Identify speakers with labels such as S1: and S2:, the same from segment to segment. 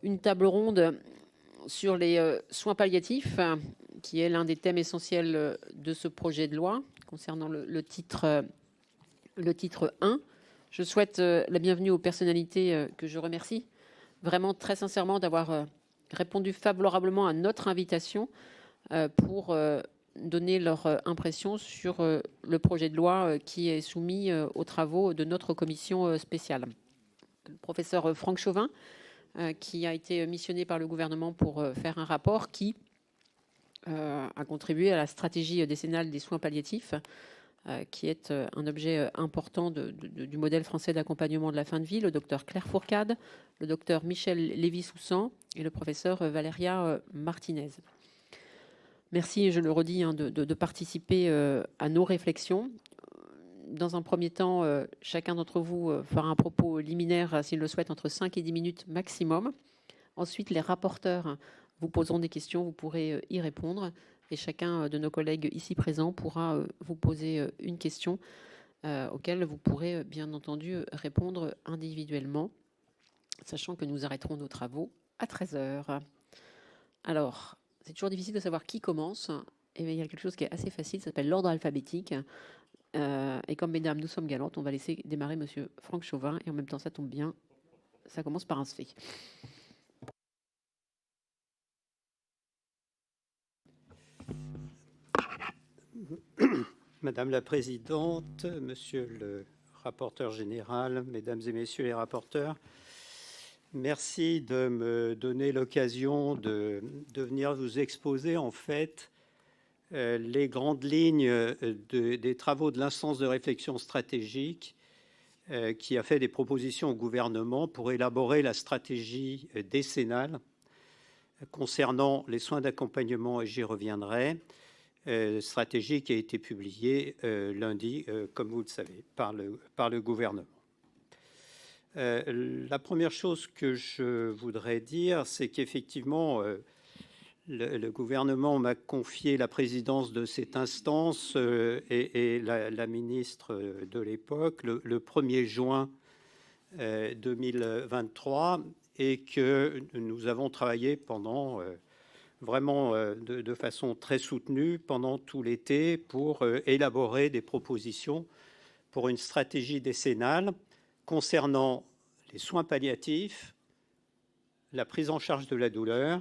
S1: une table ronde sur les soins palliatifs, qui est l'un des thèmes essentiels de ce projet de loi concernant le titre 1. Je souhaite la bienvenue aux personnalités que je remercie vraiment très sincèrement d'avoir répondu favorablement à notre invitation pour donner leur impression sur le projet de loi qui est soumis aux travaux de notre commission spéciale. Le professeur Franck Chauvin, qui a été missionné par le gouvernement pour faire un rapport qui a contribué à la stratégie décennale des soins palliatifs, qui est un objet important du modèle français d'accompagnement de la fin de vie, le docteur Claire Fourcade, le docteur Michel Lévy-Soussan et le professeur Valéria Martinez. Merci, je le redis, de participer à nos réflexions. Dans un premier temps, chacun d'entre vous fera un propos liminaire, s'il le souhaite, entre 5 et 10 minutes maximum. Ensuite, les rapporteurs vous poseront des questions, vous pourrez y répondre. Et chacun de nos collègues ici présents pourra vous poser une question auxquelles vous pourrez bien entendu répondre individuellement, sachant que nous arrêterons nos travaux à 13 heures. Alors, c'est toujours difficile de savoir qui commence. Et il y a quelque chose qui est assez facile, ça s'appelle l'ordre alphabétique. Et comme mesdames, nous sommes galantes, on va laisser démarrer monsieur Franck Chauvin. Et en même temps, ça tombe bien, ça commence par un fait.
S2: Madame la Présidente, Monsieur le rapporteur général, Mesdames et Messieurs les rapporteurs, merci de me donner l'occasion de venir vous exposer en fait les grandes lignes des travaux de l'instance de réflexion stratégique qui a fait des propositions au gouvernement pour élaborer la stratégie décennale concernant les soins d'accompagnement, et j'y reviendrai. Stratégie qui a été publiée lundi, comme vous le savez, par le gouvernement. La première chose que je voudrais dire, c'est qu'effectivement, le gouvernement m'a confié la présidence de cette instance et la ministre de l'époque le 1er juin 2023 et que nous avons travaillé pendant vraiment de façon très soutenue pendant tout l'été pour élaborer des propositions pour une stratégie décennale concernant les soins palliatifs, la prise en charge de la douleur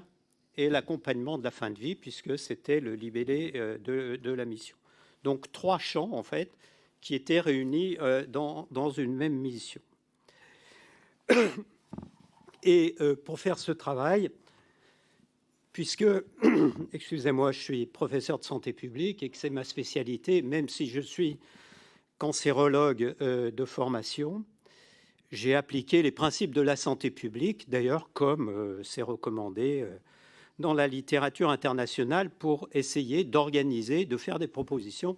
S2: et l'accompagnement de la fin de vie, puisque c'était le libellé de la mission. Donc 3 champs, en fait, qui étaient réunis dans une même mission. Et pour faire ce travail, puisque, excusez-moi, je suis professeur de santé publique et que c'est ma spécialité, même si je suis cancérologue de formation, j'ai appliqué les principes de la santé publique, d'ailleurs comme c'est recommandé dans la littérature internationale, pour essayer d'organiser, de faire des propositions,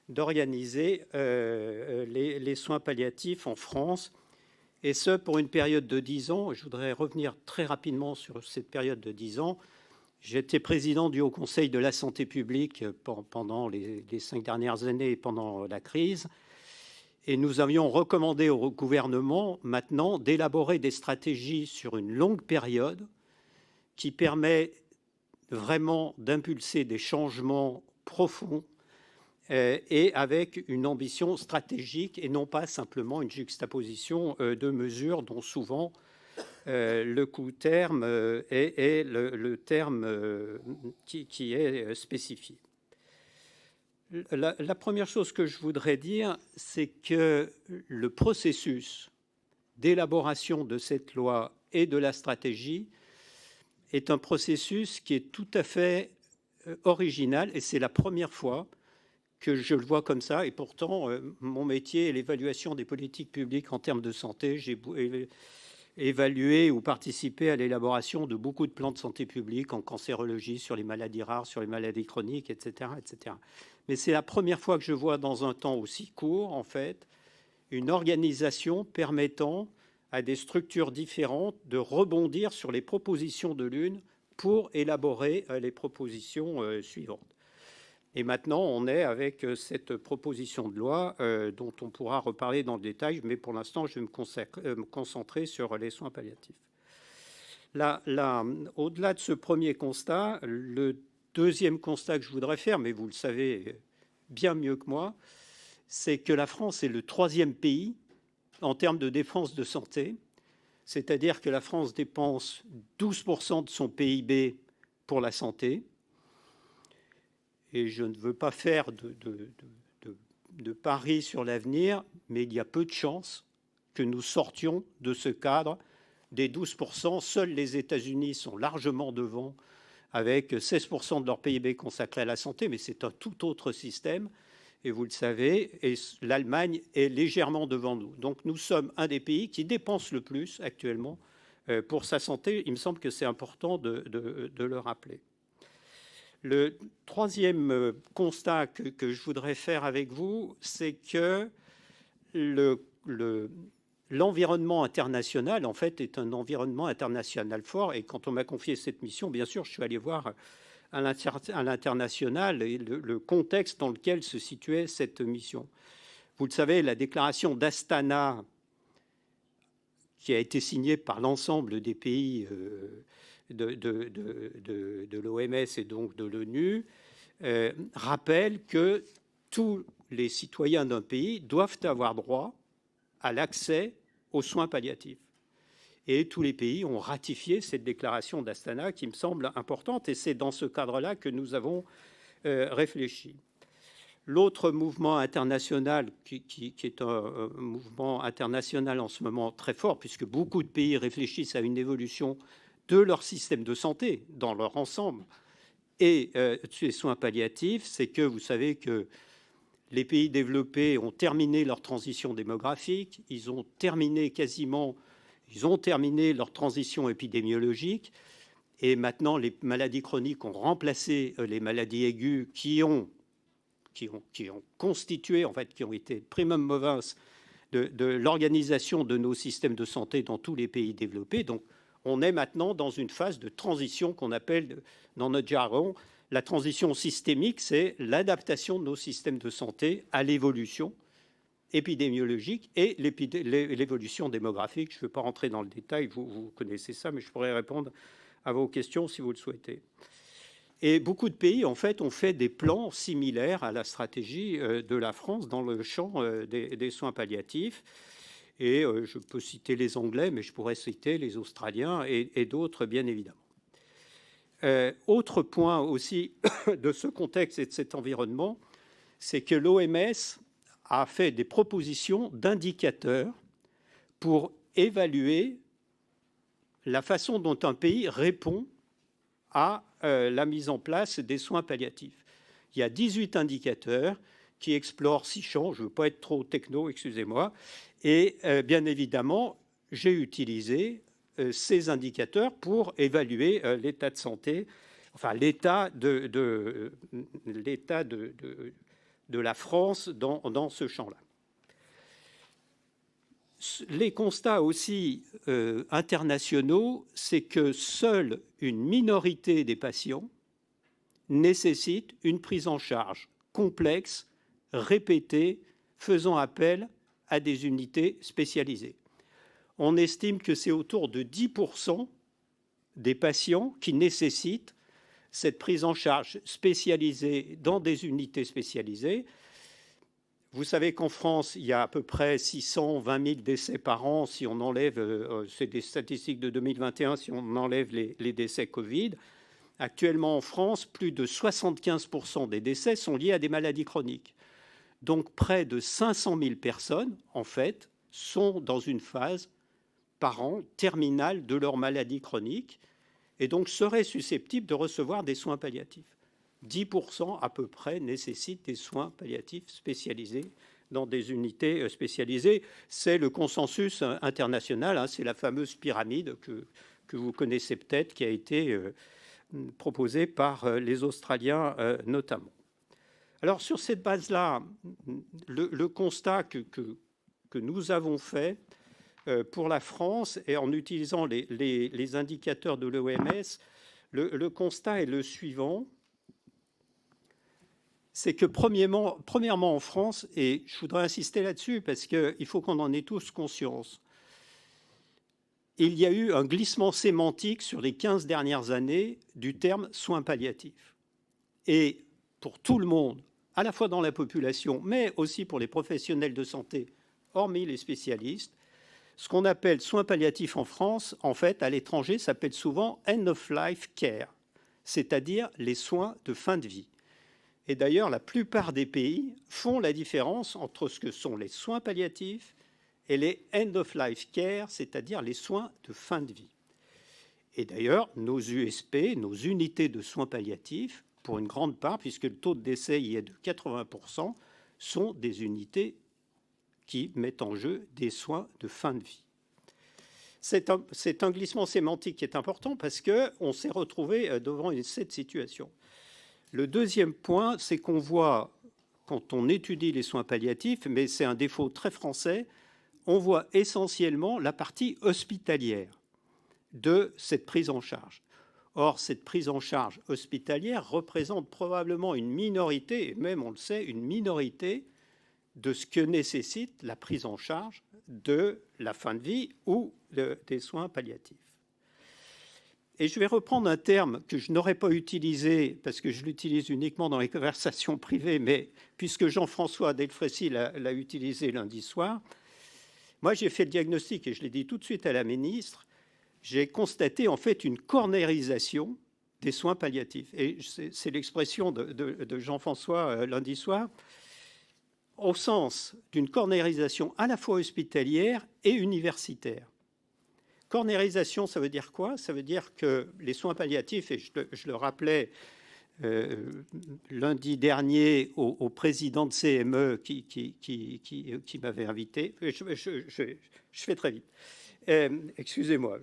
S2: d'organiser les soins palliatifs en France, et ce pour une période de 10 ans. Je voudrais revenir très rapidement sur cette période de 10 ans. J'étais président du Haut Conseil de la santé publique pendant les 5 dernières années et pendant la crise. Et nous avions recommandé au gouvernement maintenant d'élaborer des stratégies sur une longue période qui permet vraiment d'impulser des changements profonds et avec une ambition stratégique et non pas simplement une juxtaposition de mesures dont souvent le coût terme est le terme qui est spécifié. La première chose que je voudrais dire, c'est que le processus d'élaboration de cette loi et de la stratégie est un processus qui est tout à fait original, et c'est la première fois que je le vois comme ça. Et pourtant, mon métier est l'évaluation des politiques publiques en termes de santé. J'ai évalué ou participé à l'élaboration de beaucoup de plans de santé publique en cancérologie, sur les maladies rares, sur les maladies chroniques, etc., etc. Mais c'est la première fois que je vois dans un temps aussi court, en fait, une organisation permettant à des structures différentes de rebondir sur les propositions de l'une pour élaborer les propositions suivantes. Et maintenant, on est avec cette proposition de loi dont on pourra reparler dans le détail, mais pour l'instant, je vais me concentrer sur les soins palliatifs. Au-delà de ce premier constat, le deuxième constat que je voudrais faire, mais vous le savez bien mieux que moi, c'est que la France est le troisième pays en termes de dépenses de santé, c'est-à-dire que la France dépense 12% de son PIB pour la santé. Et je ne veux pas faire de paris sur l'avenir, mais il y a peu de chances que nous sortions de ce cadre des 12%. Seuls les États-Unis sont largement devant, avec 16% de leur PIB consacré à la santé, mais c'est un tout autre système. Et vous le savez, et l'Allemagne est légèrement devant nous. Donc nous sommes un des pays qui dépense le plus actuellement pour sa santé. Il me semble que c'est important de le rappeler. Le troisième constat que je voudrais faire avec vous, c'est que l'environnement international, en fait, est un environnement international fort. Et quand on m'a confié cette mission, bien sûr, je suis allé voir à l'international et le contexte dans lequel se situait cette mission. Vous le savez, la déclaration d'Astana, qui a été signée par l'ensemble des pays de l'OMS et donc de l'ONU, rappelle que tous les citoyens d'un pays doivent avoir droit à l'accès aux soins palliatifs. Et tous les pays ont ratifié cette déclaration d'Astana qui me semble importante, et c'est dans ce cadre-là que nous avons réfléchi. L'autre mouvement international qui est un mouvement international en ce moment très fort, puisque beaucoup de pays réfléchissent à une évolution de leur système de santé dans leur ensemble et les soins palliatifs, c'est que vous savez que les pays développés ont terminé leur transition démographique, ils ont terminé leur transition épidémiologique, et maintenant les maladies chroniques ont remplacé les maladies aiguës qui ont constitué, en fait, qui ont été primum movens de l'organisation de nos systèmes de santé dans tous les pays développés. Donc on est maintenant dans une phase de transition qu'on appelle, dans notre jargon, la transition systémique, c'est l'adaptation de nos systèmes de santé à l'évolution épidémiologique et l'évolution démographique. Je ne veux pas rentrer dans le détail, vous connaissez ça, mais je pourrais répondre à vos questions si vous le souhaitez. Et beaucoup de pays, en fait, ont fait des plans similaires à la stratégie de la France dans le champ des soins palliatifs. Et je peux citer les Anglais, mais je pourrais citer les Australiens et d'autres, bien évidemment. Autre point aussi de ce contexte et de cet environnement, c'est que l'OMS a fait des propositions d'indicateurs pour évaluer la façon dont un pays répond à la mise en place des soins palliatifs. Il y a 18 indicateurs qui explorent 6 champs, je ne veux pas être trop techno, excusez-moi, et bien évidemment, j'ai utilisé ces indicateurs pour évaluer l'état de santé, enfin l'état de la France dans ce champ-là. Les constats aussi internationaux, c'est que seule une minorité des patients nécessite une prise en charge complexe, répétée, faisant appel à des unités spécialisées. On estime que c'est autour de 10% des patients qui nécessitent cette prise en charge spécialisée dans des unités spécialisées. Vous savez qu'en France, il y a à peu près 620 000 décès par an, si on enlève, c'est des statistiques de 2021, si on enlève les décès Covid. Actuellement en France, plus de 75% des décès sont liés à des maladies chroniques. Donc près de 500 000 personnes, en fait, sont dans une phase par an terminale de leur maladie chronique et donc seraient susceptibles de recevoir des soins palliatifs. 10% à peu près nécessitent des soins palliatifs spécialisés dans des unités spécialisées. C'est le consensus international, hein, c'est la fameuse pyramide que vous connaissez peut-être, qui a été proposée par les Australiens notamment. Alors sur cette base-là, le constat que nous avons fait pour la France, et en utilisant les indicateurs de l'OMS, le constat est le suivant. C'est que premièrement en France, et je voudrais insister là-dessus parce qu'il faut qu'on en ait tous conscience, il y a eu un glissement sémantique sur les 15 dernières années du terme soins palliatifs. Et pour tout le monde, à la fois dans la population, mais aussi pour les professionnels de santé, hormis les spécialistes, ce qu'on appelle soins palliatifs en France, en fait, à l'étranger, s'appelle souvent end-of-life care, c'est-à-dire les soins de fin de vie. Et d'ailleurs, la plupart des pays font la différence entre ce que sont les soins palliatifs et les end-of-life care, c'est-à-dire les soins de fin de vie. Et d'ailleurs, nos USP, nos unités de soins palliatifs, pour une grande part, puisque le taux de décès y est de 80%, sont des unités qui mettent en jeu des soins de fin de vie. C'est un glissement sémantique qui est important parce qu'on s'est retrouvé devant cette situation. Le deuxième point, c'est qu'on voit, quand on étudie les soins palliatifs, mais c'est un défaut très français, on voit essentiellement la partie hospitalière de cette prise en charge. Or, cette prise en charge hospitalière représente probablement une minorité, et même on le sait, une minorité de ce que nécessite la prise en charge de la fin de vie ou des soins palliatifs. Et je vais reprendre un terme que je n'aurais pas utilisé, parce que je l'utilise uniquement dans les conversations privées, mais puisque Jean-François Delfrécy l'a utilisé lundi soir, moi j'ai fait le diagnostic, et je l'ai dit tout de suite à la ministre, j'ai constaté en fait une cornérisation des soins palliatifs. Et c'est l'expression de Jean-François lundi soir, au sens d'une cornérisation à la fois hospitalière et universitaire. Cornérisation, ça veut dire quoi? Ça veut dire que les soins palliatifs, et je le rappelais lundi dernier au président de CME qui m'avait invité, je fais très vite, excusez-moi.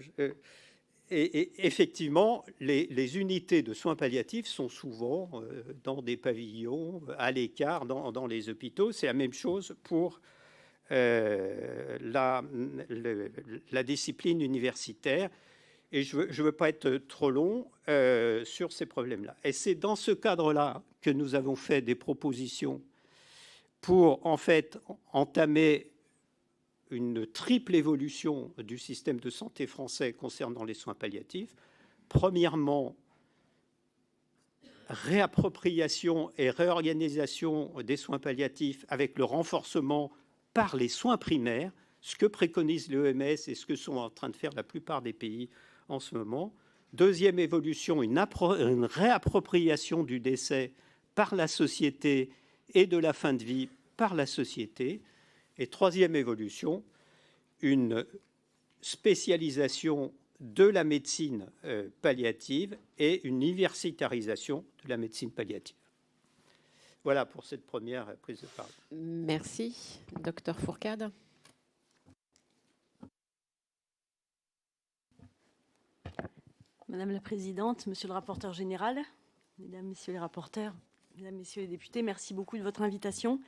S2: Et effectivement, les unités de soins palliatifs sont souvent dans des pavillons, à l'écart, dans les hôpitaux. C'est la même chose pour la discipline universitaire. Et je ne veux pas être trop long sur ces problèmes-là. Et c'est dans ce cadre-là que nous avons fait des propositions pour, en fait, entamer une triple évolution du système de santé français concernant les soins palliatifs. Premièrement, réappropriation et réorganisation des soins palliatifs avec le renforcement par les soins primaires, ce que préconise l'OMS et ce que sont en train de faire la plupart des pays en ce moment. Deuxième évolution, une réappropriation du décès par la société et de la fin de vie par la société. Et troisième évolution, une spécialisation de la médecine palliative et une universitarisation de la médecine palliative. Voilà pour cette première prise de parole.
S1: Merci. Docteur Fourcade.
S3: Madame la Présidente, Monsieur le rapporteur général, Mesdames, Messieurs les rapporteurs, Mesdames, Messieurs les députés, merci beaucoup de votre invitation.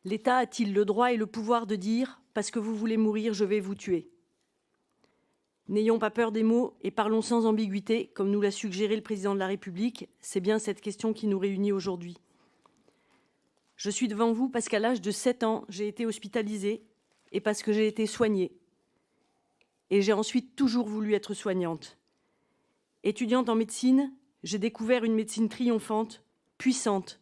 S3: L'État a-t-il le droit et le pouvoir de dire « parce que vous voulez mourir, je vais vous tuer » ? N'ayons pas peur des mots et parlons sans ambiguïté, comme nous l'a suggéré le Président de la République. C'est bien cette question qui nous réunit aujourd'hui. Je suis devant vous parce qu'à l'âge de 7 ans, j'ai été hospitalisée et parce que j'ai été soignée. Et j'ai ensuite toujours voulu être soignante. Étudiante en médecine, j'ai découvert une médecine triomphante, puissante,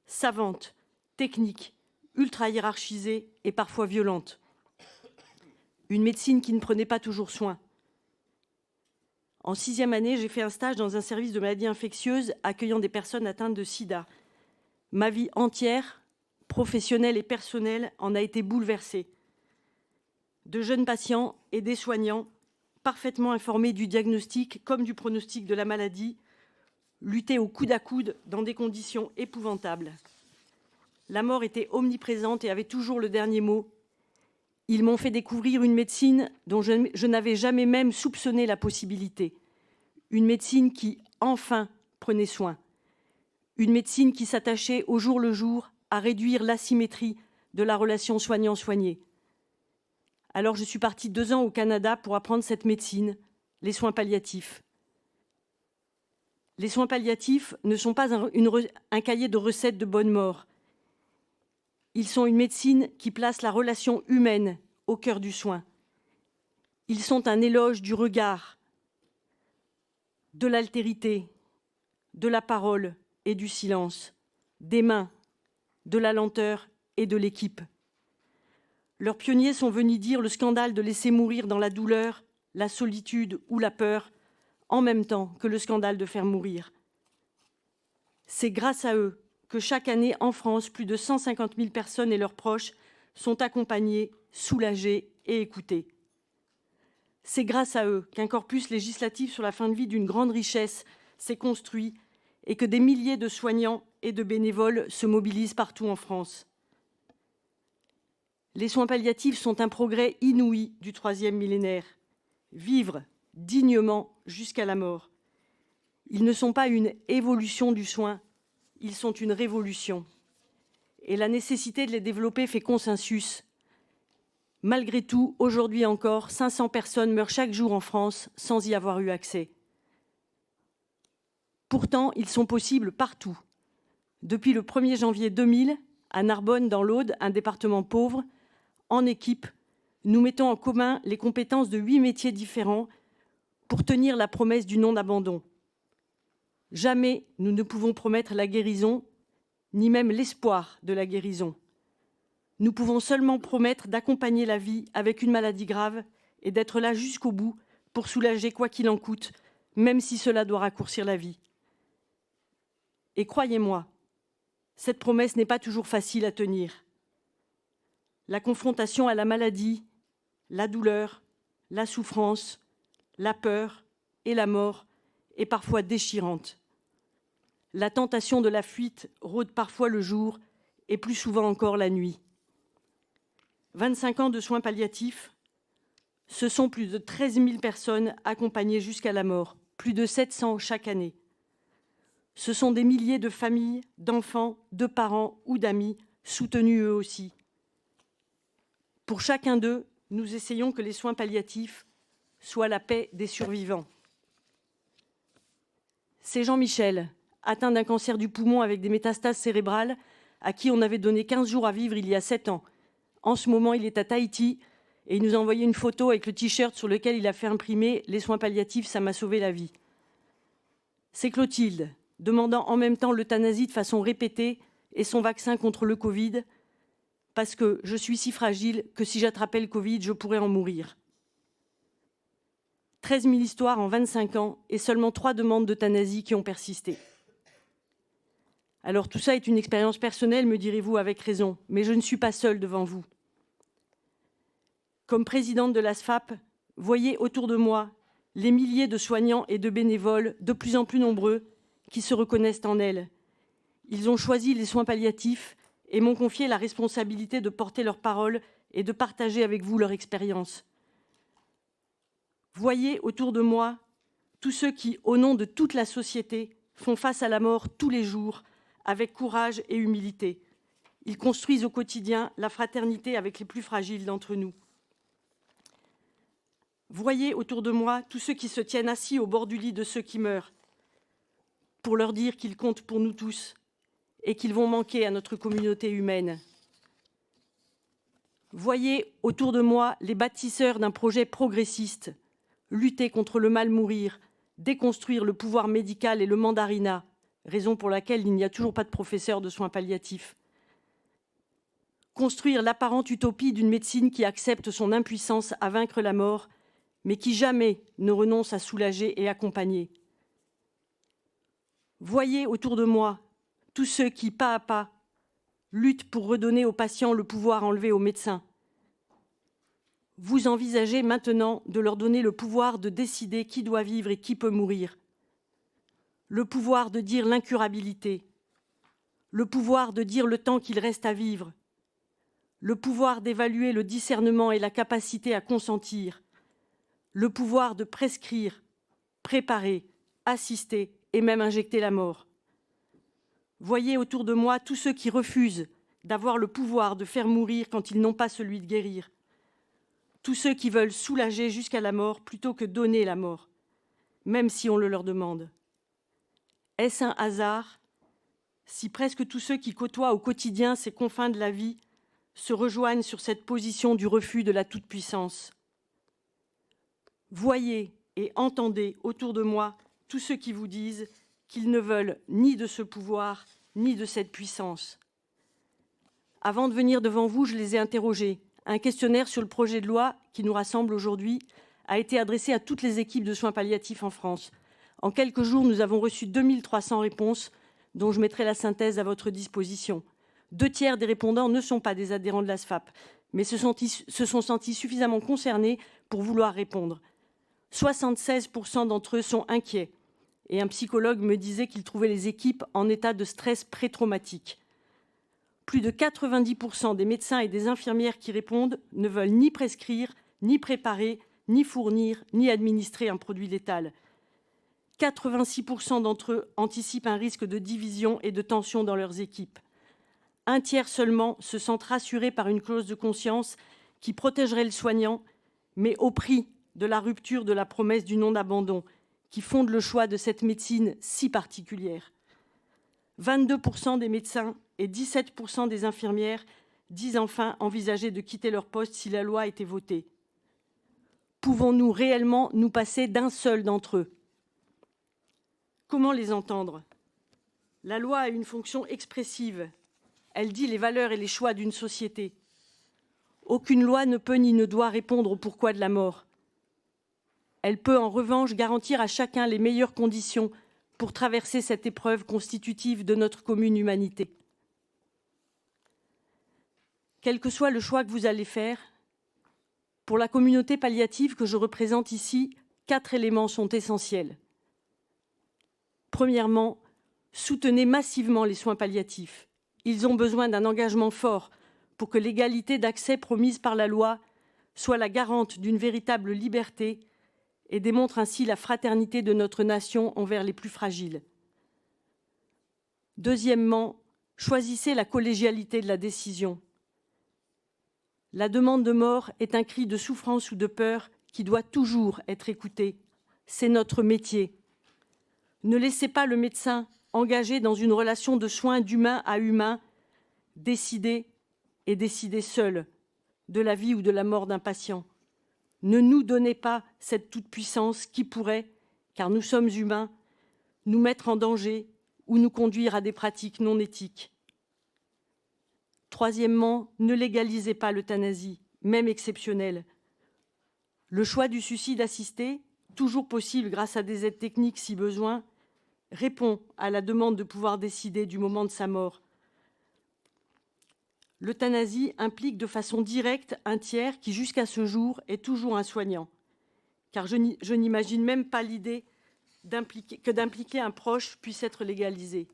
S3: savante, technique, ultra hiérarchisée et parfois violente. Une médecine qui ne prenait pas toujours soin. En 6e année, j'ai fait un stage dans un service de maladies infectieuses accueillant des personnes atteintes de sida. Ma vie entière, professionnelle et personnelle, en a été bouleversée. De jeunes patients et des soignants, parfaitement informés du diagnostic comme du pronostic de la maladie, luttaient au coude à coude dans des conditions épouvantables. La mort était omniprésente et avait toujours le dernier mot. Ils m'ont fait découvrir une médecine dont je n'avais jamais même soupçonné la possibilité. Une médecine qui, enfin, prenait soin. Une médecine qui s'attachait au jour le jour à réduire l'asymétrie de la relation soignant-soigné. Alors je suis partie 2 ans au Canada pour apprendre cette médecine, les soins palliatifs. Les soins palliatifs ne sont pas un cahier de recettes de bonne mort. Ils sont une médecine qui place la relation humaine au cœur du soin. Ils sont un éloge du regard, de l'altérité, de la parole et du silence, des mains, de la lenteur et de l'équipe. Leurs pionniers sont venus dire le scandale de laisser mourir dans la douleur, la solitude ou la peur, en même temps que le scandale de faire mourir. C'est grâce à eux que chaque année en France, plus de 150 000 personnes et leurs proches sont accompagnées, soulagées et écoutées. C'est grâce à eux qu'un corpus législatif sur la fin de vie d'une grande richesse s'est construit et que des milliers de soignants et de bénévoles se mobilisent partout en France. Les soins palliatifs sont un progrès inouï du 3e millénaire. Vivre dignement jusqu'à la mort. Ils ne sont pas une évolution du soin, ils sont une révolution. Et la nécessité de les développer fait consensus. Malgré tout, aujourd'hui encore, 500 personnes meurent chaque jour en France sans y avoir eu accès. Pourtant, ils sont possibles partout. Depuis le 1er janvier 2000, à Narbonne, dans l'Aude, un département pauvre, en équipe, nous mettons en commun les compétences de 8 métiers différents pour tenir la promesse du non-abandon. Jamais nous ne pouvons promettre la guérison, ni même l'espoir de la guérison. Nous pouvons seulement promettre d'accompagner la vie avec une maladie grave et d'être là jusqu'au bout pour soulager quoi qu'il en coûte, même si cela doit raccourcir la vie. Et croyez-moi, cette promesse n'est pas toujours facile à tenir. La confrontation à la maladie, la douleur, la souffrance, la peur et la mort est parfois déchirante. La tentation de la fuite rôde parfois le jour et plus souvent encore la nuit. 25 ans de soins palliatifs, ce sont plus de 13 000 personnes accompagnées jusqu'à la mort, plus de 700 chaque année. Ce sont des milliers de familles, d'enfants, de parents ou d'amis soutenus eux aussi. Pour chacun d'eux, nous essayons que les soins palliatifs soient la paix des survivants. C'est Jean-Michel, atteint d'un cancer du poumon avec des métastases cérébrales, à qui on avait donné 15 jours à vivre il y a 7 ans. En ce moment, il est à Tahiti et il nous a envoyé une photo avec le t-shirt sur lequel il a fait imprimer « Les soins palliatifs, ça m'a sauvé la vie ». C'est Clotilde, demandant en même temps l'euthanasie de façon répétée et son vaccin contre le Covid, parce que je suis si fragile que si j'attrapais le Covid, je pourrais en mourir. 13 000 histoires en 25 ans et seulement 3 demandes d'euthanasie qui ont persisté. Alors tout ça est une expérience personnelle, me direz-vous avec raison, mais je ne suis pas seule devant vous. Comme présidente de l'ASFAP, voyez autour de moi les milliers de soignants et de bénévoles, de plus en plus nombreux, qui se reconnaissent en elle. Ils ont choisi les soins palliatifs et m'ont confié la responsabilité de porter leurs paroles et de partager avec vous leur expérience. Voyez autour de moi tous ceux qui, au nom de toute la société, font face à la mort tous les jours, avec courage et humilité. Ils construisent au quotidien la fraternité avec les plus fragiles d'entre nous. Voyez autour de moi tous ceux qui se tiennent assis au bord du lit de ceux qui meurent, pour leur dire qu'ils comptent pour nous tous et qu'ils vont manquer à notre communauté humaine. Voyez autour de moi les bâtisseurs d'un projet progressiste, lutter contre le mal mourir, déconstruire le pouvoir médical et le mandarinat, raison pour laquelle il n'y a toujours pas de professeur de soins palliatifs. Construire l'apparente utopie d'une médecine qui accepte son impuissance à vaincre la mort, mais qui jamais ne renonce à soulager et accompagner. Voyez autour de moi tous ceux qui, pas à pas, luttent pour redonner aux patients le pouvoir enlevé aux médecins. Vous envisagez maintenant de leur donner le pouvoir de décider qui doit vivre et qui peut mourir. Le pouvoir de dire l'incurabilité, le pouvoir de dire le temps qu'il reste à vivre, le pouvoir d'évaluer le discernement et la capacité à consentir, le pouvoir de prescrire, préparer, assister et même injecter la mort. Voyez autour de moi tous ceux qui refusent d'avoir le pouvoir de faire mourir quand ils n'ont pas celui de guérir. Tous ceux qui veulent soulager jusqu'à la mort plutôt que donner la mort, même si on le leur demande. Est-ce un hasard si presque tous ceux qui côtoient au quotidien ces confins de la vie se rejoignent sur cette position du refus de la toute-puissance? Voyez et entendez autour de moi tous ceux qui vous disent qu'ils ne veulent ni de ce pouvoir, ni de cette puissance. Avant de venir devant vous, je les ai interrogés. Un questionnaire sur le projet de loi qui nous rassemble aujourd'hui a été adressé à toutes les équipes de soins palliatifs en France. En quelques jours, nous avons reçu 2300 réponses, dont je mettrai la synthèse à votre disposition. 2/3 des répondants ne sont pas des adhérents de l'ASFAP, mais se sont sentis suffisamment concernés pour vouloir répondre. 76% d'entre eux sont inquiets. Et un psychologue me disait qu'il trouvait les équipes en état de stress pré-traumatique. Plus de 90% des médecins et des infirmières qui répondent ne veulent ni prescrire, ni préparer, ni fournir, ni administrer un produit létal. 86% d'entre eux anticipent un risque de division et de tension dans leurs équipes. 1/3 seulement se sentent rassurés par une clause de conscience qui protégerait le soignant, mais au prix de la rupture de la promesse du non-abandon, qui fonde le choix de cette médecine si particulière. 22% des médecins et 17% des infirmières disent enfin envisager de quitter leur poste si la loi était votée. Pouvons-nous réellement nous passer d'un seul d'entre eux? Comment les entendre? La loi a une fonction expressive. Elle dit les valeurs et les choix d'une société. Aucune loi ne peut ni ne doit répondre au pourquoi de la mort. Elle peut en revanche garantir à chacun les meilleures conditions pour traverser cette épreuve constitutive de notre commune humanité. Quel que soit le choix que vous allez faire, pour la communauté palliative que je représente ici, 4 éléments sont essentiels. Premièrement, soutenez massivement les soins palliatifs. Ils ont besoin d'un engagement fort pour que l'égalité d'accès promise par la loi soit la garante d'une véritable liberté et démontre ainsi la fraternité de notre nation envers les plus fragiles. Deuxièmement, choisissez la collégialité de la décision. La demande de mort est un cri de souffrance ou de peur qui doit toujours être écouté. C'est notre métier. Ne laissez pas le médecin engagé dans une relation de soins d'humain à humain décider seul de la vie ou de la mort d'un patient. Ne nous donnez pas cette toute-puissance qui pourrait, car nous sommes humains, nous mettre en danger ou nous conduire à des pratiques non éthiques. Troisièmement, ne légalisez pas l'euthanasie, même exceptionnelle. Le choix du suicide assisté, toujours possible grâce à des aides techniques si besoin, répond à la demande de pouvoir décider du moment de sa mort. L'euthanasie implique de façon directe un tiers qui, jusqu'à ce jour, est toujours un soignant. Car je n'imagine même pas l'idée d'impliquer un proche puisse être légalisée.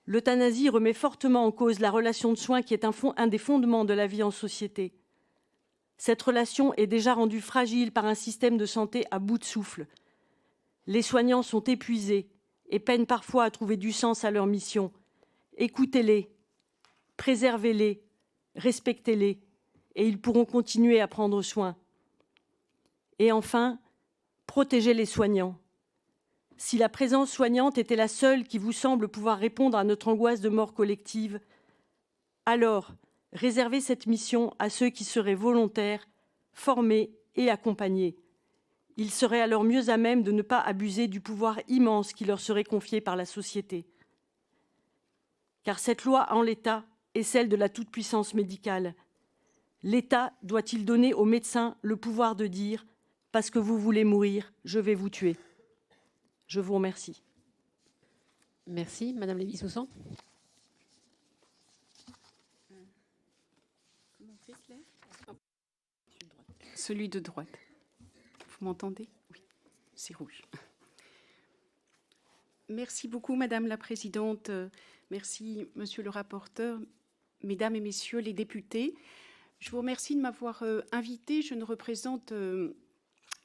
S3: L'euthanasie remet fortement en cause la relation de soins qui est un des fondements de la vie en société. Cette relation est déjà rendue fragile par un système de santé à bout de souffle. Les soignants sont épuisés et peinent parfois à trouver du sens à leur mission. Écoutez-les, préservez-les, respectez-les, et ils pourront continuer à prendre soin. Et enfin, protégez les soignants. Si la présence soignante était la seule qui vous semble pouvoir répondre à notre angoisse de mort collective, alors réservez cette mission à ceux qui seraient volontaires, formés et accompagnés. Ils seraient alors mieux à même de ne pas abuser du pouvoir immense qui leur serait confié par la société. Car cette loi, en l'état, est celle de la toute-puissance médicale. L'État doit-il donner aux médecins le pouvoir de dire « parce que vous voulez mourir, je vais vous tuer ». Je vous remercie.
S1: Merci. Madame Lévy-Soussan.
S4: Celui de droite. Vous m'entendez? Oui, c'est rouge. Merci beaucoup, Madame la Présidente. Merci, Monsieur le rapporteur, Mesdames et Messieurs les députés. Je vous remercie de m'avoir invitée. Je ne représente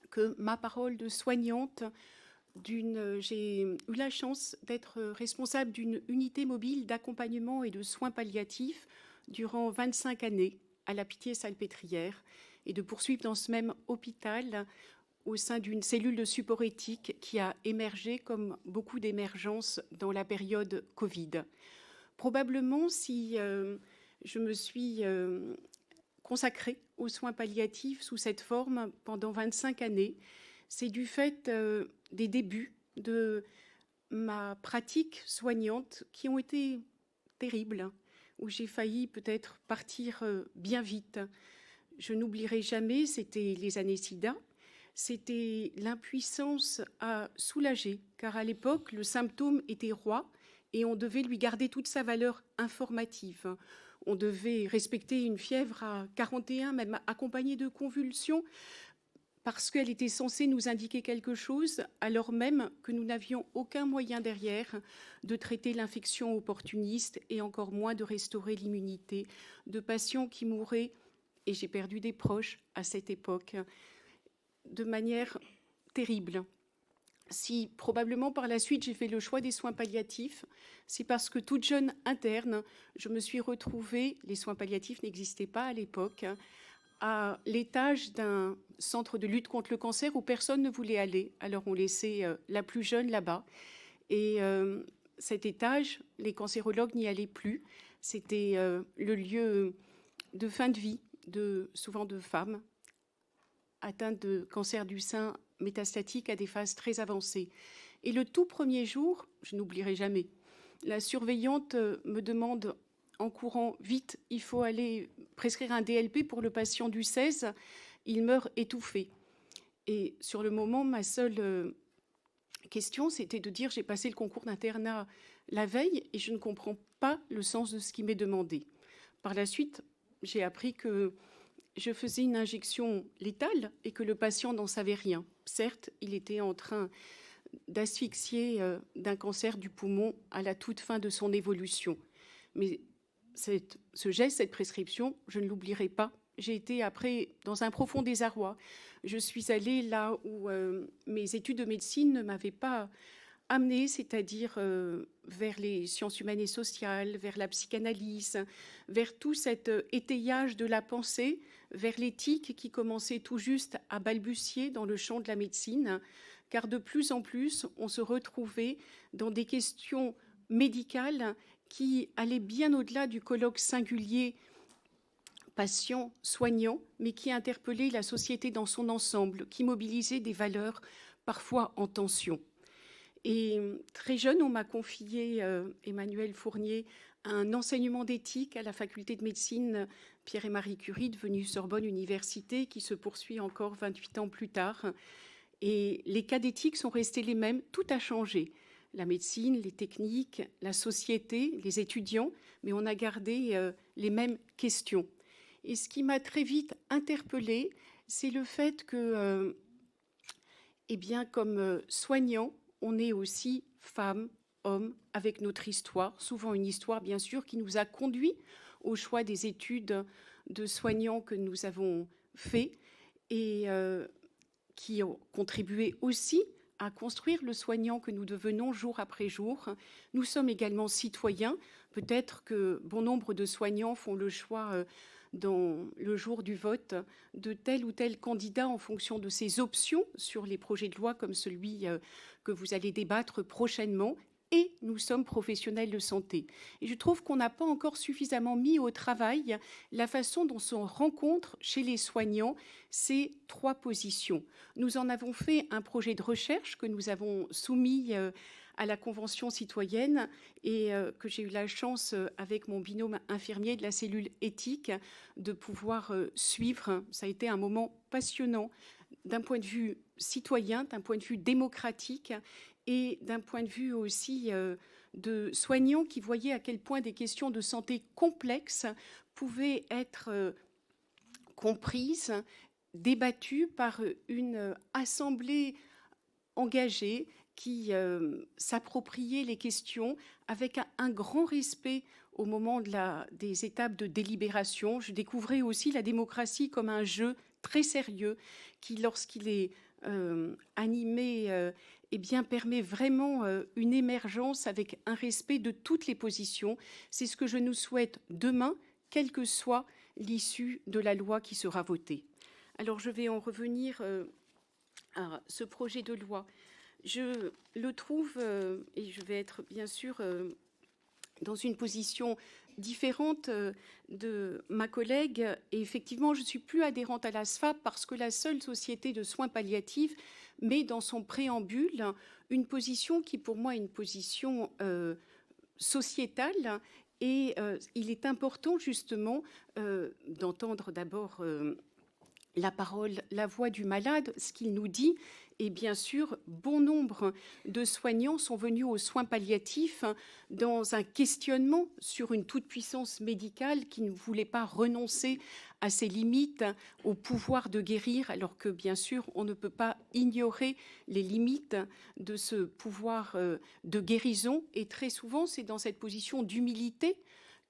S4: que ma parole de soignante. J'ai eu la chance d'être responsable d'une unité mobile d'accompagnement et de soins palliatifs durant 25 années à la Pitié-Salpêtrière et de poursuivre dans ce même hôpital au sein d'une cellule de support éthique qui a émergé comme beaucoup d'émergences dans la période Covid. Probablement, si je me suis consacrée aux soins palliatifs sous cette forme pendant 25 années. C'est du fait des débuts de ma pratique soignante qui ont été terribles, où j'ai failli peut-être partir bien vite. Je n'oublierai jamais, c'était les années SIDA, c'était l'impuissance à soulager, car à l'époque, le symptôme était roi et on devait lui garder toute sa valeur informative. On devait respecter une fièvre à 41, même accompagnée de convulsions, parce qu'elle était censée nous indiquer quelque chose, alors même que nous n'avions aucun moyen derrière de traiter l'infection opportuniste et encore moins de restaurer l'immunité de patients qui mouraient, et j'ai perdu des proches à cette époque, de manière terrible. Si probablement par la suite j'ai fait le choix des soins palliatifs, c'est parce que toute jeune interne, je me suis retrouvée, les soins palliatifs n'existaient pas à l'époque, à l'étage d'un centre de lutte contre le cancer où personne ne voulait aller. Alors on laissait la plus jeune là-bas. Et cet étage, les cancérologues n'y allaient plus. C'était le lieu de fin de vie, souvent de femmes atteintes de cancer du sein métastatique à des phases très avancées. Et le tout premier jour, je n'oublierai jamais, la surveillante me demande en courant, vite, il faut aller prescrire un DLP pour le patient du 16, il meurt étouffé. Et sur le moment, ma seule question, c'était de dire, j'ai passé le concours d'internat la veille et je ne comprends pas le sens de ce qui m'est demandé. Par la suite, j'ai appris que je faisais une injection létale et que le patient n'en savait rien. Certes, il était en train d'asphyxier d'un cancer du poumon à la toute fin de son évolution. Mais ce geste, cette prescription, je ne l'oublierai pas. J'ai été après dans un profond désarroi. Je suis allée là où mes études de médecine ne m'avaient pas amenée, c'est-à-dire vers les sciences humaines et sociales, vers la psychanalyse, vers tout cet étayage de la pensée, vers l'éthique qui commençait tout juste à balbutier dans le champ de la médecine, car de plus en plus, on se retrouvait dans des questions médicales qui allaient bien au-delà du colloque singulier patient-soignant, mais qui interpellaient la société dans son ensemble, qui mobilisaient des valeurs parfois en tension. Et très jeune, on m'a confié, Emmanuel Fournier, un enseignement d'éthique à la faculté de médecine Pierre et Marie Curie, devenue Sorbonne Université, qui se poursuit encore 28 ans plus tard. Et les cas d'éthique sont restés les mêmes, tout a changé. La médecine, les techniques, la société, les étudiants, mais on a gardé les mêmes questions. Et ce qui m'a très vite interpellée, c'est le fait que, eh bien, comme soignant, on est aussi femmes, hommes, avec notre histoire, souvent une histoire, bien sûr, qui nous a conduit au choix des études de soignants que nous avons fait et qui ont contribué aussi à construire le soignant que nous devenons jour après jour. Nous sommes également citoyens. Peut-être que bon nombre de soignants font le choix dans le jour du vote de tel ou tel candidat en fonction de ses options sur les projets de loi comme celui que vous allez débattre prochainement. Et nous sommes professionnels de santé. Et je trouve qu'on n'a pas encore suffisamment mis au travail la façon dont se rencontrent chez les soignants ces trois positions. Nous en avons fait un projet de recherche que nous avons soumis à la Convention citoyenne et que j'ai eu la chance, avec mon binôme infirmier de la cellule éthique, de pouvoir suivre. Ça a été un moment passionnant d'un point de vue citoyen, d'un point de vue démocratique et d'un point de vue aussi de soignants qui voyaient à quel point des questions de santé complexes pouvaient être comprises, débattues par une assemblée engagée qui s'appropriait les questions avec un grand respect au moment des étapes de délibération. Je découvrais aussi la démocratie comme un jeu très sérieux qui, lorsqu'il est animé, eh bien, permet vraiment une émergence avec un respect de toutes les positions. C'est ce que je nous souhaite demain, quelle que soit l'issue de la loi qui sera votée. Alors, je vais en revenir à ce projet de loi. Je le trouve, et je vais être bien sûr dans une position différente de ma collègue. Et effectivement, je ne suis plus adhérente à la SFAP parce que la seule société de soins palliatifs met dans son préambule une position qui, pour moi, est une position sociétale. Et il est important, justement, d'entendre d'abord la parole, la voix du malade, ce qu'il nous dit. Et bien sûr, bon nombre de soignants sont venus aux soins palliatifs dans un questionnement sur une toute-puissance médicale qui ne voulait pas renoncer à ses limites, au pouvoir de guérir, alors que bien sûr, on ne peut pas ignorer les limites de ce pouvoir de guérison. Et très souvent, c'est dans cette position d'humilité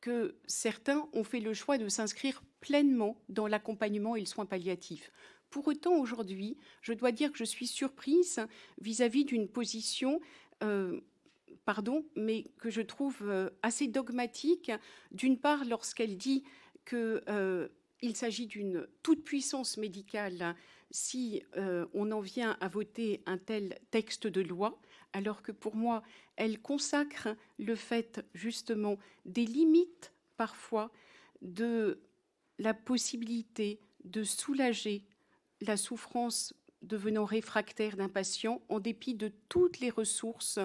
S4: que certains ont fait le choix de s'inscrire pleinement dans l'accompagnement et le soin palliatif. Pour autant, aujourd'hui, je dois dire que je suis surprise vis-à-vis d'une position, mais que je trouve assez dogmatique. D'une part, lorsqu'elle dit qu'il s'agit d'une toute-puissance médicale si on en vient à voter un tel texte de loi, alors que pour moi, elle consacre le fait justement des limites parfois de la possibilité de soulager la souffrance devenant réfractaire d'un patient en dépit de toutes les ressources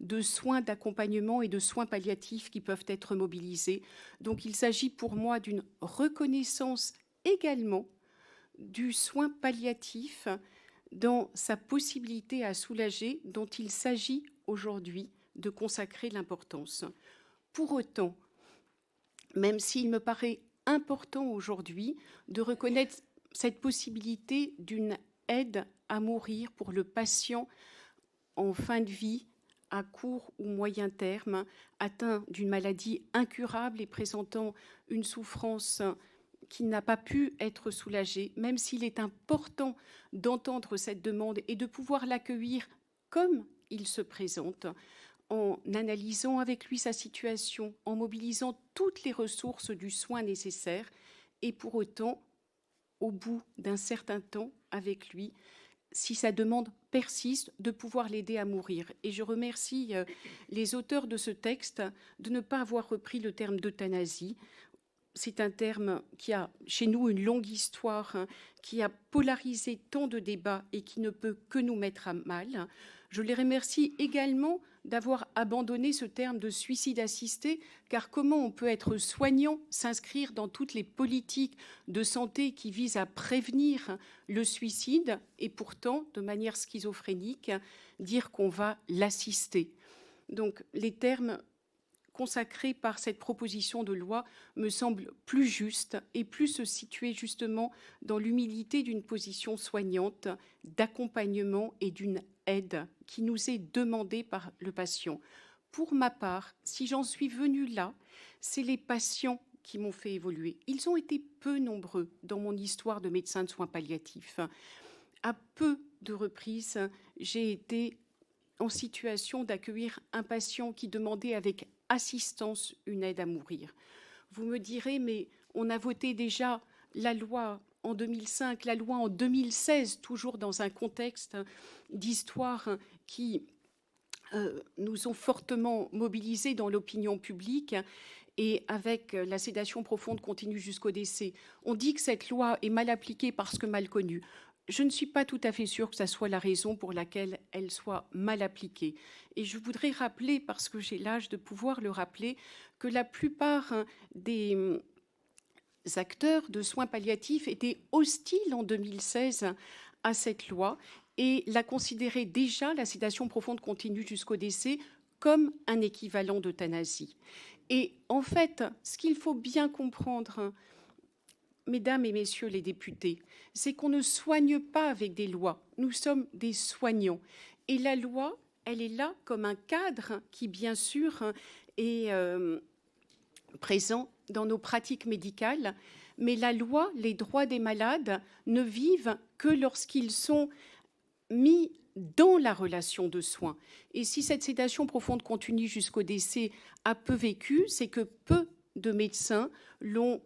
S4: de soins d'accompagnement et de soins palliatifs qui peuvent être mobilisés. Donc il s'agit pour moi d'une reconnaissance également du soin palliatif dans sa possibilité à soulager, dont il s'agit aujourd'hui de consacrer l'importance. Pour autant, même s'il me paraît important aujourd'hui de reconnaître cette possibilité d'une aide à mourir pour le patient en fin de vie, à court ou moyen terme, atteint d'une maladie incurable et présentant une souffrance qui n'a pas pu être soulagée, même s'il est important d'entendre cette demande et de pouvoir l'accueillir comme il se présente, en analysant avec lui sa situation, en mobilisant toutes les ressources du soin nécessaire, et pour autant, au bout d'un certain temps avec lui, si sa demande persiste, de pouvoir l'aider à mourir. Et je remercie les auteurs de ce texte de ne pas avoir repris le terme d'euthanasie. C'est un terme qui a chez nous une longue histoire, qui a polarisé tant de débats et qui ne peut que nous mettre à mal. Je les remercie également d'avoir abandonné ce terme de suicide assisté, car comment on peut être soignant, s'inscrire dans toutes les politiques de santé qui visent à prévenir le suicide et pourtant, de manière schizophrénique, dire qu'on va l'assister. Donc les termes consacrés par cette proposition de loi me semblent plus justes et plus se situer justement dans l'humilité d'une position soignante, d'accompagnement et d'une aide qui nous est demandée par le patient. Pour ma part, si j'en suis venue là, c'est les patients qui m'ont fait évoluer. Ils ont été peu nombreux dans mon histoire de médecin de soins palliatifs. À peu de reprises, j'ai été en situation d'accueillir un patient qui demandait avec assistance une aide à mourir. Vous me direz, mais on a voté déjà la loi en 2005, la loi en 2016, toujours dans un contexte d'histoire qui nous ont fortement mobilisés dans l'opinion publique et avec la sédation profonde continue jusqu'au décès. On dit que cette loi est mal appliquée parce que mal connue. Je ne suis pas tout à fait sûre que ça soit la raison pour laquelle elle soit mal appliquée. Et je voudrais rappeler, parce que j'ai l'âge de pouvoir le rappeler, que la plupart des acteurs de soins palliatifs étaient hostiles en 2016 à cette loi et la considéraient déjà, la sédation profonde continue jusqu'au décès, comme un équivalent d'euthanasie. Et en fait, ce qu'il faut bien comprendre, mesdames et messieurs les députés, c'est qu'on ne soigne pas avec des lois. Nous sommes des soignants. Et la loi, elle est là comme un cadre qui, bien sûr, est présent dans nos pratiques médicales. Mais la loi, les droits des malades ne vivent que lorsqu'ils sont mis dans la relation de soins. Et si cette sédation profonde continue jusqu'au décès a peu vécu, c'est que peu de médecins l'ont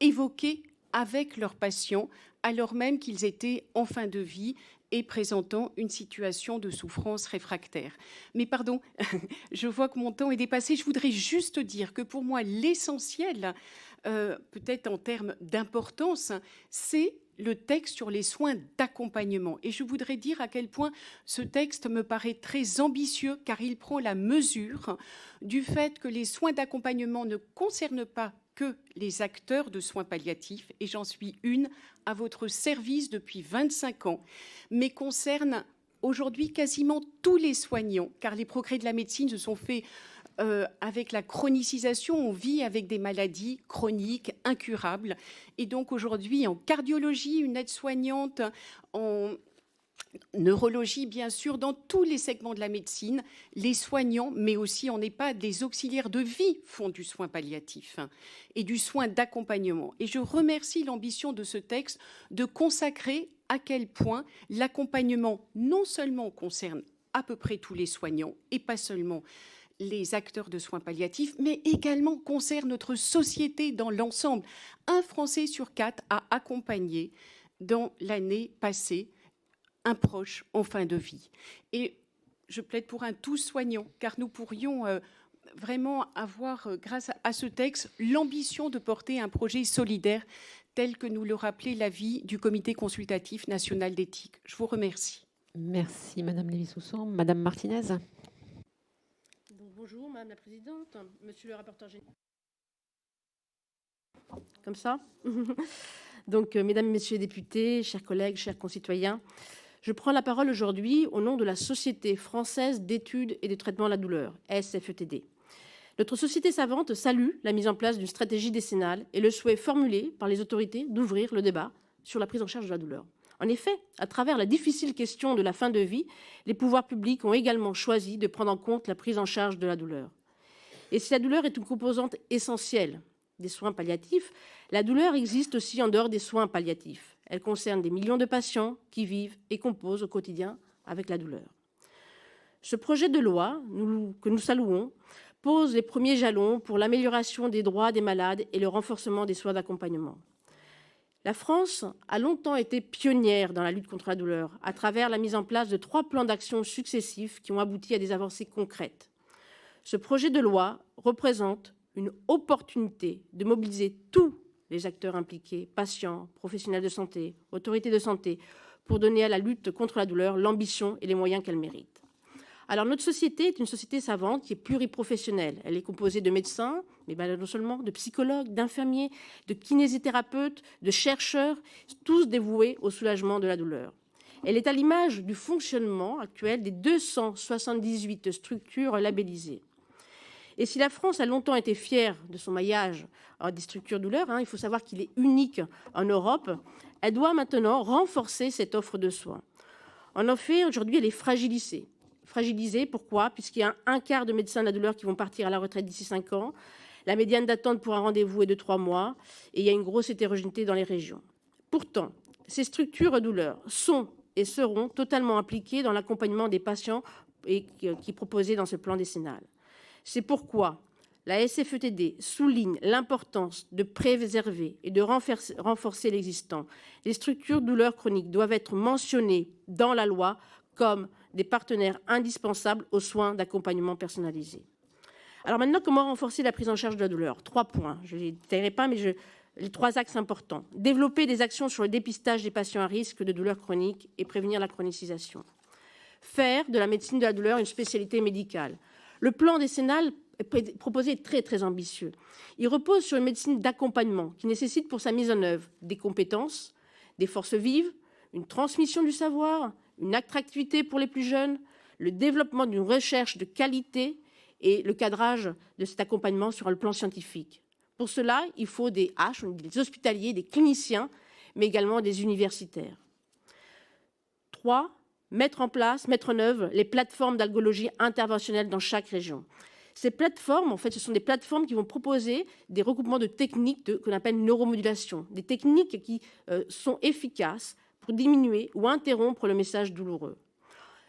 S4: évoqué avec leurs patients, alors même qu'ils étaient en fin de vie et présentant une situation de souffrance réfractaire. Mais pardon, je vois que mon temps est dépassé. Je voudrais juste dire que pour moi, l'essentiel, peut-être en termes d'importance, c'est le texte sur les soins d'accompagnement. Et je voudrais dire à quel point ce texte me paraît très ambitieux, car il prend la mesure du fait que les soins d'accompagnement ne concernent pas que les acteurs de soins palliatifs, et j'en suis une à votre service depuis 25 ans, mais concernent aujourd'hui quasiment tous les soignants, car les progrès de la médecine se sont faits avec la chronicisation. On vit avec des maladies chroniques, incurables. Et donc aujourd'hui, en cardiologie, une aide-soignante, en neurologie, bien sûr, dans tous les segments de la médecine, les soignants, mais aussi en EHPAD, les auxiliaires de vie font du soin palliatif et du soin d'accompagnement. Et je remercie l'ambition de ce texte de consacrer à quel point l'accompagnement non seulement concerne à peu près tous les soignants et pas seulement les acteurs de soins palliatifs, mais également concerne notre société dans l'ensemble. Un Français sur 4 a accompagné dans l'année passée un proche en fin de vie. Et je plaide pour un tous soignant, car nous pourrions vraiment avoir, grâce à ce texte, l'ambition de porter un projet solidaire tel que nous le rappelait l'avis du Comité consultatif national d'éthique. Je vous remercie.
S1: Merci, Madame Lévy-Soussan. Madame Martinez.
S5: Bonjour, Madame la Présidente, Monsieur le rapporteur général. Comme ça. Donc, Mesdames et Messieurs les députés, chers collègues, chers concitoyens, je prends la parole aujourd'hui au nom de la Société française d'études et de traitement de la douleur, SFETD. Notre société savante salue la mise en place d'une stratégie décennale et le souhait formulé par les autorités d'ouvrir le débat sur la prise en charge de la douleur. En effet, à travers la difficile question de la fin de vie, les pouvoirs publics ont également choisi de prendre en compte la prise en charge de la douleur. Et si la douleur est une composante essentielle des soins palliatifs, la douleur existe aussi en dehors des soins palliatifs. Elle concerne des millions de patients qui vivent et composent au quotidien avec la douleur. Ce projet de loi, que nous saluons, pose les premiers jalons pour l'amélioration des droits des malades et le renforcement des soins d'accompagnement. La France a longtemps été pionnière dans la lutte contre la douleur, à travers la mise en place de 3 plans d'action successifs qui ont abouti à des avancées concrètes. Ce projet de loi représente une opportunité de mobiliser tous les acteurs impliqués, patients, professionnels de santé, autorités de santé, pour donner à la lutte contre la douleur l'ambition et les moyens qu'elle mérite. Alors, notre société est une société savante qui est pluriprofessionnelle. Elle est composée de médecins, mais non seulement, de psychologues, d'infirmiers, de kinésithérapeutes, de chercheurs, tous dévoués au soulagement de la douleur. Elle est à l'image du fonctionnement actuel des 278 structures labellisées. Et si la France a longtemps été fière de son maillage des structures douleurs, il faut savoir qu'il est unique en Europe, elle doit maintenant renforcer cette offre de soins. En effet, aujourd'hui, elle est fragilisée. Fragilisée, pourquoi ? Puisqu'il y a un quart de médecins de la douleur qui vont partir à la retraite d'ici 5 ans. La médiane d'attente pour un rendez-vous est de 3 mois. Et il y a une grosse hétérogénéité dans les régions. Pourtant, ces structures douleurs sont et seront totalement impliquées dans l'accompagnement des patients qui est proposé dans ce plan décennal. C'est pourquoi la SFETD souligne l'importance de préserver et de renforcer l'existant. Les structures douleurs chroniques doivent être mentionnées dans la loi comme des partenaires indispensables aux soins d'accompagnement personnalisés. Alors maintenant, comment renforcer la prise en charge de la douleur ? 3 points. Je ne les détaillerai pas, mais les 3 axes importants. Développer des actions sur le dépistage des patients à risque de douleurs chroniques et prévenir la chronicisation. Faire de la médecine de la douleur une spécialité médicale. Le plan décennal proposé est très, très ambitieux. Il repose sur une médecine d'accompagnement qui nécessite pour sa mise en œuvre des compétences, des forces vives, une transmission du savoir, une attractivité pour les plus jeunes, le développement d'une recherche de qualité et le cadrage de cet accompagnement sur le plan scientifique. Pour cela, il faut des hospitaliers, des cliniciens, mais également des universitaires. 3, mettre en œuvre les plateformes d'algologie interventionnelle dans chaque région. Ces plateformes, en fait, ce sont des plateformes qui vont proposer des regroupements de techniques qu'on appelle neuromodulation, des techniques qui sont efficaces pour diminuer ou interrompre le message douloureux.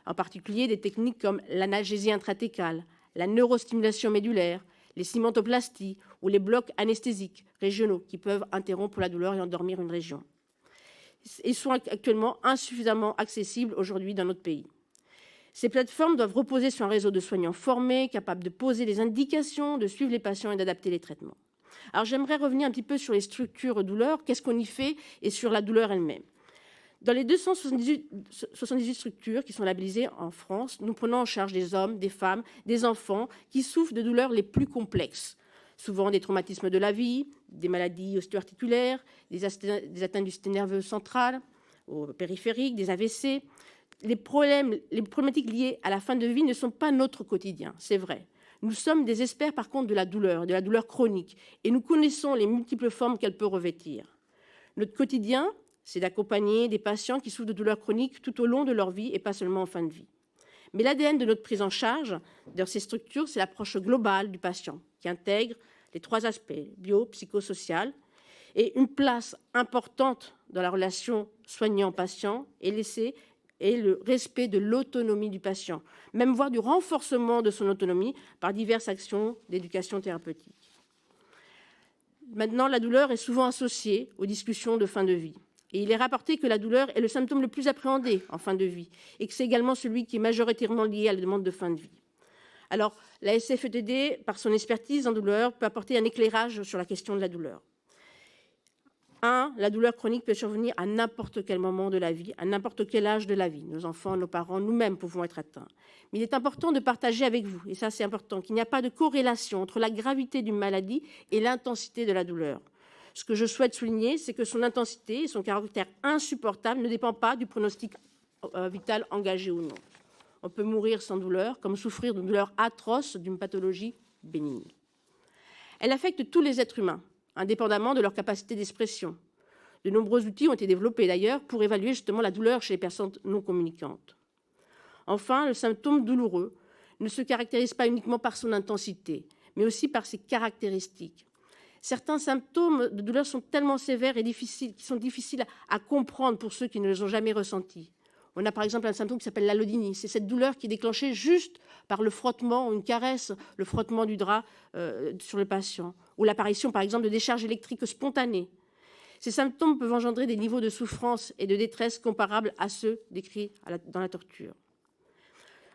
S5: En particulier, des techniques comme l'analgésie intrathecale, la neurostimulation médulaire, les cimentoplasties ou les blocs anesthésiques régionaux qui peuvent interrompre la douleur et endormir une région. et sont actuellement insuffisamment accessibles aujourd'hui dans notre pays. Ces plateformes doivent reposer sur un réseau de soignants formés, capables de poser les indications, de suivre les patients et d'adapter les traitements. Alors j'aimerais revenir un petit peu sur les structures douleur, qu'est-ce qu'on y fait, et sur la douleur elle-même. Dans les 278 structures qui sont labellisées en France, nous prenons en charge des hommes, des femmes, des enfants qui souffrent de douleurs les plus complexes, souvent des traumatismes de la vie, des maladies ostéo-articulaires, des atteintes du système nerveux central, au périphérique, des AVC. Les problématiques liées à la fin de vie ne sont pas notre quotidien, c'est vrai. Nous sommes des experts par contre de la douleur chronique, et nous connaissons les multiples formes qu'elle peut revêtir. Notre quotidien, c'est d'accompagner des patients qui souffrent de douleurs chroniques tout au long de leur vie et pas seulement en fin de vie. Mais l'ADN de notre prise en charge de ces structures, c'est l'approche globale du patient qui intègre les 3 aspects, bio, psychosocial, et une place importante dans la relation soignant-patient et le respect de l'autonomie du patient, même voire du renforcement de son autonomie par diverses actions d'éducation thérapeutique. Maintenant, la douleur est souvent associée aux discussions de fin de vie. Et il est rapporté que la douleur est le symptôme le plus appréhendé en fin de vie et que c'est également celui qui est majoritairement lié à la demande de fin de vie. Alors, la SFETD, par son expertise en douleur, peut apporter un éclairage sur la question de la douleur. 1. La douleur chronique peut survenir à n'importe quel moment de la vie, à n'importe quel âge de la vie. Nos enfants, nos parents, nous-mêmes pouvons être atteints. Mais il est important de partager avec vous, et ça c'est important, qu'il n'y a pas de corrélation entre la gravité d'une maladie et l'intensité de la douleur. Ce que je souhaite souligner, c'est que son intensité et son caractère insupportable ne dépendent pas du pronostic vital engagé ou non. On peut mourir sans douleur, comme souffrir d'une douleur atroce d'une pathologie bénigne. Elle affecte tous les êtres humains, indépendamment de leur capacité d'expression. De nombreux outils ont été développés d'ailleurs pour évaluer justement la douleur chez les personnes non communicantes. Enfin, le symptôme douloureux ne se caractérise pas uniquement par son intensité, mais aussi par ses caractéristiques. Certains symptômes de douleur sont tellement sévères et difficiles, qu'ils sont difficiles à comprendre pour ceux qui ne les ont jamais ressentis. On a par exemple un symptôme qui s'appelle l'allodynie. C'est cette douleur qui est déclenchée juste par le frottement ou une caresse, le frottement du drap sur le patient, ou l'apparition par exemple de décharges électriques spontanées. Ces symptômes peuvent engendrer des niveaux de souffrance et de détresse comparables à ceux décrits dans la torture.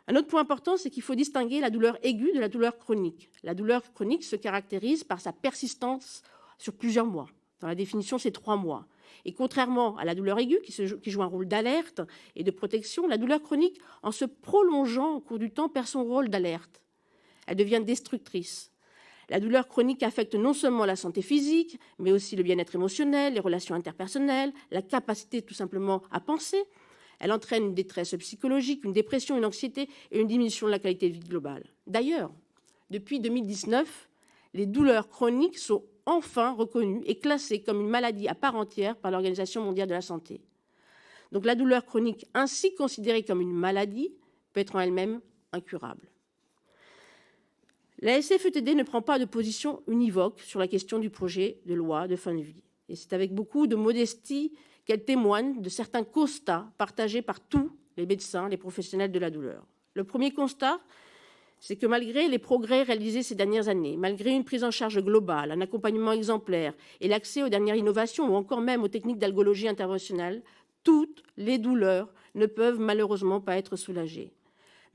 S5: Un autre point important, c'est qu'il faut distinguer la douleur aiguë de la douleur chronique. La douleur chronique se caractérise par sa persistance sur plusieurs mois. Dans la définition, c'est 3 mois. Et contrairement à la douleur aiguë, qui joue un rôle d'alerte et de protection, la douleur chronique, en se prolongeant au cours du temps, perd son rôle d'alerte. Elle devient destructrice. La douleur chronique affecte non seulement la santé physique, mais aussi le bien-être émotionnel, les relations interpersonnelles, la capacité tout simplement à penser. Elle entraîne une détresse psychologique, une dépression, une anxiété et une diminution de la qualité de vie globale. D'ailleurs, depuis 2019, les douleurs chroniques sont enfin reconnues et classées comme une maladie à part entière par l'Organisation mondiale de la santé. Donc la douleur chronique, ainsi considérée comme une maladie, peut être en elle-même incurable. La SFETD ne prend pas de position univoque sur la question du projet de loi de fin de vie. Et c'est avec beaucoup de modestie qu'elle témoigne de certains constats partagés par tous les médecins, les professionnels de la douleur. Le premier constat, c'est que malgré les progrès réalisés ces dernières années, malgré une prise en charge globale, un accompagnement exemplaire et l'accès aux dernières innovations ou encore même aux techniques d'algologie interventionnelle, toutes les douleurs ne peuvent malheureusement pas être soulagées.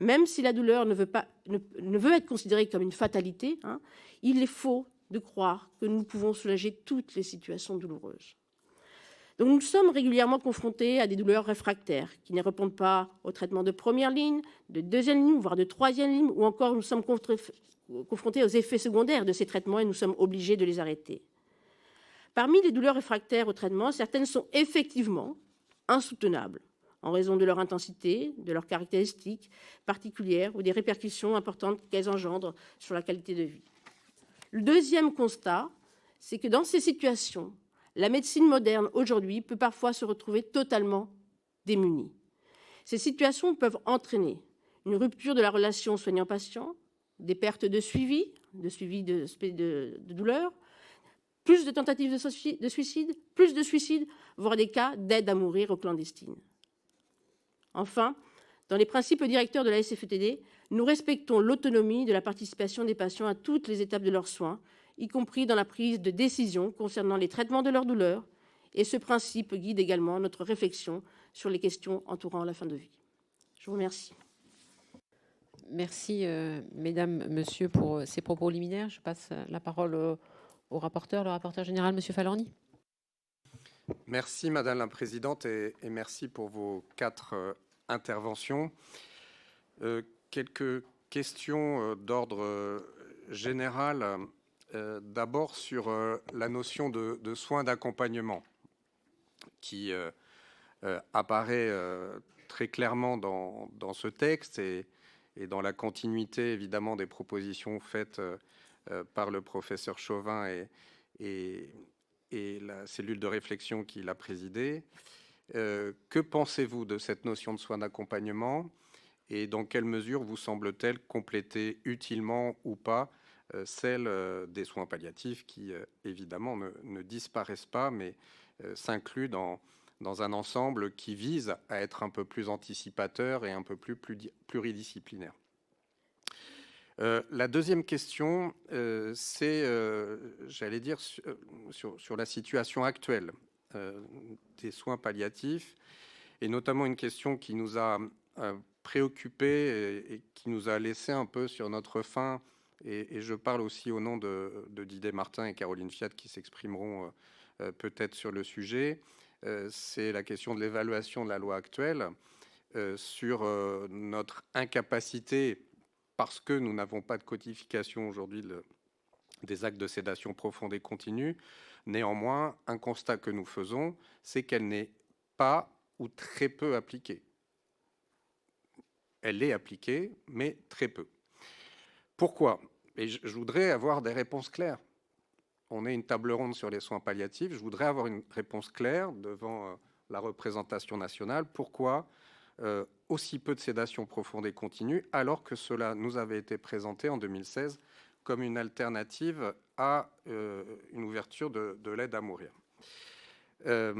S5: Même si la douleur ne veut être considérée comme une fatalité, il est faux de croire que nous pouvons soulager toutes les situations douloureuses. Donc nous sommes régulièrement confrontés à des douleurs réfractaires qui ne répondent pas au traitement de première ligne, de deuxième ligne, voire de troisième ligne, ou encore nous sommes confrontés aux effets secondaires de ces traitements et nous sommes obligés de les arrêter. Parmi les douleurs réfractaires au traitement, certaines sont effectivement insoutenables en raison de leur intensité, de leurs caractéristiques particulières ou des répercussions importantes qu'elles engendrent sur la qualité de vie. Le deuxième constat, c'est que dans ces situations, la médecine moderne aujourd'hui peut parfois se retrouver totalement démunie. Ces situations peuvent entraîner une rupture de la relation soignant-patient, des pertes de suivi de douleur, plus de tentatives de suicide, plus de suicides, voire des cas d'aide à mourir aux clandestines. Enfin, dans les principes directeurs de la SFETD, nous respectons l'autonomie de la participation des patients à toutes les étapes de leurs soins, y compris dans la prise de décision concernant les traitements de leur douleur Et ce principe guide également notre réflexion sur les questions entourant la fin de vie. Je vous remercie.
S1: Merci, mesdames, messieurs, pour ces propos liminaires. Je passe la parole au rapporteur, le rapporteur général, monsieur Falorni.
S6: Merci, Madame la Présidente, et merci pour vos 4 interventions. Quelques questions d'ordre général. D'abord sur la notion de soins d'accompagnement qui apparaît très clairement dans ce texte et dans la continuité évidemment des propositions faites par le professeur Chauvin et la cellule de réflexion qu'il a présidée. Que pensez-vous de cette notion de soins d'accompagnement et dans quelle mesure vous semble-t-elle compléter utilement ou pas celle des soins palliatifs qui, évidemment, ne disparaissent pas, mais s'incluent dans un ensemble qui vise à être un peu plus anticipateur et un peu plus pluridisciplinaire. La deuxième question, c'est, j'allais dire, sur la situation actuelle des soins palliatifs, et notamment une question qui nous a préoccupés et qui nous a laissé un peu sur notre faim, et je parle aussi au nom de Didier Martin et Caroline Fiat qui s'exprimeront peut-être sur le sujet, c'est la question de l'évaluation de la loi actuelle sur notre incapacité, parce que nous n'avons pas de codification aujourd'hui des actes de sédation profonde et continue. Néanmoins, un constat que nous faisons, c'est qu'elle n'est pas ou très peu appliquée. Elle est appliquée, mais très peu. Pourquoi? Et je voudrais avoir des réponses claires. On est une table ronde sur les soins palliatifs. Je voudrais avoir une réponse claire devant la représentation nationale. Pourquoi aussi peu de sédation profonde et continue, alors que cela nous avait été présenté en 2016 comme une alternative à une ouverture de l'aide à mourir. La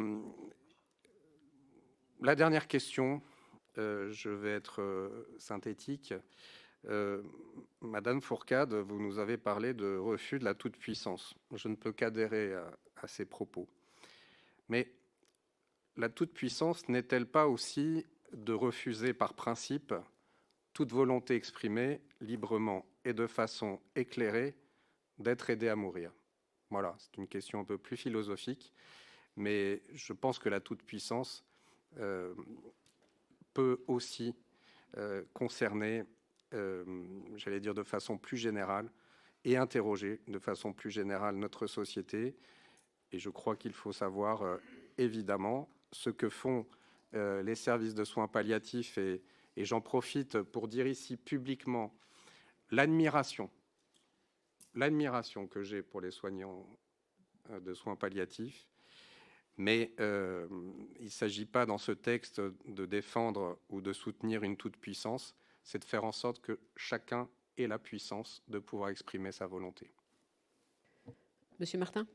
S6: dernière question, je vais être synthétique. Madame Fourcade, vous nous avez parlé de refus de la toute-puissance. Je ne peux qu'adhérer à ces propos. Mais la toute-puissance n'est-elle pas aussi de refuser par principe toute volonté exprimée librement et de façon éclairée d'être aidé à mourir? Voilà, c'est une question un peu plus philosophique, mais je pense que la toute-puissance peut aussi concerner, j'allais dire de façon plus générale, et interroger de façon plus générale notre société. Et je crois qu'il faut savoir, évidemment, ce que font les services de soins palliatifs, et j'en profite pour dire ici publiquement l'admiration que j'ai pour les soignants de soins palliatifs. Mais il ne s'agit pas dans ce texte de défendre ou de soutenir une toute-puissance, c'est de faire en sorte que chacun ait la puissance de pouvoir exprimer sa volonté.
S1: Monsieur Martin.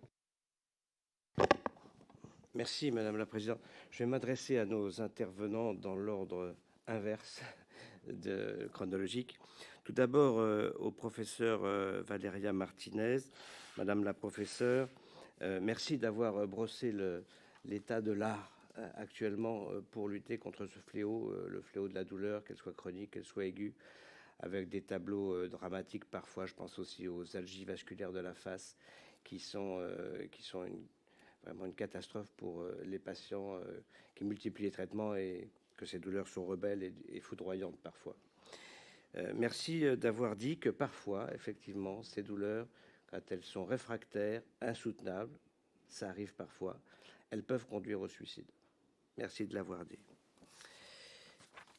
S7: Merci Madame la Présidente. Je vais m'adresser à nos intervenants dans l'ordre inverse chronologique. Tout d'abord au professeur Valéria Martinez. Madame la professeure, merci d'avoir brossé l'état de l'art actuellement pour lutter contre ce fléau, le fléau de la douleur, qu'elle soit chronique, qu'elle soit aiguë, avec des tableaux dramatiques parfois. Je pense aussi aux algies vasculaires de la face qui sont vraiment une catastrophe pour les patients qui multiplient les traitements et que ces douleurs sont rebelles et foudroyantes parfois. Merci d'avoir dit que parfois, effectivement, ces douleurs, quand elles sont réfractaires, insoutenables, ça arrive parfois, elles peuvent conduire au suicide. Merci de l'avoir dit.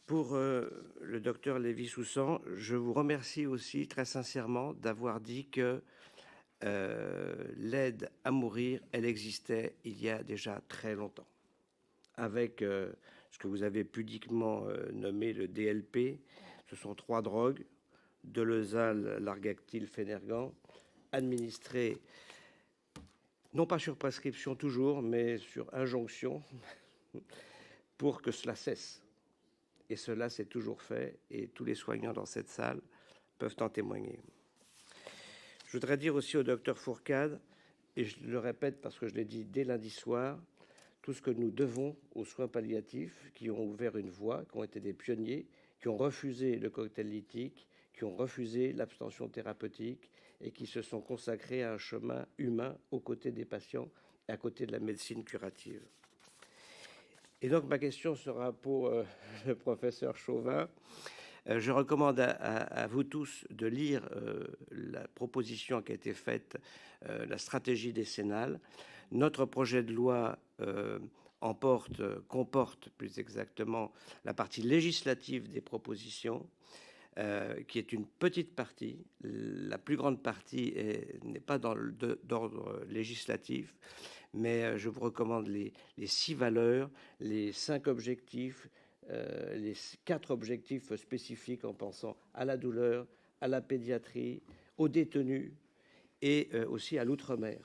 S7: Pour le docteur Lévy-Soussan, je vous remercie aussi très sincèrement d'avoir dit que l'aide à mourir, elle existait il y a déjà très longtemps. Avec ce que vous avez pudiquement nommé le DLP, ce sont 3 drogues, Delezal, Largactil, Phénergan, administrées non pas sur prescription toujours, mais sur injonction, pour que cela cesse. Et cela s'est toujours fait, et tous les soignants dans cette salle peuvent en témoigner. Je voudrais dire aussi au docteur Fourcade, et je le répète parce que je l'ai dit dès lundi soir, tout ce que nous devons aux soins palliatifs qui ont ouvert une voie, qui ont été des pionniers, qui ont refusé le cocktail lithique, qui ont refusé l'abstention thérapeutique et qui se sont consacrés à un chemin humain aux côtés des patients et à côté de la médecine curative. Et donc ma question sera pour le professeur Chauvin. Je recommande à vous tous de lire la proposition qui a été faite, la stratégie décennale. Notre projet de loi comporte plus exactement la partie législative des propositions, qui est une petite partie. La plus grande partie n'est pas d'ordre législatif, mais je vous recommande les 6 valeurs, les 5 objectifs, les 4 objectifs spécifiques en pensant à la douleur, à la pédiatrie, aux détenus et aussi à l'outre-mer.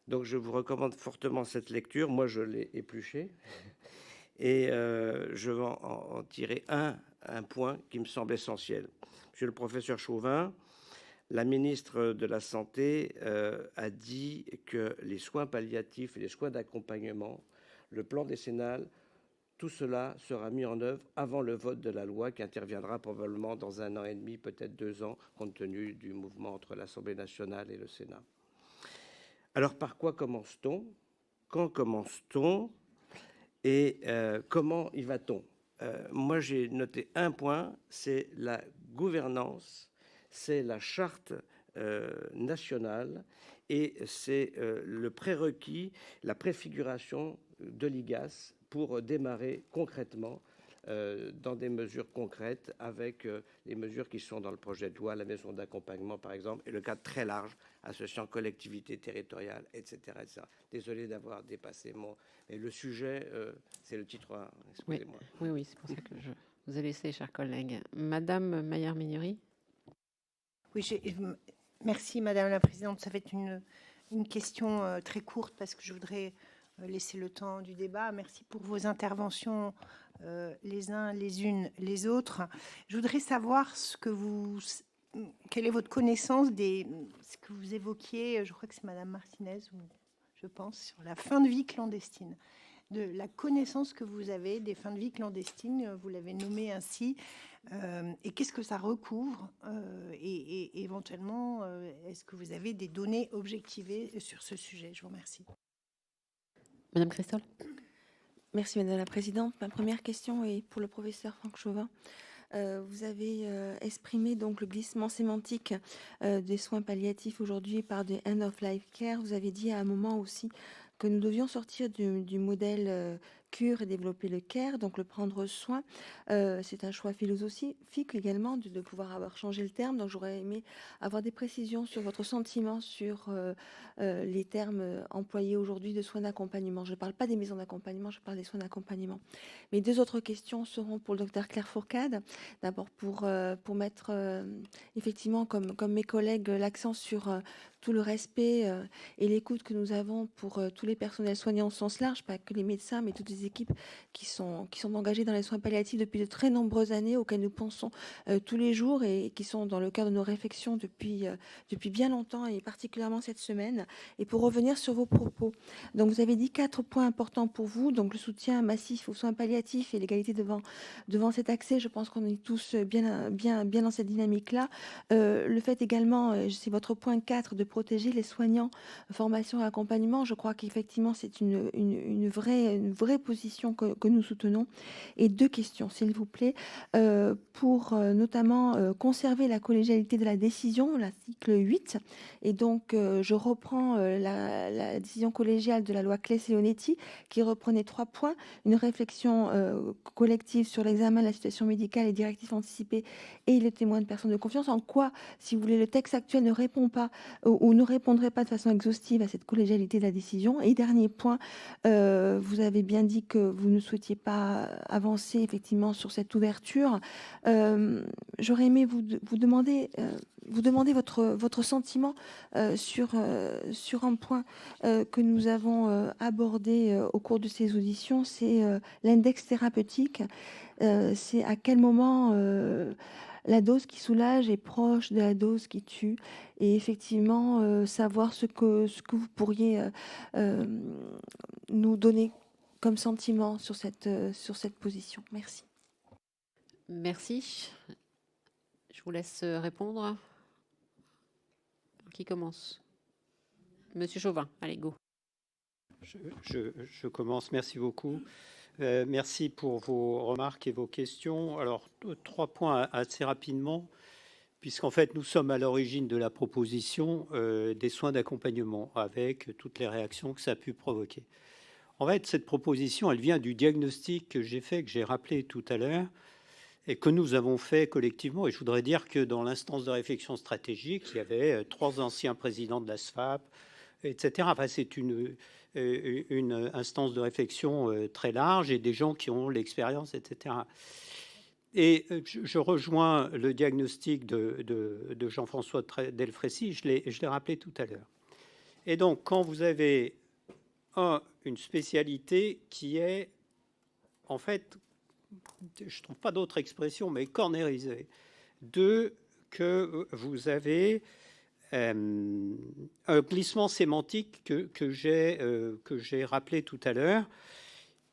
S7: Donc je vous recommande fortement cette lecture. Moi, je l'ai épluché et je vais en tirer un point qui me semble essentiel. Monsieur le professeur Chauvin, la ministre de la Santé a dit que les soins palliatifs et les soins d'accompagnement, le plan décennal, tout cela sera mis en œuvre avant le vote de la loi qui interviendra probablement dans 1 an et demi, peut-être 2 ans, compte tenu du mouvement entre l'Assemblée nationale et le Sénat. Alors, par quoi commence-t-on? Quand commence-t-on? Et comment y va-t-on? Moi, j'ai noté un point, c'est la gouvernance, c'est la charte nationale et c'est le prérequis, la préfiguration de l'IGAS pour démarrer concrètement dans des mesures concrètes avec les mesures qui sont dans le projet de loi, la maison d'accompagnement par exemple, et le cadre très large associant collectivités territoriales, etc., etc. Désolé d'avoir dépassé mais le sujet, c'est le titre 1, excusez-moi.
S1: Oui, c'est pour ça que je vous ai laissé, chers collègues. Madame Maillard-Ménury.
S8: Oui, merci Madame la Présidente. Ça va être une question très courte parce que je voudrais laisser le temps du débat. Merci pour vos interventions, les uns, les unes, les autres. Je voudrais savoir quelle est votre connaissance ce que vous évoquiez, je crois que c'est Madame Martinez, ou je pense, sur la fin de vie clandestine. De la connaissance que vous avez des fins de vie clandestines, vous l'avez nommé ainsi, et qu'est-ce que ça recouvre, et éventuellement, est-ce que vous avez des données objectivées sur ce sujet? Je vous remercie.
S1: Madame Christol.
S9: Merci Madame la Présidente. Ma première question est pour le professeur Franck Chauvin. Vous avez exprimé donc le glissement sémantique des soins palliatifs aujourd'hui par des end-of-life care. Vous avez dit à un moment aussi que nous devions sortir du modèle cure et développer le care, donc le prendre soin. C'est un choix philosophique également de pouvoir avoir changé le terme. Donc j'aurais aimé avoir des précisions sur votre sentiment sur les termes employés aujourd'hui de soins d'accompagnement. Je ne parle pas des maisons d'accompagnement, je parle des soins d'accompagnement. Mes 2 autres questions seront pour le docteur Claire Fourcade. D'abord pour mettre effectivement, comme mes collègues, l'accent sur tout le respect et l'écoute que nous avons pour tous les personnels soignants au sens large, pas que les médecins, mais toutes les équipes qui sont engagées dans les soins palliatifs depuis de très nombreuses années, auxquelles nous pensons tous les jours et qui sont dans le cœur de nos réflexions depuis bien longtemps et particulièrement cette semaine. Et pour revenir sur vos propos, donc vous avez dit 4 points importants pour vous, donc le soutien massif aux soins palliatifs et l'égalité devant cet accès. Je pense qu'on est tous bien dans cette dynamique-là. Le fait également, c'est votre point 4, de protéger les soignants, formation et accompagnement. Je crois qu'effectivement, c'est une vraie position que nous soutenons. Et 2 questions, s'il vous plaît, pour notamment conserver la collégialité de la décision, l'article 8. Et donc, je reprends la décision collégiale de la loi Claes-Leonetti qui reprenait 3 points. Une réflexion collective sur l'examen de la situation médicale et directives anticipées et le témoin de personnes de confiance. En quoi, si vous voulez, le texte actuel ne répond pas ou ne répondrait pas de façon exhaustive à cette collégialité de la décision. Et dernier point, vous avez bien dit que vous ne souhaitiez pas avancer effectivement sur cette ouverture. J'aurais aimé vous demander votre sentiment sur un point que nous avons abordé au cours de ces auditions, c'est l'index thérapeutique. C'est à quel moment la dose qui soulage est proche de la dose qui tue. Et effectivement, savoir ce que vous pourriez nous donner comme sentiment sur cette position. Merci.
S1: Merci. Je vous laisse répondre. Qui commence? Monsieur Chauvin, allez, go.
S2: Je commence. Merci beaucoup. Merci pour vos remarques et vos questions. Alors, 3 points assez rapidement, puisqu'en fait, nous sommes à l'origine de la proposition des soins d'accompagnement, avec toutes les réactions que ça a pu provoquer. En fait, cette proposition, elle vient du diagnostic que j'ai fait, que j'ai rappelé tout à l'heure, et que nous avons fait collectivement. Et je voudrais dire que dans l'instance de réflexion stratégique, il y avait 3 anciens présidents de la SFAP, etc. Enfin, c'est une instance de réflexion très large et des gens qui ont l'expérience, etc. Et je rejoins le diagnostic de Jean-François Delfrécy, je l'ai rappelé tout à l'heure. Et donc, quand vous avez une spécialité qui est, en fait, je ne trouve pas d'autre expression, mais cornérisée, que vous avez un glissement sémantique que j'ai rappelé tout à l'heure,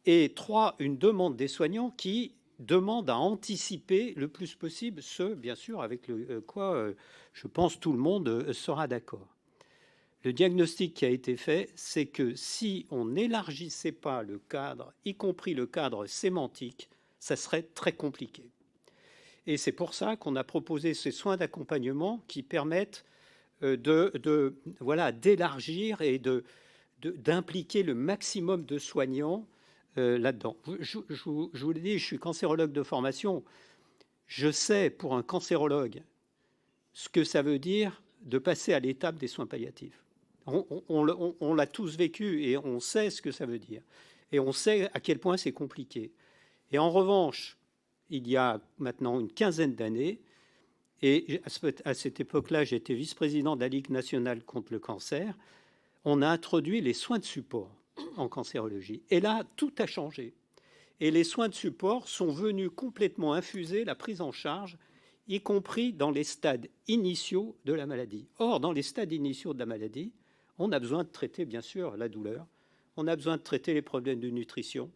S2: et 3, une demande des soignants qui demande à anticiper le plus possible ce, bien sûr, avec quoi je pense tout le monde sera d'accord. Le diagnostic qui a été fait, c'est que si on n'élargissait pas le cadre, y compris le cadre sémantique, ça serait très compliqué. Et c'est pour ça qu'on a proposé ces soins d'accompagnement qui permettent d'élargir et d'impliquer le maximum de soignants là-dedans. Je vous l'ai dit, je suis cancérologue de formation. Je sais, pour un cancérologue, ce que ça veut dire de passer à l'étape des soins palliatifs. On l'a tous vécu et on sait ce que ça veut dire. Et on sait à quel point c'est compliqué. Et en revanche, il y a maintenant une quinzaine d'années, et à cette époque-là, j'étais vice-président de la Ligue nationale contre le cancer, on a introduit les soins de support en cancérologie. Et là, tout a changé. Et les soins de support sont venus complètement infuser la prise en charge, y compris dans les stades initiaux de la maladie. Or, dans les stades initiaux de la maladie, on a besoin de traiter, bien sûr, la douleur, on a besoin de traiter les problèmes de nutrition,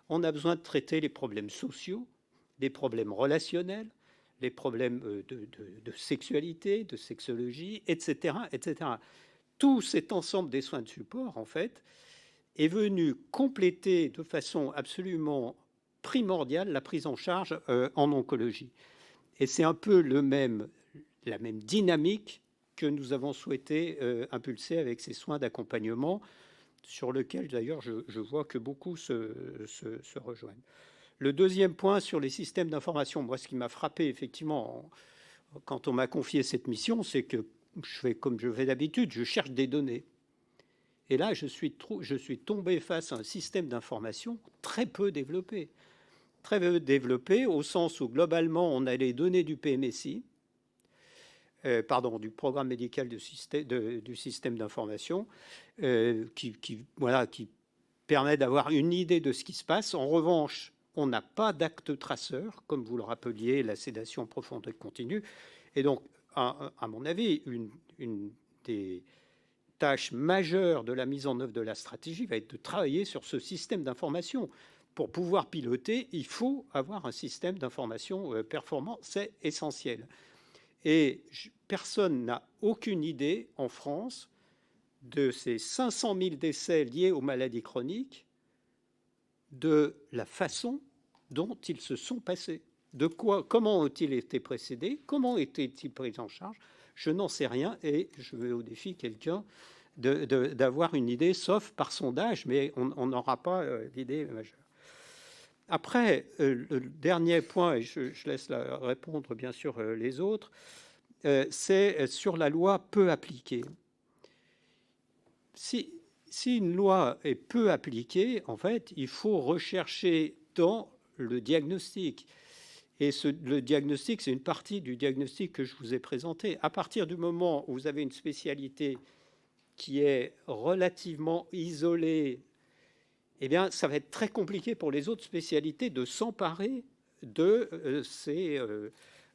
S2: on a besoin de traiter les problèmes sociaux, les problèmes relationnels, les problèmes de sexualité, de sexologie, etc., etc. Tout cet ensemble des soins de support, en fait, est venu compléter de façon absolument primordiale la prise en charge en oncologie. Et c'est un peu la même dynamique que nous avons souhaité impulser avec ces soins d'accompagnement, sur lequel d'ailleurs je vois que beaucoup se rejoignent. Le deuxième point sur les systèmes d'information, moi ce qui m'a frappé effectivement quand on m'a confié cette mission, c'est que je fais comme je fais d'habitude, je cherche des données. Et là, je suis tombé face à un système d'information très peu développé. Très peu développé au sens où globalement on a les données du PMSI, du programme médical du système d'information, qui permet d'avoir une idée de ce qui se passe. En revanche, on n'a pas d'acte traceur, comme vous le rappeliez, la sédation profonde et continue. Et donc, à mon avis, une des tâches majeures de la mise en œuvre de la stratégie va être de travailler sur ce système d'information. Pour pouvoir piloter, il faut avoir un système d'information performant, c'est essentiel. Et personne n'a aucune idée en France de ces 500 000 décès liés aux maladies chroniques, de la façon dont ils se sont passés, comment ont-ils été précédés, comment étaient-ils pris en charge. Je n'en sais rien et je mets au défi quelqu'un d'avoir une idée, sauf par sondage, mais on n'aura pas l'idée majeure. Après, le dernier point, et je laisse répondre bien sûr les autres, c'est sur la loi peu appliquée. Si une loi est peu appliquée, en fait, il faut rechercher dans le diagnostic. Et le diagnostic, c'est une partie du diagnostic que je vous ai présenté. À partir du moment où vous avez une spécialité qui est relativement isolée, eh bien, ça va être très compliqué pour les autres spécialités de s'emparer de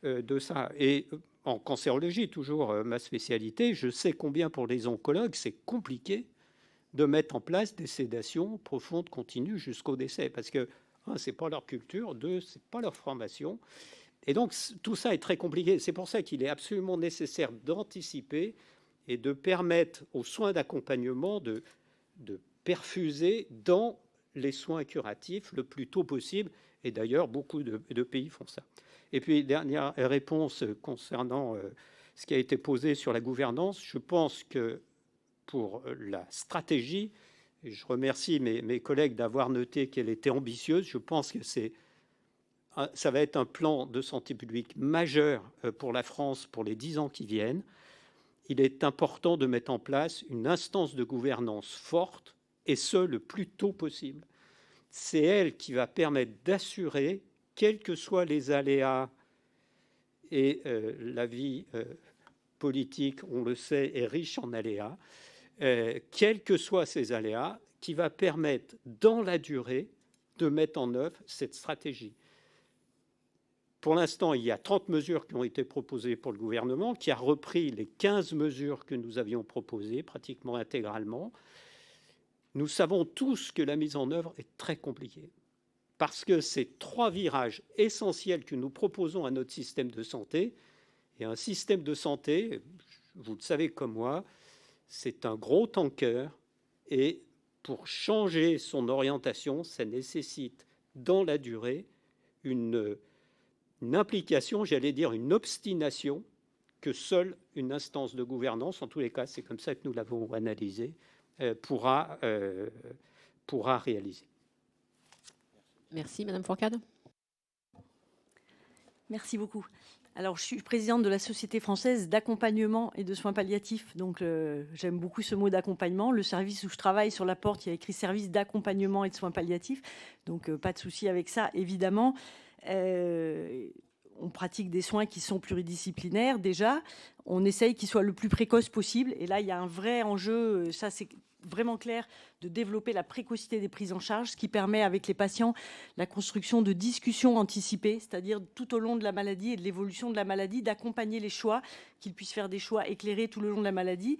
S2: de ça. Et en cancérologie, toujours ma spécialité, je sais combien pour les oncologues, c'est compliqué de mettre en place des sédations profondes, continues jusqu'au décès. Parce que, un, ce n'est pas leur culture, deux, ce n'est pas leur formation. Et donc, tout ça est très compliqué. C'est pour ça qu'il est absolument nécessaire d'anticiper et de permettre aux soins d'accompagnement de perfuser dans les soins curatifs le plus tôt possible. Et d'ailleurs, beaucoup de pays font ça. Et puis, dernière réponse concernant ce qui a été posé sur la gouvernance. Je pense que pour la stratégie, et je remercie mes collègues d'avoir noté qu'elle était ambitieuse, je pense que ça va être un plan de santé publique majeur pour la France pour les 10 ans qui viennent. Il est important de mettre en place une instance de gouvernance forte, et ce, le plus tôt possible. C'est elle qui va permettre d'assurer, quels que soient les aléas, et la vie politique, on le sait, est riche en aléas, quels que soient ces aléas, qui va permettre, dans la durée, de mettre en œuvre cette stratégie. Pour l'instant, il y a 30 mesures qui ont été proposées pour le gouvernement, qui a repris les 15 mesures que nous avions proposées, pratiquement intégralement. Nous savons tous que la mise en œuvre est très compliquée, parce que ces 3 virages essentiels que nous proposons à notre système de santé, et un système de santé, vous le savez comme moi, c'est un gros tanker, et pour changer son orientation, ça nécessite dans la durée une implication, j'allais dire une obstination, que seule une instance de gouvernance, en tous les cas c'est comme ça que nous l'avons analysé, pourra réaliser.
S1: Merci, Madame Fourcade.
S3: Merci beaucoup. Alors, je suis présidente de la Société française d'accompagnement et de soins palliatifs. Donc, j'aime beaucoup ce mot d'accompagnement. Le service où je travaille, sur la porte, il y a écrit service d'accompagnement et de soins palliatifs. Donc, pas de souci avec ça, évidemment. On pratique des soins qui sont pluridisciplinaires déjà. On essaye qu'ils soient le plus précoces possible. Et là, il y a un vrai enjeu, ça c'est vraiment clair, de développer la précocité des prises en charge, ce qui permet avec les patients la construction de discussions anticipées, c'est-à-dire tout au long de la maladie et de l'évolution de la maladie, d'accompagner les choix, qu'ils puissent faire des choix éclairés tout le long de la maladie.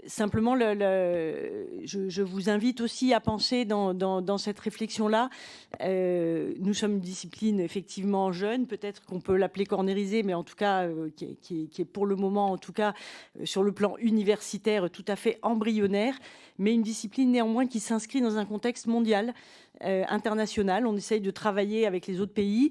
S3: Simplement, je vous invite aussi à penser dans cette réflexion-là. Nous sommes une discipline effectivement jeune, peut-être qu'on peut l'appeler cornérisée, mais en tout cas qui est pour le moment, en tout cas sur le plan universitaire, tout à fait embryonnaire, mais une discipline néanmoins qui s'inscrit dans un contexte mondial, international. On essaye de travailler avec les autres pays.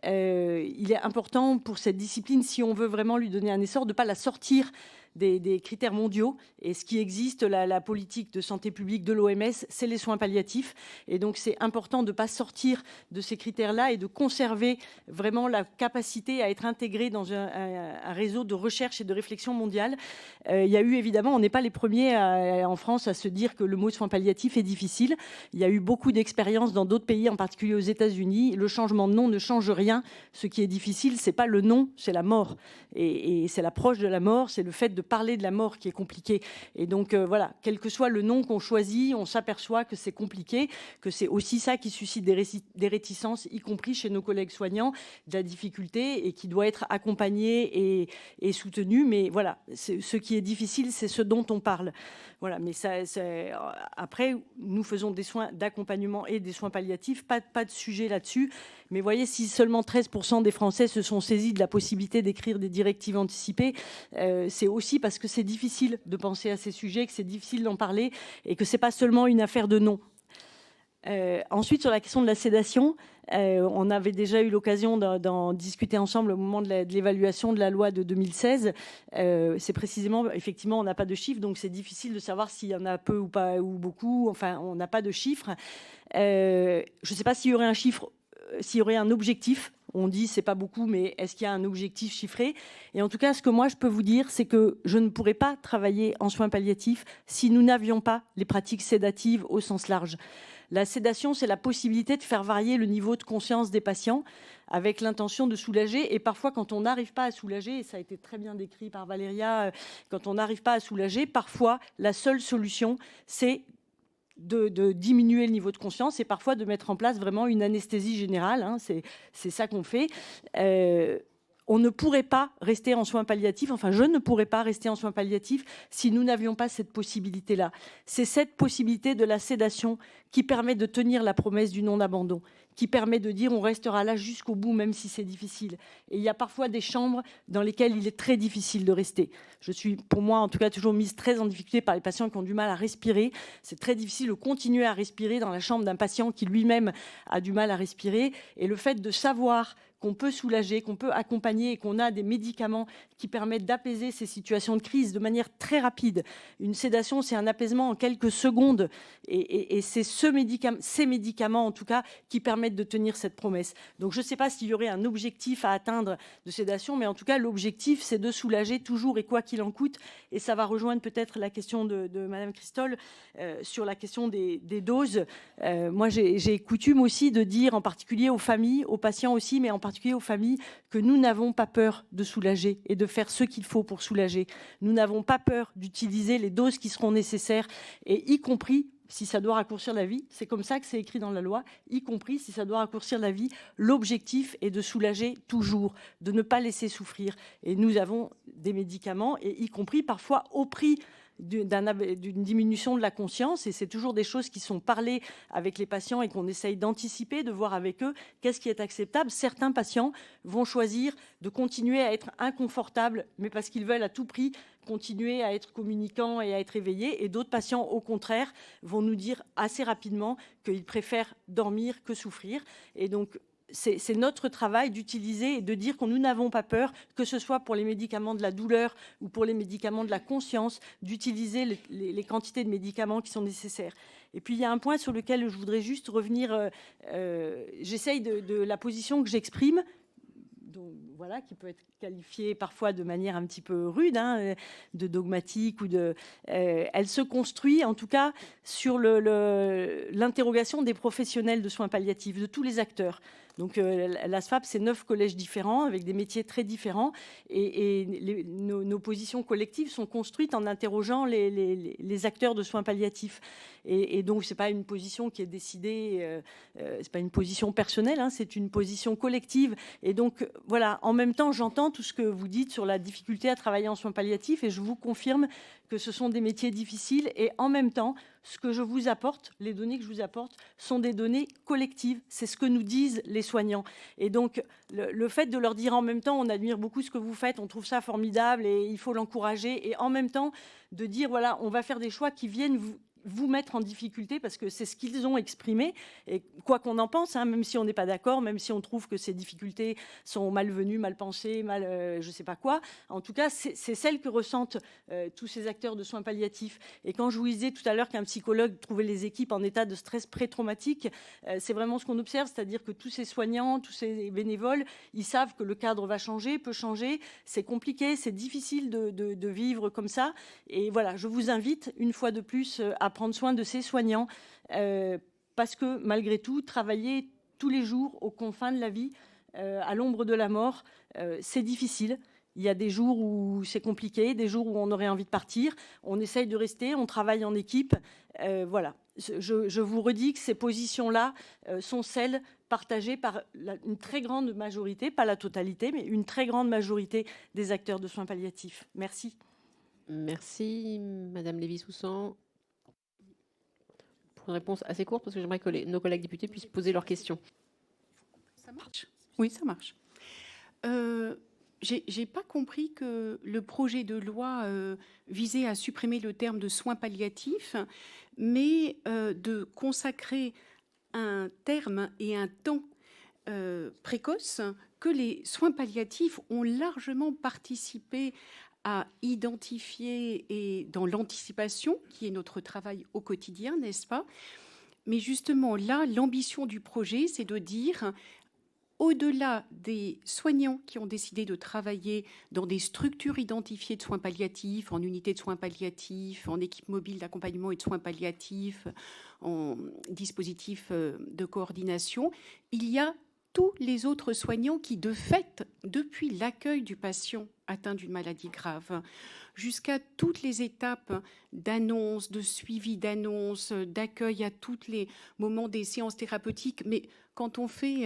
S3: Il est important pour cette discipline, si on veut vraiment lui donner un essor, de ne pas la sortir des critères mondiaux. Et ce qui existe, la politique de santé publique de l'OMS, c'est les soins palliatifs. Et donc, c'est important de ne pas sortir de ces critères-là et de conserver vraiment la capacité à être intégré dans un réseau de recherche et de réflexion mondiale. Il y a eu, évidemment, on n'est pas les premiers en France à se dire que le mot soins palliatifs est difficile. Il y a eu beaucoup d'expériences dans d'autres pays, en particulier aux États-Unis. Le changement de nom ne change rien. Ce qui est difficile, c'est pas le nom, c'est la mort. Et c'est l'approche de la mort, c'est le fait de parler de la mort qui est compliqué. Et donc, voilà, quel que soit le nom qu'on choisit, on s'aperçoit que c'est compliqué, que c'est aussi ça qui suscite des réticences, y compris chez nos collègues soignants, de la difficulté et qui doit être accompagné et soutenu. Mais voilà, ce qui est difficile, c'est ce dont on parle. Voilà, mais après, nous faisons des soins d'accompagnement et des soins palliatifs, pas de sujet là-dessus. Mais voyez, si seulement 13% des Français se sont saisis de la possibilité d'écrire des directives anticipées, c'est aussi parce que c'est difficile de penser à ces sujets, que c'est difficile d'en parler et que c'est pas seulement une affaire de nom. Ensuite, sur la question de la sédation, on avait déjà eu l'occasion d'en discuter ensemble au moment de l'évaluation de la loi de 2016. C'est précisément, effectivement, on n'a pas de chiffres, donc c'est difficile de savoir s'il y en a peu ou pas ou beaucoup. Enfin, on n'a pas de chiffres. Je ne sais pas s'il y aurait un chiffre, s'il y aurait un objectif. On dit c'est pas beaucoup, mais est-ce qu'il y a un objectif chiffré? Et en tout cas, ce que moi je peux vous dire, c'est que je ne pourrais pas travailler en soins palliatifs si nous n'avions pas les pratiques sédatives au sens large. La sédation, c'est la possibilité de faire varier le niveau de conscience des patients avec l'intention de soulager. Et parfois, quand on n'arrive pas à soulager, et ça a été très bien décrit par Valéria, quand on n'arrive pas à soulager, parfois, la seule solution, c'est de diminuer le niveau de conscience et parfois de mettre en place vraiment une anesthésie générale, hein, c'est ça qu'on fait. On ne pourrait pas rester en soins palliatifs, enfin je ne pourrais pas rester en soins palliatifs si nous n'avions pas cette possibilité-là. C'est cette possibilité de la sédation qui permet de tenir la promesse du non-abandon, qui permet de dire on restera là jusqu'au bout même si c'est difficile. Et il y a parfois des chambres dans lesquelles il est très difficile de rester. Je suis, pour moi en tout cas, toujours mise très en difficulté par les patients qui ont du mal à respirer. C'est très difficile de continuer à respirer dans la chambre d'un patient qui lui-même a du mal à respirer. Et le fait de savoir qu'on peut soulager, qu'on peut accompagner et qu'on a des médicaments qui permettent d'apaiser ces situations de crise de manière très rapide. Une sédation, c'est un apaisement en quelques secondes et c'est ces médicaments, en tout cas, qui permettent de tenir cette promesse. Donc, je ne sais pas s'il y aurait un objectif à atteindre de sédation, mais en tout cas, l'objectif, c'est de soulager toujours et quoi qu'il en coûte. Et ça va rejoindre peut-être la question de Madame Christol sur la question des doses. Moi, j'ai coutume aussi de dire, en particulier aux familles, aux patients aussi, mais en particulier aux familles, que nous n'avons pas peur de soulager et de faire ce qu'il faut pour soulager. Nous n'avons pas peur d'utiliser les doses qui seront nécessaires, et y compris si ça doit raccourcir la vie, c'est comme ça que c'est écrit dans la loi, y compris si ça doit raccourcir la vie, l'objectif est de soulager toujours, de ne pas laisser souffrir. Et nous avons des médicaments, et y compris parfois au prix d'une diminution de la conscience, et c'est toujours des choses qui sont parlées avec les patients et qu'on essaye d'anticiper, de voir avec eux qu'est-ce qui est acceptable. Certains patients vont choisir de continuer à être inconfortables, mais parce qu'ils veulent à tout prix continuer à être communicants et à être éveillés, et d'autres patients, au contraire, vont nous dire assez rapidement qu'ils préfèrent dormir que souffrir. Et donc, c'est notre travail d'utiliser et de dire que nous n'avons pas peur, que ce soit pour les médicaments de la douleur ou pour les médicaments de la conscience, d'utiliser les quantités de médicaments qui sont nécessaires. Et puis, il y a un point sur lequel je voudrais juste revenir. J'essaye de la position que j'exprime, donc, voilà, qui peut être qualifiée parfois de manière un petit peu rude, hein, de dogmatique ou de. Elle se construit, en tout cas, sur l'interrogation des professionnels de soins palliatifs, de tous les acteurs. Donc, l'ASFAP, c'est 9 collèges différents, avec des métiers très différents, et nos positions collectives sont construites en interrogeant les acteurs de soins palliatifs. Et donc, c'est pas une position qui est décidée, c'est pas une position personnelle, hein, c'est une position collective. Et donc, voilà, en même temps, j'entends tout ce que vous dites sur la difficulté à travailler en soins palliatifs, et je vous confirme que ce sont des métiers difficiles, et en même temps, ce que je vous apporte, les données que je vous apporte, sont des données collectives. C'est ce que nous disent les soignants. Et donc, le fait de leur dire en même temps, on admire beaucoup ce que vous faites, on trouve ça formidable et il faut l'encourager, et en même temps, de dire, voilà, on va faire des choix qui viennent vous mettre en difficulté, parce que c'est ce qu'ils ont exprimé, et quoi qu'on en pense, hein, même si on n'est pas d'accord, même si on trouve que ces difficultés sont malvenues, mal pensées, je ne sais pas quoi, en tout cas, c'est celles que ressentent tous ces acteurs de soins palliatifs. Et quand je vous disais tout à l'heure qu'un psychologue trouvait les équipes en état de stress pré-traumatique, c'est vraiment ce qu'on observe, c'est-à-dire que tous ces soignants, tous ces bénévoles, ils savent que le cadre va changer, peut changer, c'est compliqué, c'est difficile de vivre comme ça. Et voilà, je vous invite une fois de plus à prendre soin de ces soignants, parce que malgré tout, travailler tous les jours aux confins de la vie, à l'ombre de la mort, c'est difficile. Il y a des jours où c'est compliqué, des jours où on aurait envie de partir. On essaye de rester, on travaille en équipe. Voilà. Je vous redis que ces positions-là sont celles partagées par une très grande majorité, pas la totalité, mais une très grande majorité des acteurs de soins palliatifs. Merci.
S1: Merci, Madame Lévy-Soussan. Pour une réponse assez courte, parce que j'aimerais que nos collègues députés puissent poser leurs questions.
S4: Ça marche ? Oui, ça marche. J'ai pas compris que le projet de loi visait à supprimer le terme de soins palliatifs, mais de consacrer un terme et un temps précoce que les soins palliatifs ont largement participé à identifier, et dans l'anticipation, qui est notre travail au quotidien, n'est-ce pas? Mais justement, là, l'ambition du projet, c'est de dire, au-delà des soignants qui ont décidé de travailler dans des structures identifiées de soins palliatifs, en unités de soins palliatifs, en équipe mobile d'accompagnement et de soins palliatifs, en dispositifs de coordination, il y a tous les autres soignants qui, de fait, depuis l'accueil du patient atteint d'une maladie grave, jusqu'à toutes les étapes d'annonce, de suivi d'annonce, d'accueil à tous les moments des séances thérapeutiques. Mais quand on fait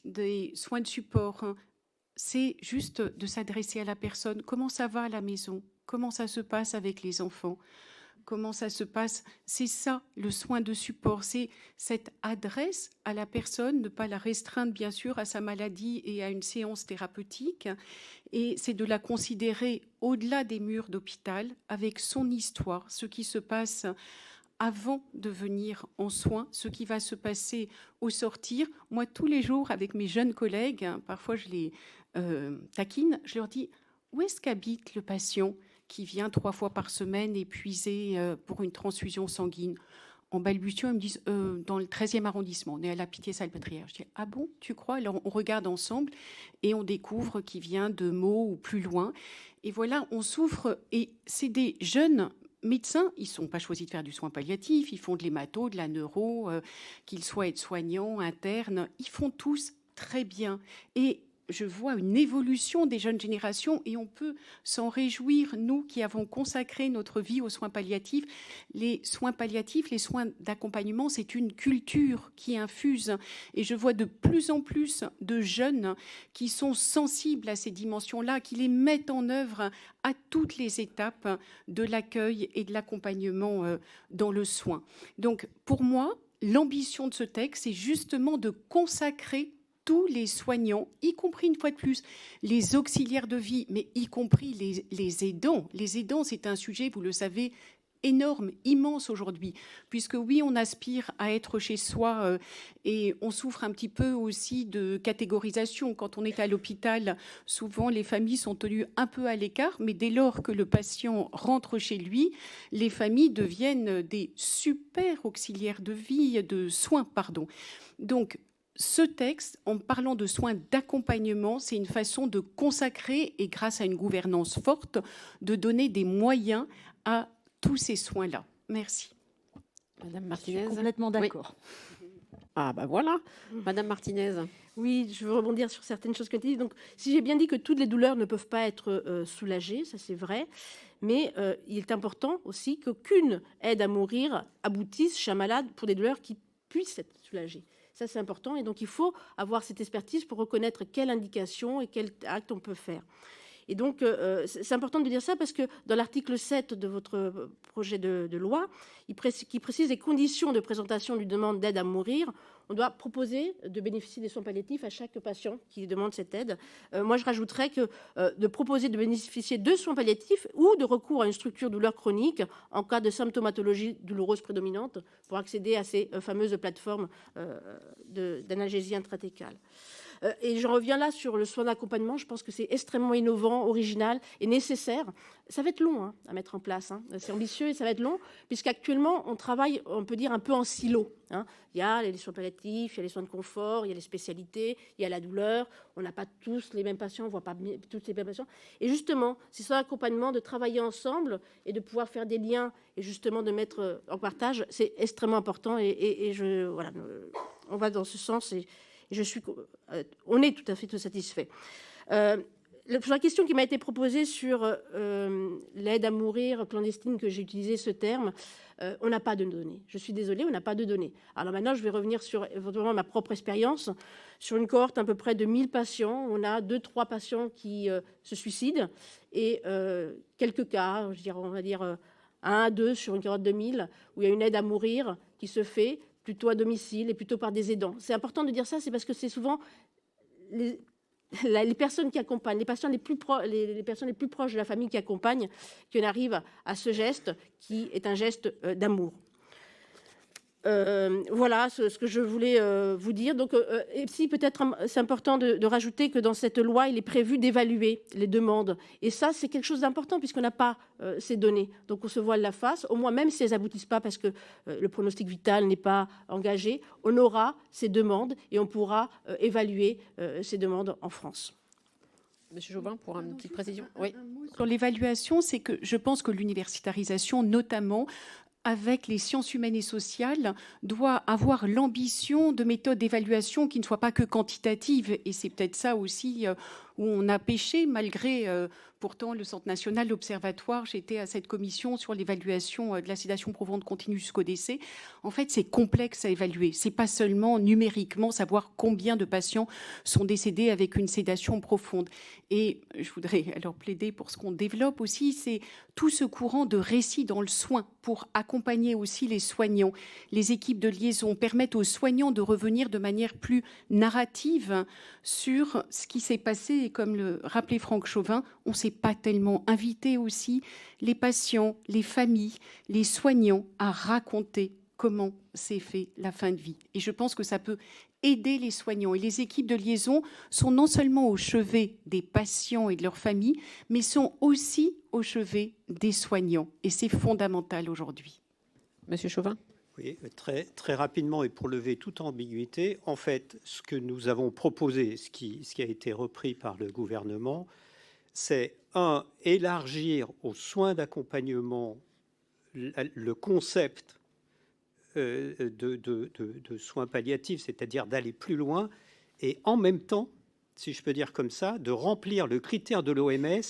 S4: des soins de support, c'est juste de s'adresser à la personne. Comment ça va à la maison? Comment ça se passe avec les enfants? Comment ça se passe? C'est ça, le soin de support. C'est cette adresse à la personne, ne pas la restreindre, bien sûr, à sa maladie et à une séance thérapeutique. Et c'est de la considérer au-delà des murs d'hôpital, avec son histoire, ce qui se passe avant de venir en soins, ce qui va se passer au sortir. Moi, tous les jours, avec mes jeunes collègues, parfois je les taquine, je leur dis, où est-ce qu'habite le patient qui vient 3 fois par semaine épuisé pour une transfusion sanguine? En balbutiant, ils me disent, dans le 13e arrondissement, on est à la Pitié-Salpêtrière. Je dis, ah bon, tu crois? Alors on regarde ensemble et on découvre qu'il vient de Meaux ou plus loin. Et voilà, on souffre, et c'est des jeunes médecins, ils ne sont pas choisis de faire du soin palliatif, ils font de l'hémato, de la neuro, qu'ils soient aides-soignants, internes, ils font tous très bien. Et je vois une évolution des jeunes générations et on peut s'en réjouir, nous qui avons consacré notre vie aux soins palliatifs. Les soins palliatifs, les soins d'accompagnement, c'est une culture qui infuse. Et je vois de plus en plus de jeunes qui sont sensibles à ces dimensions-là, qui les mettent en œuvre à toutes les étapes de l'accueil et de l'accompagnement dans le soin. Donc, pour moi, l'ambition de ce texte, c'est justement de consacrer tous les soignants, y compris, une fois de plus, les auxiliaires de vie, mais y compris les aidants. Les aidants, c'est un sujet, vous le savez, énorme, immense aujourd'hui, puisque oui, on aspire à être chez soi et on souffre un petit peu aussi de catégorisation. Quand on est à l'hôpital, souvent les familles sont tenues un peu à l'écart, mais dès lors que le patient rentre chez lui, les familles deviennent des super auxiliaires de vie, de soins, pardon. Donc, ce texte, en parlant de soins d'accompagnement, c'est une façon de consacrer, et grâce à une gouvernance forte, de donner des moyens à tous ces soins-là. Merci.
S1: Madame Martinez.
S3: Je suis complètement d'accord.
S1: Oui. Ah ben voilà, Madame Martinez.
S5: Oui, je veux rebondir sur certaines choses que tu as dites. Donc, si j'ai bien dit que toutes les douleurs ne peuvent pas être soulagées, ça c'est vrai, mais il est important aussi qu'aucune aide à mourir aboutisse chez un malade pour des douleurs qui puissent être soulagées. Ça, c'est important. Et donc, il faut avoir cette expertise pour reconnaître quelle indication et quel acte on peut faire. Et donc, c'est important de dire ça parce que dans l'article 7 de votre projet de loi, qui précise les conditions de présentation d'une demande d'aide à mourir, on doit proposer de bénéficier des soins palliatifs à chaque patient qui demande cette aide. Moi, je rajouterais que de proposer de bénéficier de soins palliatifs ou de recours à une structure douleur chronique en cas de symptomatologie douloureuse prédominante pour accéder à ces fameuses plateformes d'analgésie intrathécale. Et je reviens là sur le soin d'accompagnement. Je pense que c'est extrêmement innovant, original et nécessaire. Ça va être long à mettre en place. C'est ambitieux et ça va être long, puisqu'actuellement, on travaille, on peut dire, un peu en silo. Il y a les soins palliatifs, il y a les soins de confort, il y a les spécialités, il y a la douleur. On n'a pas tous les mêmes patients, on ne voit pas tous les mêmes patients. Et justement, c'est soins d'accompagnement, de travailler ensemble et de pouvoir faire des liens et justement de mettre en partage, c'est extrêmement important. Et voilà, on va dans ce sens et on est tout à fait satisfait. Sur la question qui m'a été proposée sur l'aide à mourir clandestine, que j'ai utilisé ce terme, on n'a pas de données. Je suis désolée, on n'a pas de données. Alors maintenant, je vais revenir sur éventuellement ma propre expérience. Sur une cohorte à peu près de 1000 patients, on a 2-3 patients qui se suicident et quelques cas, on va dire 1 à 2 sur une cohorte de 1000, où il y a une aide à mourir qui se fait plutôt à domicile et plutôt par des aidants. C'est important de dire ça, c'est parce que c'est souvent les personnes qui accompagnent, les patients les personnes les plus proches de la famille qui accompagnent, qui en arrivent à ce geste qui est un geste d'amour. Voilà ce que je voulais vous dire. Donc, et si peut-être c'est important de rajouter que dans cette loi, il est prévu d'évaluer les demandes. Et ça, c'est quelque chose d'important puisqu'on n'a pas ces données. Donc, on se voile la face. Au moins, même si elles n'aboutissent pas parce que le pronostic vital n'est pas engagé, on aura ces demandes et on pourra évaluer ces demandes en France.
S1: Monsieur Jobin, pour une petite précision. Oui.
S4: Sur l'évaluation, c'est que je pense que l'universitarisation, notamment, avec les sciences humaines et sociales, doit avoir l'ambition de méthodes d'évaluation qui ne soient pas que quantitatives. Et c'est peut-être ça aussi où on a péché, malgré pourtant le Centre national, l'Observatoire. J'étais à cette commission sur l'évaluation de la sédation profonde continue jusqu'au décès. En fait, c'est complexe à évaluer. C'est pas seulement numériquement savoir combien de patients sont décédés avec une sédation profonde. Et je voudrais alors plaider pour ce qu'on développe aussi, c'est tout ce courant de récit dans le soin pour accompagner aussi les soignants. Les équipes de liaison permettent aux soignants de revenir de manière plus narrative sur ce qui s'est passé. Et comme le rappelait Franck Chauvin, on ne s'est pas tellement invité aussi les patients, les familles, les soignants à raconter comment s'est fait la fin de vie. Et je pense que ça peut aider les soignants. Et les équipes de liaison sont non seulement au chevet des patients et de leurs familles, mais sont aussi au chevet des soignants. Et c'est fondamental aujourd'hui.
S1: Monsieur Chauvin.
S2: Oui, très, très rapidement et pour lever toute ambiguïté, en fait, ce que nous avons proposé, ce qui a été repris par le gouvernement, c'est élargir aux soins d'accompagnement le concept de soins palliatifs, c'est-à-dire d'aller plus loin, et en même temps, si je peux dire comme ça, de remplir le critère de l'OMS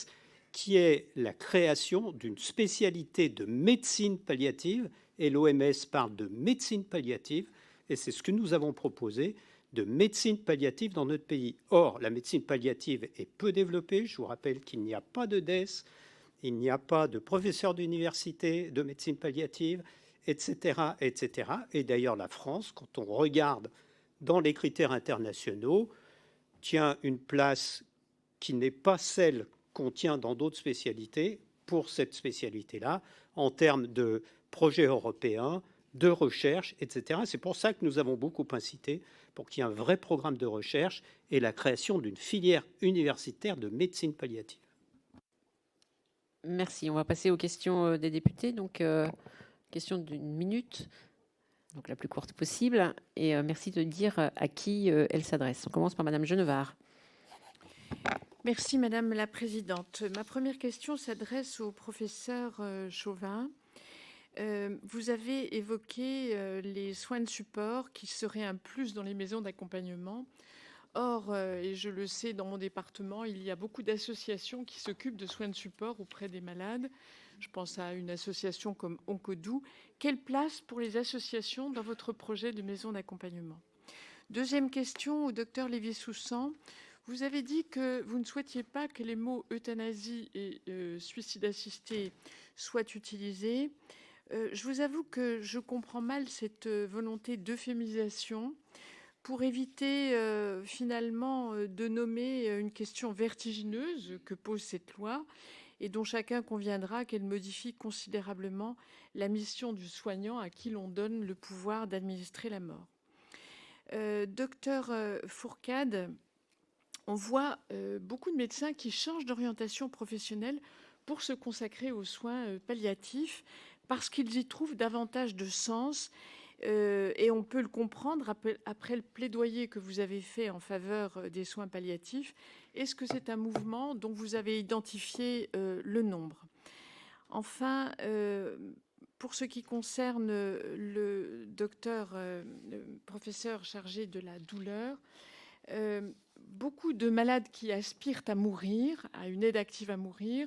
S2: qui est la création d'une spécialité de médecine palliative, et l'OMS parle de médecine palliative, et c'est ce que nous avons proposé, de médecine palliative dans notre pays. Or, la médecine palliative est peu développée. Je vous rappelle qu'il n'y a pas de DES, il n'y a pas de professeur d'université de médecine palliative, etc., etc. Et d'ailleurs, la France, quand on regarde dans les critères internationaux, tient une place qui n'est pas celle qu'on tient dans d'autres spécialités pour cette spécialité-là, en termes de projets européens, de recherche, etc. C'est pour ça que nous avons beaucoup incité pour qu'il y ait un vrai programme de recherche et la création d'une filière universitaire de médecine palliative.
S1: Merci. On va passer aux questions des députés. Donc, question d'une minute, donc la plus courte possible. Et merci de dire à qui elle s'adresse. On commence par Madame Genevard.
S10: Merci Madame la Présidente. Ma première question s'adresse au professeur Chauvin. Vous avez évoqué les soins de support qui seraient un plus dans les maisons d'accompagnement. Or, et je le sais, dans mon département, il y a beaucoup d'associations qui s'occupent de soins de support auprès des malades. Je pense à une association comme Oncodou. Quelle place pour les associations dans votre projet de maison d'accompagnement? Deuxième question au docteur Lévy-Soussan. Vous avez dit que vous ne souhaitiez pas que les mots euthanasie et suicide assisté soient utilisés. Je vous avoue que je comprends mal cette volonté d'euphémisation pour éviter finalement de nommer une question vertigineuse que pose cette loi et dont chacun conviendra qu'elle modifie considérablement la mission du soignant à qui l'on donne le pouvoir d'administrer la mort. Docteur Fourcade, on voit beaucoup de médecins qui changent d'orientation professionnelle pour se consacrer aux soins palliatifs parce qu'ils y trouvent davantage de sens. Et on peut le comprendre après le plaidoyer que vous avez fait en faveur des soins palliatifs. Est-ce que c'est un mouvement dont vous avez identifié le nombre? Enfin, pour ce qui concerne le docteur, le professeur chargé de la douleur, beaucoup de malades qui aspirent à mourir, à une aide active à mourir,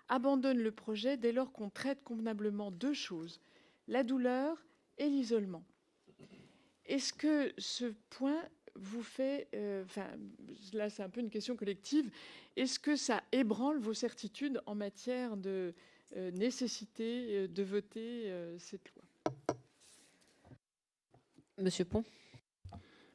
S10: abandonnent le projet dès lors qu'on traite convenablement deux choses, la douleur et l'isolement. Est-ce que ce point vous fait, là c'est un peu une question collective, est-ce que ça ébranle vos certitudes en matière de nécessité de voter cette loi?
S1: Monsieur Pont.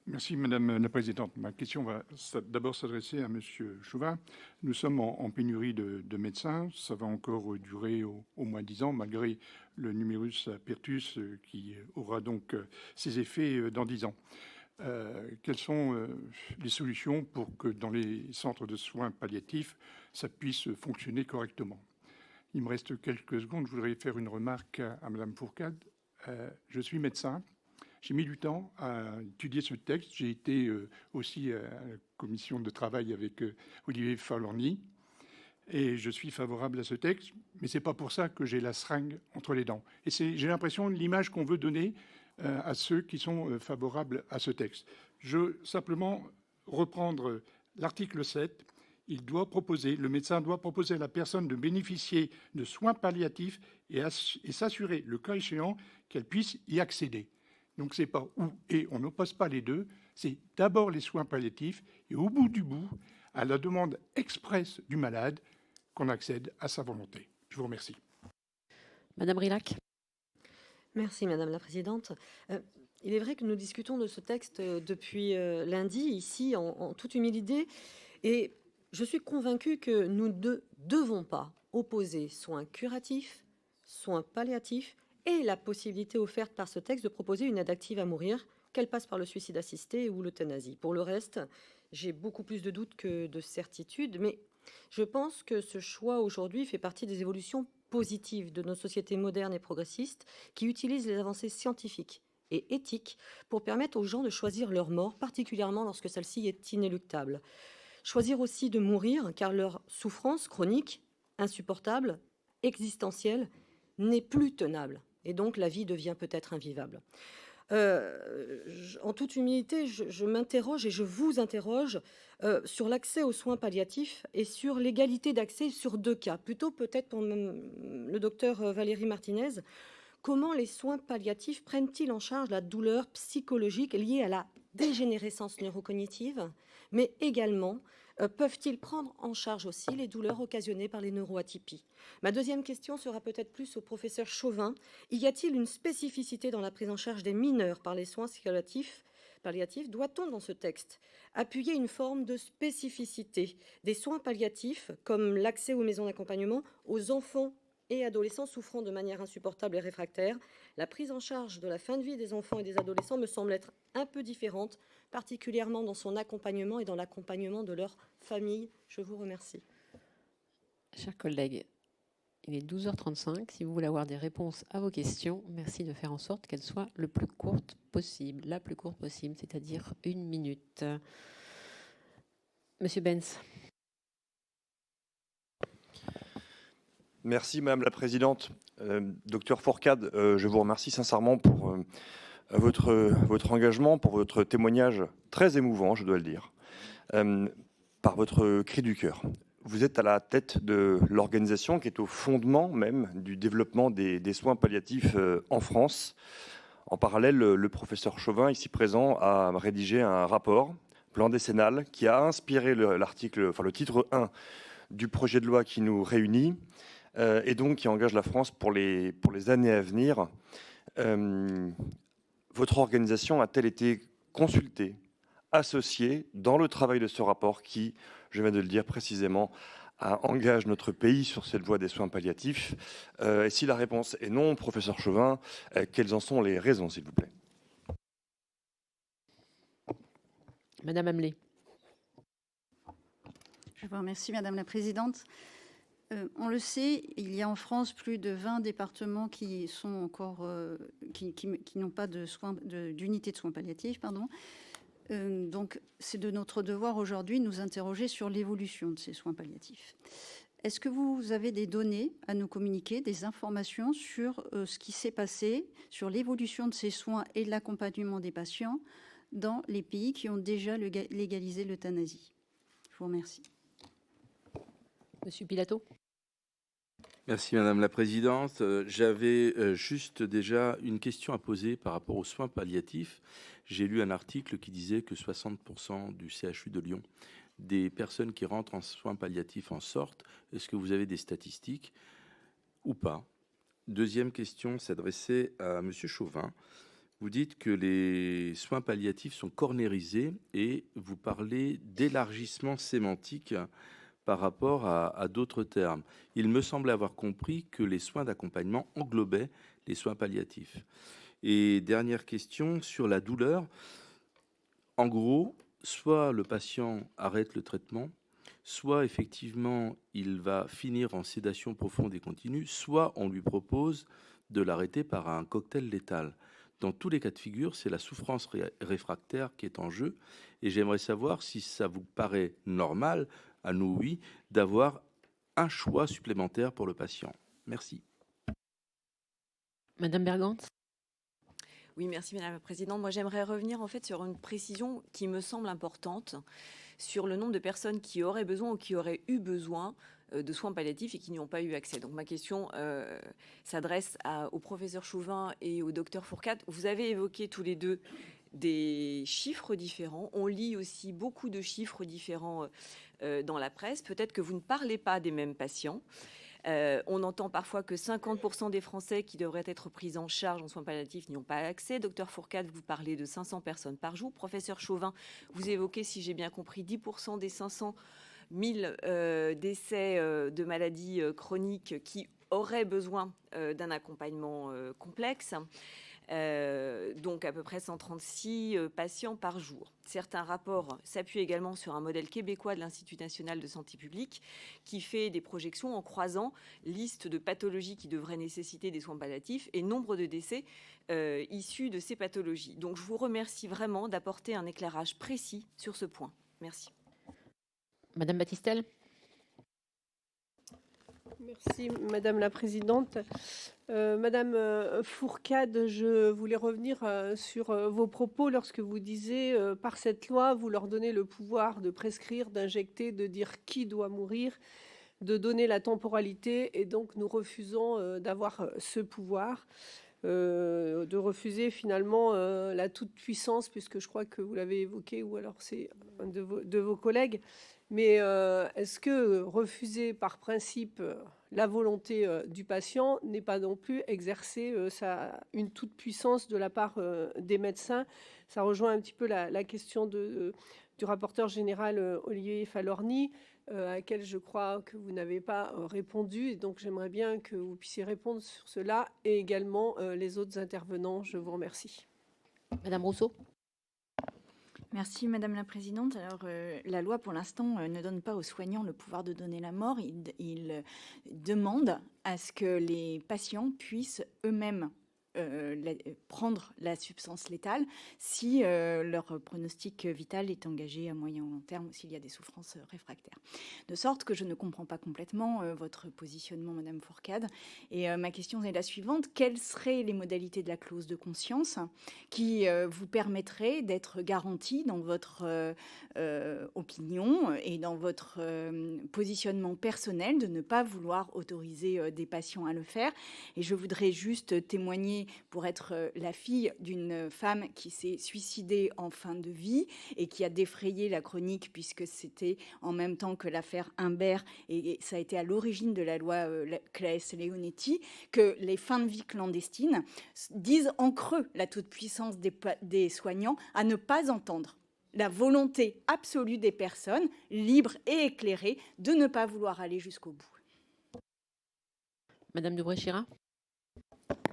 S11: Merci Madame la Présidente. Ma question va d'abord s'adresser à Monsieur Chauvin. Nous sommes en pénurie de médecins. Ça va encore durer au moins 10 ans, malgré le numerus apertus qui aura donc ses effets dans 10 ans. Quelles sont les solutions pour que dans les centres de soins palliatifs, ça puisse fonctionner correctement? Il me reste quelques secondes. Je voudrais faire une remarque à Madame Fourcade. Je suis médecin. J'ai mis du temps à étudier ce texte. J'ai été aussi à la commission de travail avec Olivier Falorni. et je suis favorable à ce texte, mais ce n'est pas pour ça que j'ai la seringue entre les dents. Et j'ai l'impression de l'image qu'on veut donner à ceux qui sont favorables à ce texte. Je veux simplement reprendre l'article 7. Le médecin doit proposer à la personne de bénéficier de soins palliatifs et s'assurer, le cas échéant, qu'elle puisse y accéder. Donc ce n'est pas ou et, on n'oppose pas les deux, c'est d'abord les soins palliatifs et au bout du bout, à la demande expresse du malade, qu'on accède à sa volonté. Je vous remercie.
S1: Madame Rilhac.
S12: Merci Madame la Présidente. Il est vrai que nous discutons de ce texte depuis lundi, ici, en toute humilité, et je suis convaincue que nous ne devons pas opposer soins curatifs, soins palliatifs et la possibilité offerte par ce texte de proposer une aide active à mourir, qu'elle passe par le suicide assisté ou l'euthanasie. Pour le reste, j'ai beaucoup plus de doutes que de certitudes, mais je pense que ce choix aujourd'hui fait partie des évolutions positives de nos sociétés modernes et progressistes qui utilisent les avancées scientifiques et éthiques pour permettre aux gens de choisir leur mort, particulièrement lorsque celle-ci est inéluctable. Choisir aussi de mourir, car leur souffrance chronique, insupportable, existentielle, n'est plus tenable. Et donc la vie devient peut-être invivable. En toute humilité, je m'interroge et je vous interroge sur l'accès aux soins palliatifs et sur l'égalité d'accès sur deux cas. Plutôt peut-être pour le docteur Valérie Martinez, comment les soins palliatifs prennent-ils en charge la douleur psychologique liée à la dégénérescence neurocognitive, mais également peuvent-ils prendre en charge aussi les douleurs occasionnées par les neuroatypies? Ma deuxième question sera peut-être plus au professeur Chauvin. Y a-t-il une spécificité dans la prise en charge des mineurs par les soins palliatifs? Doit-on, dans ce texte, appuyer une forme de spécificité des soins palliatifs, comme l'accès aux maisons d'accompagnement, aux enfants et adolescents souffrant de manière insupportable et réfractaire? La prise en charge de la fin de vie des enfants et des adolescents me semble être un peu différente, particulièrement dans son accompagnement et dans l'accompagnement de leur famille. Je vous remercie.
S1: Chers collègues, il est 12h35. Si vous voulez avoir des réponses à vos questions, merci de faire en sorte qu'elles soient le plus courtes possible, la plus courte possible, c'est-à-dire 1 minute. Monsieur Benz.
S13: Merci Madame la Présidente. Docteur Fourcade, je vous remercie sincèrement pour votre engagement, pour votre témoignage très émouvant, je dois le dire, par votre cri du cœur. Vous êtes à la tête de l'organisation qui est au fondement même du développement des soins palliatifs en France. En parallèle, le professeur Chauvin, ici présent, a rédigé un rapport, plan décennal, qui a inspiré le titre 1 du projet de loi qui nous réunit, et donc qui engage la France pour les années à venir. Votre organisation a-t-elle été consultée, associée dans le travail de ce rapport qui, je viens de le dire précisément, engage notre pays sur cette voie des soins palliatifs? Et si la réponse est non, professeur Chauvin, quelles en sont les raisons, s'il vous plaît?
S1: Madame Amelé.
S14: Je vous remercie, Madame la Présidente. On le sait, il y a en France plus de 20 départements qui sont encore qui n'ont pas d'unité de soins palliatifs, pardon. Donc, c'est de notre devoir aujourd'hui de nous interroger sur l'évolution de ces soins palliatifs. Est-ce que vous avez des données à nous communiquer, des informations sur ce qui s'est passé, sur l'évolution de ces soins et de l'accompagnement des patients dans les pays qui ont déjà légalisé l'euthanasie? Je vous remercie.
S1: Monsieur Pilato.
S15: Merci Madame la Présidente. J'avais juste déjà une question à poser par rapport aux soins palliatifs. J'ai lu un article qui disait que 60% du CHU de Lyon, des personnes qui rentrent en soins palliatifs en sortent. Est-ce que vous avez des statistiques ou pas? Deuxième question s'adressait à Monsieur Chauvin. Vous dites que les soins palliatifs sont cornérisés et vous parlez d'élargissement sémantique par rapport à d'autres termes. Il me semblait avoir compris que les soins d'accompagnement englobaient les soins palliatifs. Et dernière question sur la douleur. En gros, soit le patient arrête le traitement, soit effectivement il va finir en sédation profonde et continue, soit on lui propose de l'arrêter par un cocktail létal. Dans tous les cas de figure, c'est la souffrance réfractaire qui est en jeu. Et j'aimerais savoir si ça vous paraît normal, à nous oui, d'avoir un choix supplémentaire pour le patient. Merci.
S1: Madame Bergant.
S16: Oui, merci Madame la Présidente. Moi, j'aimerais revenir en fait sur une précision qui me semble importante sur le nombre de personnes qui auraient besoin ou qui auraient eu besoin de soins palliatifs et qui n'y ont pas eu accès. Donc ma question s'adresse au professeur Chauvin et au docteur Fourcade. Vous avez évoqué tous les deux des chiffres différents. On lit aussi beaucoup de chiffres différents dans la presse. Peut-être que vous ne parlez pas des mêmes patients. On entend parfois que 50% des Français qui devraient être pris en charge en soins palliatifs n'y ont pas accès. Docteur Fourcade, vous parlez de 500 personnes par jour. Professeur Chauvin, vous évoquez, si j'ai bien compris, 10% des 500 000 décès de maladies chroniques qui auraient besoin d'un accompagnement complexe. Donc à peu près 136 patients par jour. Certains rapports s'appuient également sur un modèle québécois de l'Institut national de santé publique qui fait des projections en croisant liste de pathologies qui devraient nécessiter des soins palliatifs et nombre de décès issus de ces pathologies. Donc je vous remercie vraiment d'apporter un éclairage précis sur ce point. Merci.
S1: Madame Battistel.
S17: Merci Madame la Présidente. Madame Fourcade, je voulais revenir sur vos propos lorsque vous disiez par cette loi, vous leur donnez le pouvoir de prescrire, d'injecter, de dire qui doit mourir, de donner la temporalité, et donc nous refusons d'avoir ce pouvoir, de refuser finalement la toute-puissance, puisque je crois que vous l'avez évoqué, ou alors c'est un de vos collègues. Mais est-ce que refuser par principe la volonté du patient n'est pas non plus exercer une toute-puissance de la part des médecins? Ça rejoint un petit peu la question du rapporteur général Olivier Falorni, à laquelle je crois que vous n'avez pas répondu. Et donc j'aimerais bien que vous puissiez répondre sur cela et également les autres intervenants. Je vous remercie.
S1: Madame Rousseau.
S14: Merci Madame la Présidente. Alors la loi pour l'instant ne donne pas aux soignants le pouvoir de donner la mort. Il demande à ce que les patients puissent eux-mêmes prendre la substance létale si leur pronostic vital est engagé à moyen ou long terme ou s'il y a des souffrances réfractaires. De sorte que je ne comprends pas complètement votre positionnement, Madame Fourcade. Et ma question est la suivante. Quelles seraient les modalités de la clause de conscience qui vous permettraient d'être garantie dans votre opinion et dans votre positionnement personnel de ne pas vouloir autoriser des patients à le faire? Et je voudrais juste témoigner pour être la fille d'une femme qui s'est suicidée en fin de vie et qui a défrayé la chronique puisque c'était en même temps que l'affaire Imbert et ça a été à l'origine de la loi Claes-Leonetti, que les fins de vie clandestines disent en creux la toute-puissance des soignants à ne pas entendre la volonté absolue des personnes libres et éclairées de ne pas vouloir aller jusqu'au bout.
S1: Madame de Bréchira.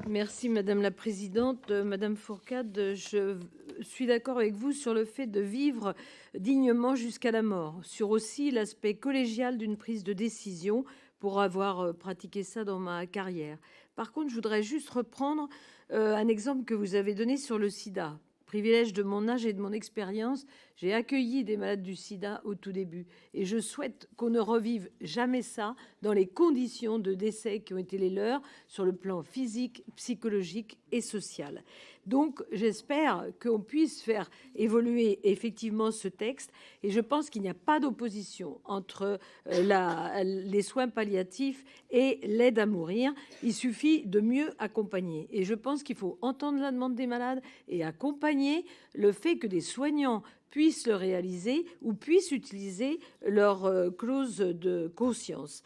S12: Merci Madame la Présidente. Madame Fourcade, je suis d'accord avec vous sur le fait de vivre dignement jusqu'à la mort, sur aussi l'aspect collégial d'une prise de décision pour avoir pratiqué ça dans ma carrière. Par contre, je voudrais juste reprendre un exemple que vous avez donné sur le sida. Privilège de mon âge et de mon expérience, j'ai accueilli des malades du sida au tout début et je souhaite qu'on ne revive jamais ça dans les conditions de décès qui ont été les leurs sur le plan physique, psychologique et social. Donc j'espère qu'on puisse faire évoluer effectivement ce texte et je pense qu'il n'y a pas d'opposition entre les soins palliatifs et l'aide à mourir. Il suffit de mieux accompagner et je pense qu'il faut entendre la demande des malades et accompagner le fait que des soignants puissent le réaliser ou puissent utiliser leur clause de conscience.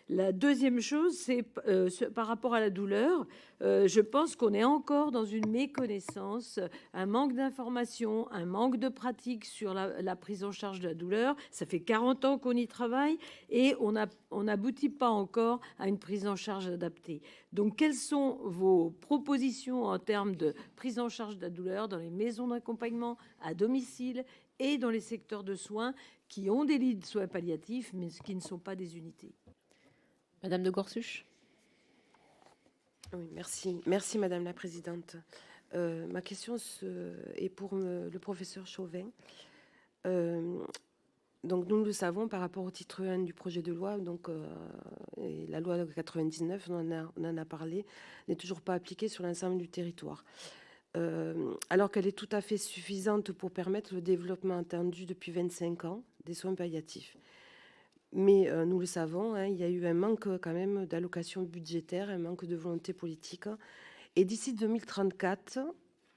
S12: La deuxième chose, c'est par rapport à la douleur. Je pense qu'on est encore dans une méconnaissance, un manque d'information, un manque de pratique sur la prise en charge de la douleur. Ça fait 40 ans qu'on y travaille et on n'aboutit pas encore à une prise en charge adaptée. Donc, quelles sont vos propositions en termes de prise en charge de la douleur dans les maisons d'accompagnement, à domicile et dans les secteurs de soins qui ont des lits de soins palliatifs, mais qui ne sont pas des unités?
S1: Madame de Gorsuch.
S18: Oui, merci Madame la Présidente. Ma question est pour le professeur Chauvin. Donc nous le savons par rapport au titre 1 du projet de loi, donc et la loi de 99, on en a parlé, n'est toujours pas appliquée sur l'ensemble du territoire. Alors qu'elle est tout à fait suffisante pour permettre le développement attendu depuis 25 ans des soins palliatifs. Mais nous le savons, il y a eu un manque quand même d'allocation budgétaire, un manque de volonté politique. Et d'ici 2034,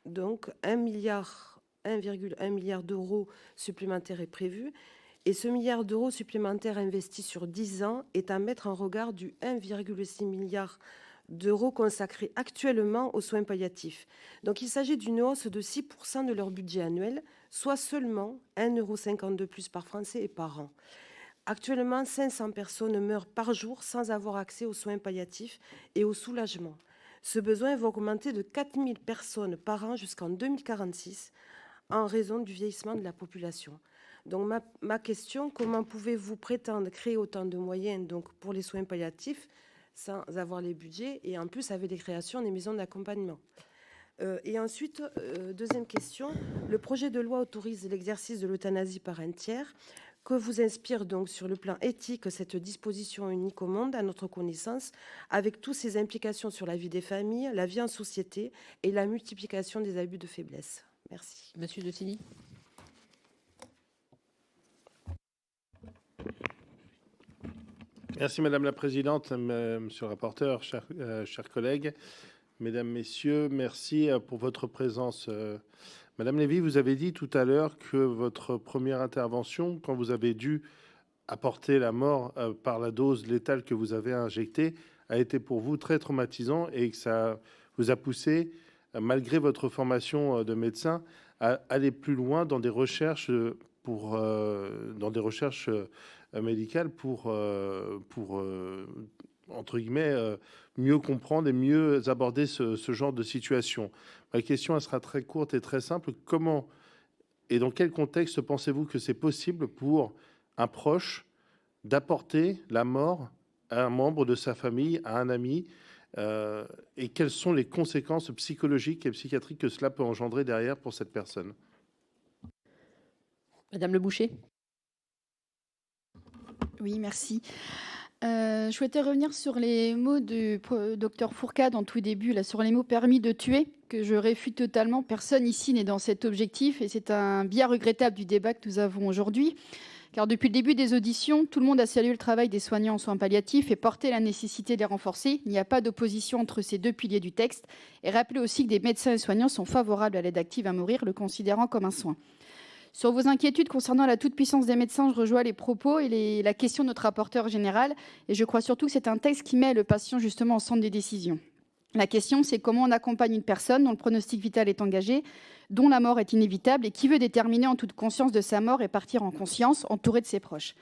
S18: donc 1,1 milliard d'euros supplémentaires est prévu. Et ce milliard d'euros supplémentaires investis sur 10 ans est à mettre en regard du 1,6 milliard d'euros consacrés actuellement aux soins palliatifs. Donc il s'agit d'une hausse de 6% de leur budget annuel, soit seulement 1,50 € de plus par Français et par an. Actuellement, 500 personnes meurent par jour sans avoir accès aux soins palliatifs et au soulagement. Ce besoin va augmenter de 4000 personnes par an jusqu'en 2046 en raison du vieillissement de la population. Donc ma question, comment pouvez-vous prétendre créer autant de moyens donc, pour les soins palliatifs sans avoir les budgets et en plus avec des créations des maisons d'accompagnement? Et ensuite, deuxième question, le projet de loi autorise l'exercice de l'euthanasie par un tiers. Que vous inspire donc sur le plan éthique cette disposition unique au monde, à notre connaissance, avec toutes ses implications sur la vie des familles, la vie en société et la multiplication des abus de faiblesse? Merci.
S1: Monsieur De Silly.
S19: Merci Madame la Présidente, Monsieur le rapporteur, chers collègues, Mesdames, Messieurs, merci pour votre présence. Madame Lévy, vous avez dit tout à l'heure que votre première intervention, quand vous avez dû apporter la mort par la dose létale que vous avez injectée, a été pour vous très traumatisant et que ça vous a poussé, malgré votre formation de médecin, à aller plus loin dans des recherches médicales pour entre guillemets, mieux comprendre et mieux aborder ce genre de situation. Ma question, elle sera très courte et très simple. Comment et dans quel contexte pensez-vous que c'est possible pour un proche d'apporter la mort à un membre de sa famille, à un ami, et quelles sont les conséquences psychologiques et psychiatriques que cela peut engendrer derrière pour cette personne?
S1: Madame Le Boucher.
S20: Oui, merci. Je souhaitais revenir sur les mots du docteur Fourcade en tout début, là, sur les mots permis de tuer, que je réfute totalement. Personne ici n'est dans cet objectif et c'est un bien regrettable du débat que nous avons aujourd'hui. Car depuis le début des auditions, tout le monde a salué le travail des soignants en soins palliatifs et porté la nécessité de les renforcer. Il n'y a pas d'opposition entre ces deux piliers du texte. Et rappelez aussi que des médecins et soignants sont favorables à l'aide active à mourir, le considérant comme un soin. Sur vos inquiétudes concernant la toute-puissance des médecins, je rejoins les propos et la question de notre rapporteur général. Et je crois surtout que c'est un texte qui met le patient justement au centre des décisions. La question, c'est comment on accompagne une personne dont le pronostic vital est engagé, dont la mort est inévitable et qui veut déterminer en toute conscience de sa mort et partir en conscience, entouré de ses proches.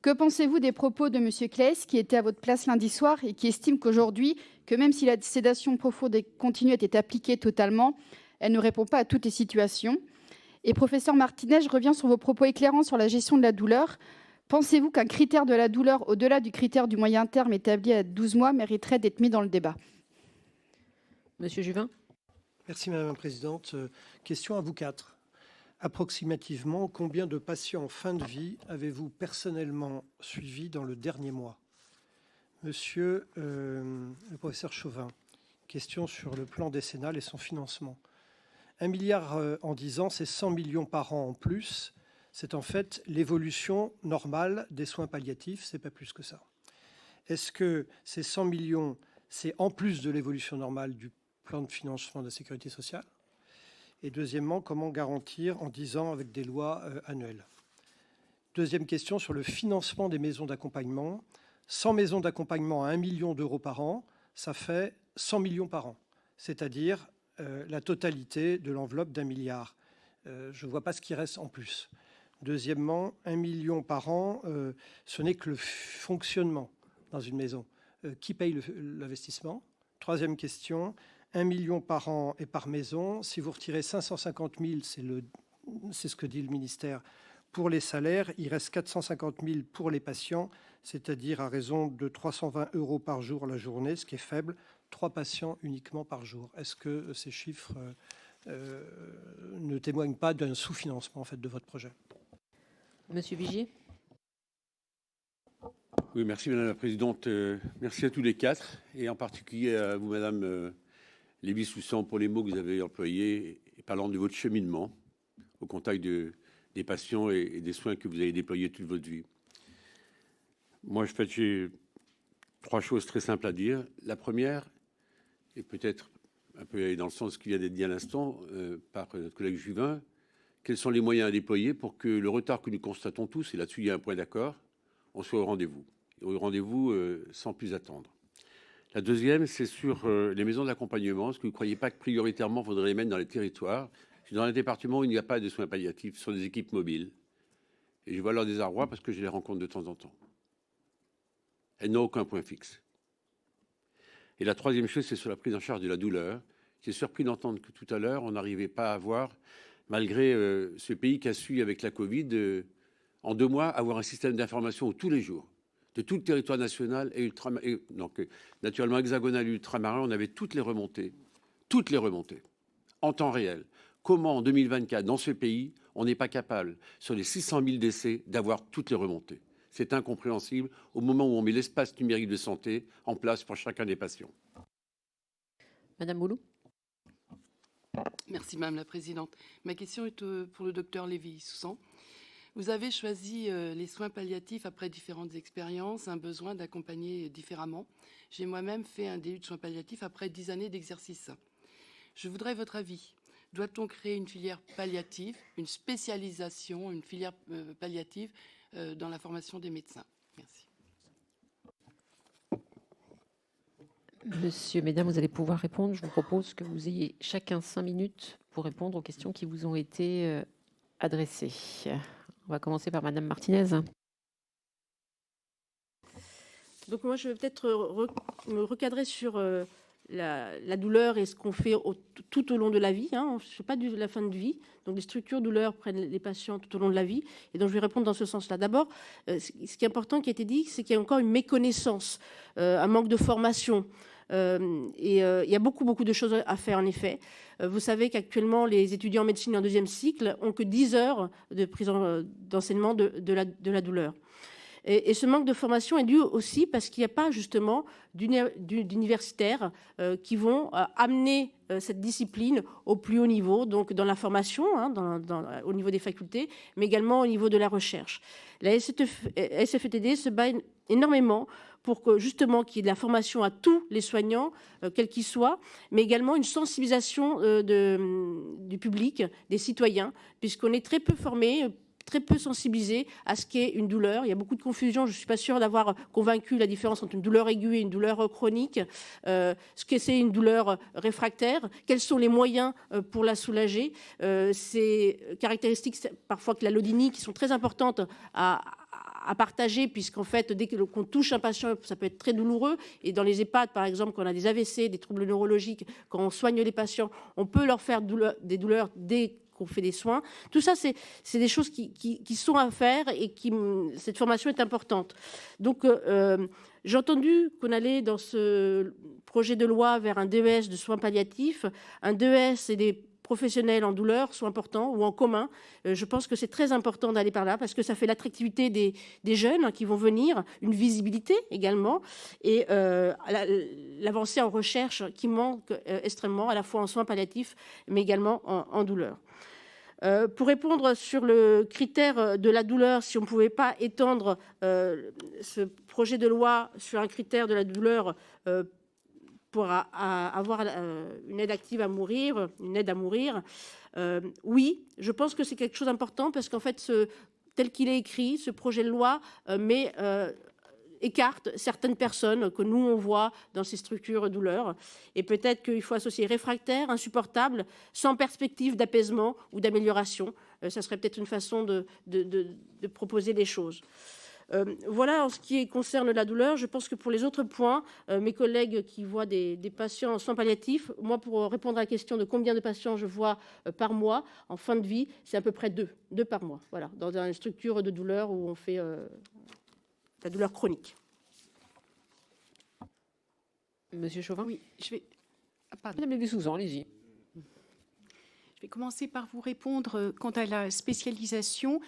S20: Que pensez-vous des propos de M. Claes, qui était à votre place lundi soir et qui estime qu'aujourd'hui, que même si la sédation profonde et continue était appliquée totalement, elle ne répond pas à toutes les situations? Et professeur Martinez, je reviens sur vos propos éclairants sur la gestion de la douleur. Pensez-vous qu'un critère de la douleur, au-delà du critère du moyen terme établi à 12 mois, mériterait d'être mis dans le débat?
S1: Monsieur Juvin.
S21: Merci Madame la Présidente. Question à vous quatre. Approximativement, combien de patients en fin de vie avez-vous personnellement suivis dans le dernier mois? Monsieur le professeur Chauvin, question sur le plan décennal et son financement. 1 milliard en 10 ans, c'est 100 millions par an en plus. C'est en fait l'évolution normale des soins palliatifs, c'est pas plus que ça. Est-ce que ces 100 millions, c'est en plus de l'évolution normale du plan de financement de la sécurité sociale? Et deuxièmement, comment garantir en 10 ans avec des lois annuelles? Deuxième question sur le financement des maisons d'accompagnement. 100 maisons d'accompagnement à 1 million d'euros par an, ça fait 100 millions par an, c'est-à-dire la totalité de l'enveloppe d'1 milliard. Je ne vois pas ce qui reste en plus. Deuxièmement, 1 million par an, ce n'est que le fonctionnement dans une maison. Qui paye l'investissement? Troisième question, 1 million par an et par maison. Si vous retirez 550 000, c'est ce que dit le ministère, pour les salaires, il reste 450 000 pour les patients, c'est-à-dire à raison de 320 € par jour la journée, ce qui est faible. 3 patients uniquement par jour. Est-ce que ces chiffres ne témoignent pas d'un sous-financement en fait, de votre projet?
S1: Monsieur Vigier.
S6: Oui, merci Madame la Présidente. Merci à tous les quatre, et en particulier à vous, Madame Lévy-Soussan, pour les mots que vous avez employés, et parlant de votre cheminement au contact des patients et des soins que vous avez déployés toute votre vie. Moi, j'ai 3 choses très simples à dire. La première, et peut-être un peu aller dans le sens qui vient d'être dit à l'instant par notre collègue Juvin, quels sont les moyens à déployer pour que le retard que nous constatons tous, et là-dessus il y a un point d'accord, on soit au rendez-vous sans plus attendre. La deuxième, c'est sur les maisons d'accompagnement. Est-ce que vous ne croyez pas que prioritairement, il faudrait les mettre dans les territoires? Dans un département où il n'y a pas de soins palliatifs, ce sont des équipes mobiles. Et je vois leur désarroi parce que je les rencontre de temps en temps. Elles n'ont aucun point fixe. Et la troisième chose, c'est sur la prise en charge de la douleur. J'ai surpris d'entendre que tout à l'heure, on n'arrivait pas à avoir, malgré ce pays qui a su, avec la Covid, en 2 mois, avoir un système d'information tous les jours, de tout le territoire national et donc naturellement hexagonal et ultramarin, on avait toutes les remontées, en temps réel. Comment, en 2024, dans ce pays, on n'est pas capable, sur les 600 000 décès, d'avoir toutes les remontées? C'est incompréhensible au moment où on met l'espace numérique de santé en place pour chacun des patients.
S1: Madame Boulou.
S22: Merci Madame la Présidente. Ma question est pour le docteur Lévy-Soussan. Vous avez choisi les soins palliatifs après différentes expériences, un besoin d'accompagner différemment. J'ai moi-même fait un DU de soins palliatifs après 10 années d'exercice. Je voudrais votre avis. Doit-on créer une filière palliative, une spécialisation, une filière palliative dans la formation des médecins? Merci.
S1: Monsieur, mesdames, vous allez pouvoir répondre. Je vous propose que vous ayez chacun 5 minutes pour répondre aux questions qui vous ont été adressées. On va commencer par Madame Martinez.
S5: Donc moi, je vais peut-être me recadrer sur la douleur et ce qu'on fait tout au long de la vie. Hein. Je ne fais pas de la fin de vie. Donc les structures douleurs prennent les patients tout au long de la vie. Et donc je vais répondre dans ce sens-là. D'abord, ce qui est important qui a été dit, c'est qu'il y a encore une méconnaissance, un manque de formation. Il y a beaucoup de choses à faire en effet. Vous savez qu'actuellement les étudiants en médecine en 2e cycle ont que 10 heures de prise d'enseignement de la douleur. Et ce manque de formation est dû aussi parce qu'il n'y a pas justement d'universitaires qui vont amener cette discipline au plus haut niveau, donc dans la formation, hein, au niveau des facultés, mais également au niveau de la recherche. La SFETD se bat énormément pour que justement qu'il y ait de la formation à tous les soignants, quels qu'ils soient, mais également une sensibilisation du public, des citoyens, puisqu'on est très peu formés, très peu sensibilisés à ce qu'est une douleur. Il y a beaucoup de confusion. Je ne suis pas sûre d'avoir convaincu la différence entre une douleur aiguë et une douleur chronique. Ce que c'est une douleur réfractaire. Quels sont les moyens pour la soulager? Ces caractéristiques, parfois que la lodynie, qui sont très importantes à partager, puisqu'en fait, dès qu'on touche un patient, ça peut être très douloureux. Et dans les EHPAD, par exemple, quand on a des AVC, des troubles neurologiques, quand on soigne les patients, on peut leur faire des douleurs dès qu'on fait des soins. Tout ça, c'est des choses qui sont à faire et cette formation est importante. Donc, j'ai entendu qu'on allait dans ce projet de loi vers un DES de soins palliatifs. Un DES et des professionnels en douleur sont importants ou en commun. Je pense que c'est très important d'aller par là parce que ça fait l'attractivité des jeunes qui vont venir, une visibilité également et l'avancée en recherche qui manque extrêmement à la fois en soins palliatifs mais également en douleur. Pour répondre sur le critère de la douleur, si on ne pouvait pas étendre ce projet de loi sur un critère de la douleur pour avoir une aide active à mourir, une aide à mourir, oui, je pense que c'est quelque chose d'important parce qu'en fait, tel qu'il est écrit, ce projet de loi écarte certaines personnes que nous, on voit dans ces structures douleurs. Et peut-être qu'il faut associer réfractaire, insupportable, sans perspective d'apaisement ou d'amélioration. Ça serait peut-être une façon de proposer les choses. Voilà en ce qui concerne la douleur. Je pense que pour les autres points, mes collègues qui voient des patients en soins palliatifs, moi, pour répondre à la question de combien de patients je vois par mois en fin de vie, c'est à peu près 2 par mois. Voilà, dans une structure de douleur où on fait la douleur chronique.
S1: Monsieur Chauvin.
S4: Oui, je vais...
S1: Madame Lévy-Soussan, allez-y.
S4: Je vais commencer par vous répondre quant à la spécialisation.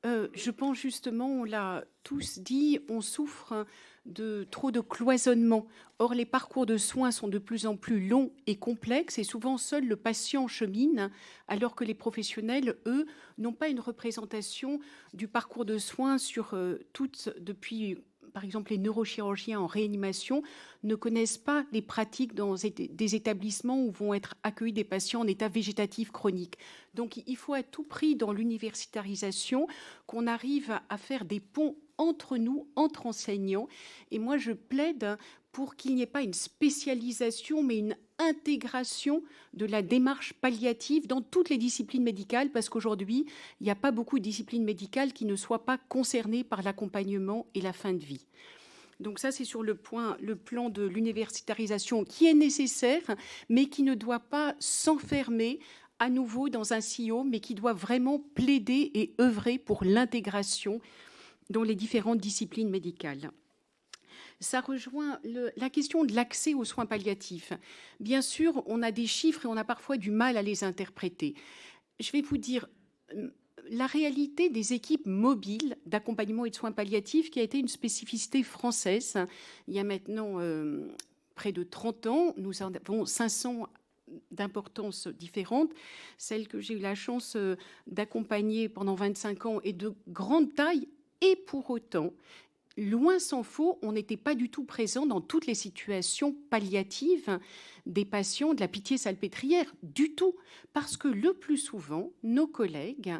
S4: Je pense justement, on l'a tous dit, on souffre de trop de cloisonnement. Or, les parcours de soins sont de plus en plus longs et complexes et souvent seul le patient chemine, alors que les professionnels, eux, n'ont pas une représentation du parcours de soins sur toutes, depuis, par exemple, les neurochirurgiens en réanimation ne connaissent pas les pratiques dans des établissements où vont être accueillis des patients en état végétatif chronique. Donc, il faut à tout prix, dans l'universitarisation, qu'on arrive à faire des ponts entre nous, entre enseignants. Et moi, je plaide pour qu'il n'y ait pas une spécialisation, mais une intégration de la démarche palliative dans toutes les disciplines médicales, parce qu'aujourd'hui, il n'y a pas beaucoup de disciplines médicales qui ne soient pas concernées par l'accompagnement et la fin de vie. Donc ça, c'est sur le plan de l'universitarisation qui est nécessaire, mais qui ne doit pas s'enfermer à nouveau dans un sillon, mais qui doit vraiment plaider et œuvrer pour l'intégration dans les différentes disciplines médicales. Ça rejoint la question de l'accès aux soins palliatifs. Bien sûr, on a des chiffres et on a parfois du mal à les interpréter. Je vais vous dire la réalité des équipes mobiles d'accompagnement et de soins palliatifs, qui a été une spécificité française. Il y a maintenant près de 30 ans, nous en avons 500 d'importance différentes. Celle que j'ai eu la chance d'accompagner pendant 25 ans est de grande taille. Et pour autant, loin s'en faut, on n'était pas du tout présent dans toutes les situations palliatives des patients de la Pitié-Salpêtrière, du tout. Parce que le plus souvent, nos collègues,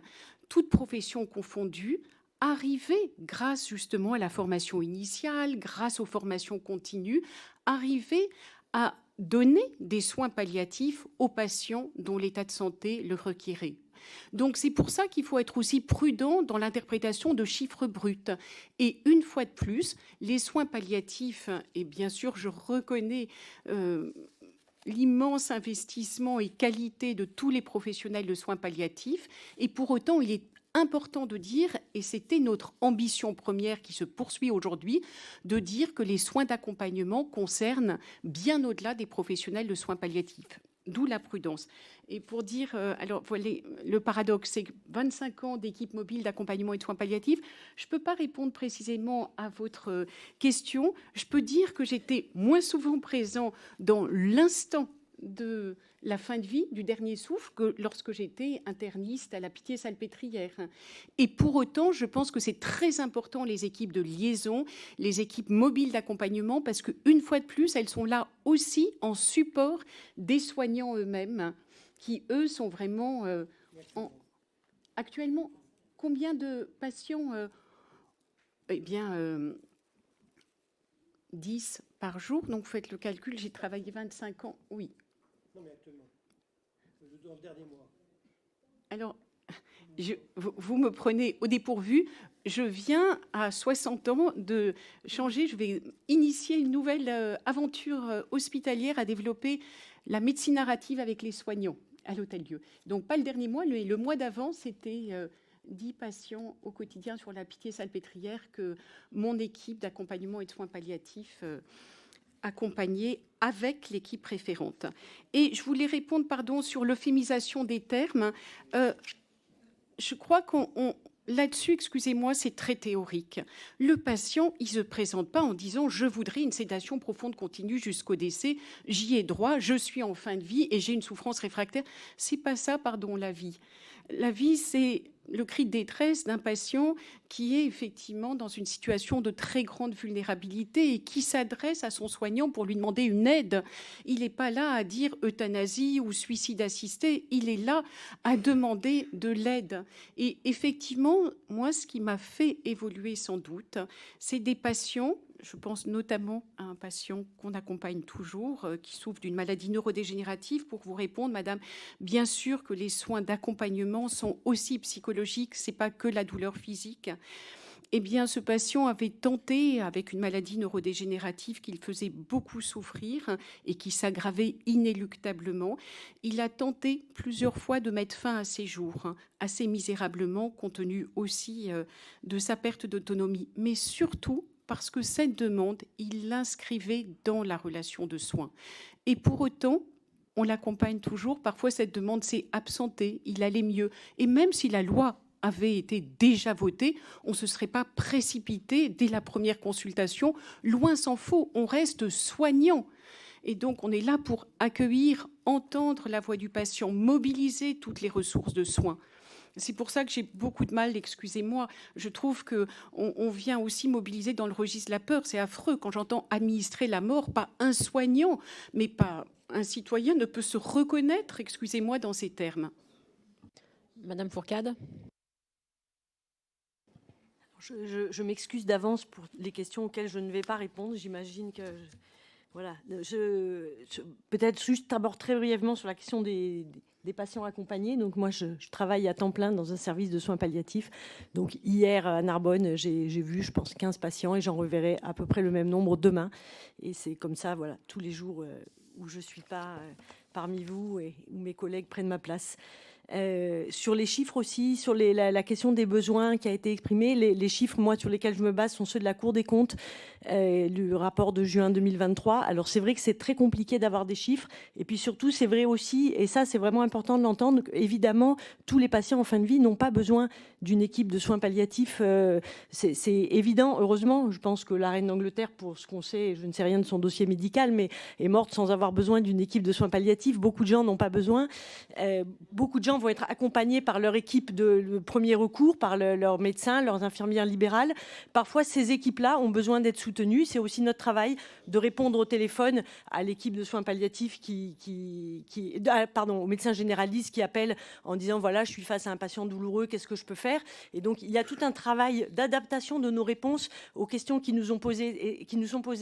S4: toutes professions confondues, arrivaient, grâce justement à la formation initiale, grâce aux formations continues, arrivaient à donner des soins palliatifs aux patients dont l'état de santé le requérait. Donc c'est pour ça qu'il faut être aussi prudent dans l'interprétation de chiffres bruts. Et une fois de plus, les soins palliatifs, et bien sûr je reconnais l'immense investissement et qualité de tous les professionnels de soins palliatifs, et pour autant il est important de dire, et c'était notre ambition première qui se poursuit aujourd'hui, de dire que les soins d'accompagnement concernent bien au-delà des professionnels de soins palliatifs. D'où la prudence. Et pour dire, alors voilà, le paradoxe, c'est que 25 ans d'équipe mobile d'accompagnement et de soins palliatifs, je ne peux pas répondre précisément à votre question. Je peux dire que j'étais moins souvent présent dans l'instant de la fin de vie, du dernier souffle, que lorsque j'étais interniste à la Pitié-Salpêtrière. Et pour autant, je pense que c'est très important, les équipes de liaison, les équipes mobiles d'accompagnement, parce qu'une fois de plus, elles sont là aussi en support des soignants eux-mêmes, qui, eux, sont vraiment... Actuellement, combien de patients Eh bien, 10 par jour. Donc, vous faites le calcul, j'ai travaillé 25 ans, oui.
S21: Non, mais actuellement, dans le dernier mois.
S4: Alors, vous me prenez au dépourvu. Je viens à 60 ans de changer. Je vais initier une nouvelle aventure hospitalière à développer la médecine narrative avec les soignants à l'Hôtel-Dieu. Donc, pas le dernier mois, le mois d'avant, c'était 10 patients au quotidien sur la Pitié-Salpêtrière que mon équipe d'accompagnement et de soins palliatifs accompagné avec l'équipe référente. Et je voulais répondre, sur l'euphémisation des termes. Je crois là-dessus, excusez-moi, c'est très théorique. Le patient, il ne se présente pas en disant « je voudrais une sédation profonde continue jusqu'au décès, j'y ai droit, je suis en fin de vie et j'ai une souffrance réfractaire ». C'est pas ça, la vie. La vie, c'est le cri de détresse d'un patient qui est effectivement dans une situation de très grande vulnérabilité et qui s'adresse à son soignant pour lui demander une aide. Il n'est pas là à dire euthanasie ou suicide assisté, il est là à demander de l'aide. Et effectivement, moi, ce qui m'a fait évoluer sans doute, c'est des patients, je pense notamment à un patient qu'on accompagne toujours, qui souffre d'une maladie neurodégénérative. Pour vous répondre, madame, bien sûr que les soins d'accompagnement sont aussi psychologiques, ce n'est pas que la douleur physique. Eh bien, ce patient avait tenté, avec une maladie neurodégénérative qui le faisait beaucoup souffrir et qui s'aggravait inéluctablement, il a tenté plusieurs fois de mettre fin à ses jours, assez misérablement, compte tenu aussi de sa perte d'autonomie, mais surtout parce que cette demande, il l'inscrivait dans la relation de soins. Et pour autant, on l'accompagne toujours. Parfois, cette demande s'est absentée, il allait mieux. Et même si la loi avait été déjà voté, on ne se serait pas précipité dès la première consultation. Loin s'en faut, on reste soignant. Et donc, on est là pour accueillir, entendre la voix du patient, mobiliser toutes les ressources de soins. C'est pour ça que j'ai beaucoup de mal, excusez-moi. Je trouve qu'on vient aussi mobiliser dans le registre de la peur. C'est affreux quand j'entends administrer la mort, pas un soignant, mais pas un citoyen ne peut se reconnaître, excusez-moi, dans ces termes.
S1: Madame Fourcade.
S3: Je m'excuse d'avance pour les questions auxquelles je ne vais pas répondre. J'imagine que... Voilà. Peut-être juste d'abord très brièvement sur la question des patients accompagnés. Donc moi, je travaille à temps plein dans un service de soins palliatifs. Donc hier, à Narbonne, j'ai vu, je pense, 15 patients et j'en reverrai à peu près le même nombre demain. Et c'est comme ça, voilà, tous les jours où je ne suis pas parmi vous et où mes collègues prennent ma place. Sur les chiffres aussi, sur la question des besoins qui a été exprimée, les chiffres, moi, sur lesquels je me base sont ceux de la Cour des comptes, le rapport de juin 2023. Alors, c'est vrai que c'est très compliqué d'avoir des chiffres. Et puis surtout, c'est vrai aussi, et ça, c'est vraiment important de l'entendre, évidemment, tous les patients en fin de vie n'ont pas besoin d'une équipe de soins palliatifs. C'est évident. Heureusement, je pense que la reine d'Angleterre, pour ce qu'on sait, je ne sais rien de son dossier médical, mais est morte sans avoir besoin d'une équipe de soins palliatifs. Beaucoup de gens n'ont pas besoin. Beaucoup de gens vont être accompagnés par leur équipe de premier recours, par leurs médecins, leurs infirmières libérales. Parfois, ces équipes-là ont besoin d'être soutenues. C'est aussi notre travail de répondre au téléphone à l'équipe de soins palliatifs aux médecins généralistes qui appellent en disant voilà, je suis face à un patient douloureux, qu'est-ce que je peux faire? Et donc, il y a tout un travail d'adaptation de nos réponses aux questions qui nous sont posées.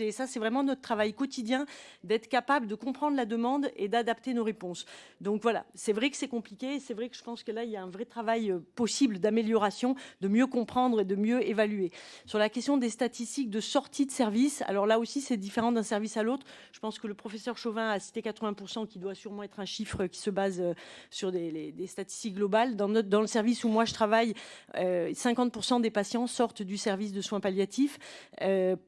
S3: Et ça, c'est vraiment notre travail quotidien d'être capable de comprendre la demande et d'adapter nos réponses. Donc voilà, c'est vrai que c'est compliqué. C'est vrai que je pense que là, il y a un vrai travail possible d'amélioration, de mieux comprendre et de mieux évaluer. Sur la question des statistiques de sortie de service, alors là aussi, c'est différent d'un service à l'autre. Je pense que le professeur Chauvin a cité 80%, qui doit sûrement être un chiffre qui se base sur des statistiques globales. Dans le service où moi je travaille, 50% des patients sortent du service de soins palliatifs,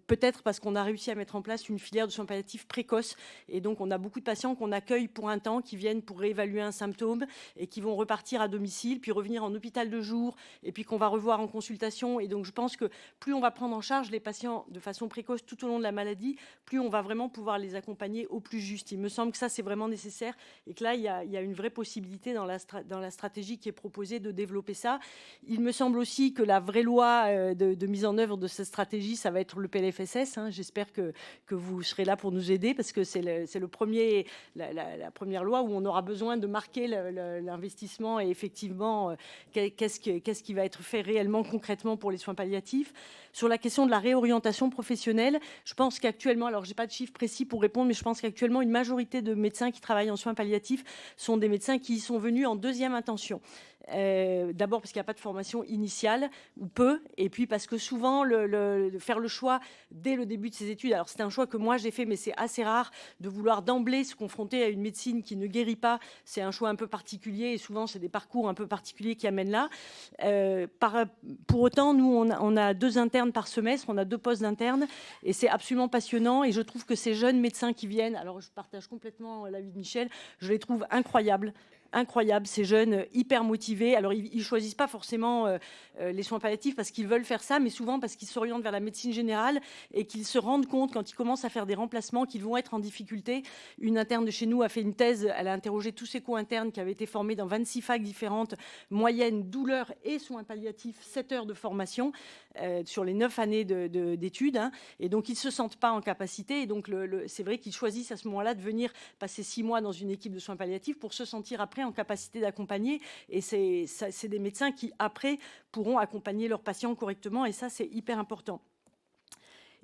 S3: peut-être parce qu'on a réussi à mettre en place une filière de soins palliatifs précoce. Et donc, on a beaucoup de patients qu'on accueille pour un temps, qui viennent pour réévaluer un symptôme et qui vont repartir à domicile, puis revenir en hôpital de jour, et puis qu'on va revoir en consultation. Et donc, je pense que plus on va prendre en charge les patients de façon précoce tout au long de la maladie, plus on va vraiment pouvoir les accompagner au plus juste. Il me semble que ça, c'est vraiment nécessaire et que là, il y a une vraie possibilité dans la stratégie qui est proposée de développer ça. Il me semble aussi que la vraie loi de mise en œuvre de cette stratégie, ça va être le PLFSS. J'espère que vous serez là pour nous aider, parce que c'est la première loi où on aura besoin de marquer l'investissement et effectivement qu'est-ce qui va être fait réellement, concrètement pour les soins palliatifs. Sur la question de la réorientation professionnelle, je pense qu'actuellement, alors je n'ai pas de chiffres précis pour répondre, mais je pense qu'actuellement une majorité de médecins qui travaillent en soins palliatifs sont des médecins qui y sont venus en deuxième intention. D'abord parce qu'il n'y a pas de formation initiale, ou peu, et puis parce que souvent faire le choix dès le début de ses études, alors c'est un choix que moi j'ai fait, mais c'est assez rare de vouloir d'emblée se confronter à une médecine qui ne guérit pas. C'est un choix un peu particulier, et souvent c'est des parcours un peu particuliers qui amènent là. Pour autant, nous on a 2 internes par semestre, on a 2 postes d'internes, et c'est absolument passionnant. Et je trouve que ces jeunes médecins qui viennent, alors je partage complètement l'avis de Michel, je les trouve incroyables, ces jeunes hyper motivés. Alors, ils choisissent pas forcément les soins palliatifs parce qu'ils veulent faire ça, mais souvent parce qu'ils s'orientent vers la médecine générale et qu'ils se rendent compte, quand ils commencent à faire des remplacements, qu'ils vont être en difficulté. Une interne de chez nous a fait une thèse, elle a interrogé tous ses co-internes qui avaient été formés dans 26 facs différentes, moyenne, douleur et soins palliatifs, 7 heures de formation sur les 9 années d'études. Et donc, ils ne se sentent pas en capacité. Et donc, c'est vrai qu'ils choisissent à ce moment-là de venir passer 6 mois dans une équipe de soins palliatifs pour se sentir après en capacité d'accompagner. Et c'est des médecins qui, après, pourront accompagner leurs patients correctement. Et ça, c'est hyper important.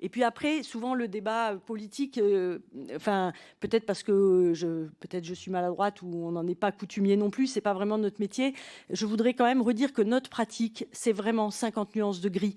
S3: Et puis après, souvent, le débat politique, peut-être parce que je suis maladroite ou on n'en est pas coutumier non plus, c'est pas vraiment notre métier. Je voudrais quand même redire que notre pratique, c'est vraiment 50 nuances de gris.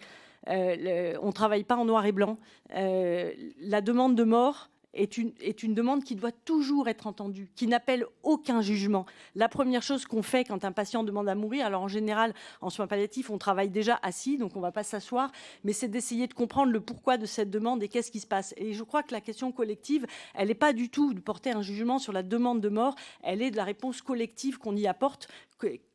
S3: On ne travaille pas en noir et blanc. La demande de mort est une demande qui doit toujours être entendue, qui n'appelle aucun jugement. La première chose qu'on fait quand un patient demande à mourir, alors en général, en soins palliatifs, on travaille déjà assis, donc on ne va pas s'asseoir, mais c'est d'essayer de comprendre le pourquoi de cette demande et qu'est-ce qui se passe. Et je crois que la question collective, elle n'est pas du tout de porter un jugement sur la demande de mort, elle est de la réponse collective qu'on y apporte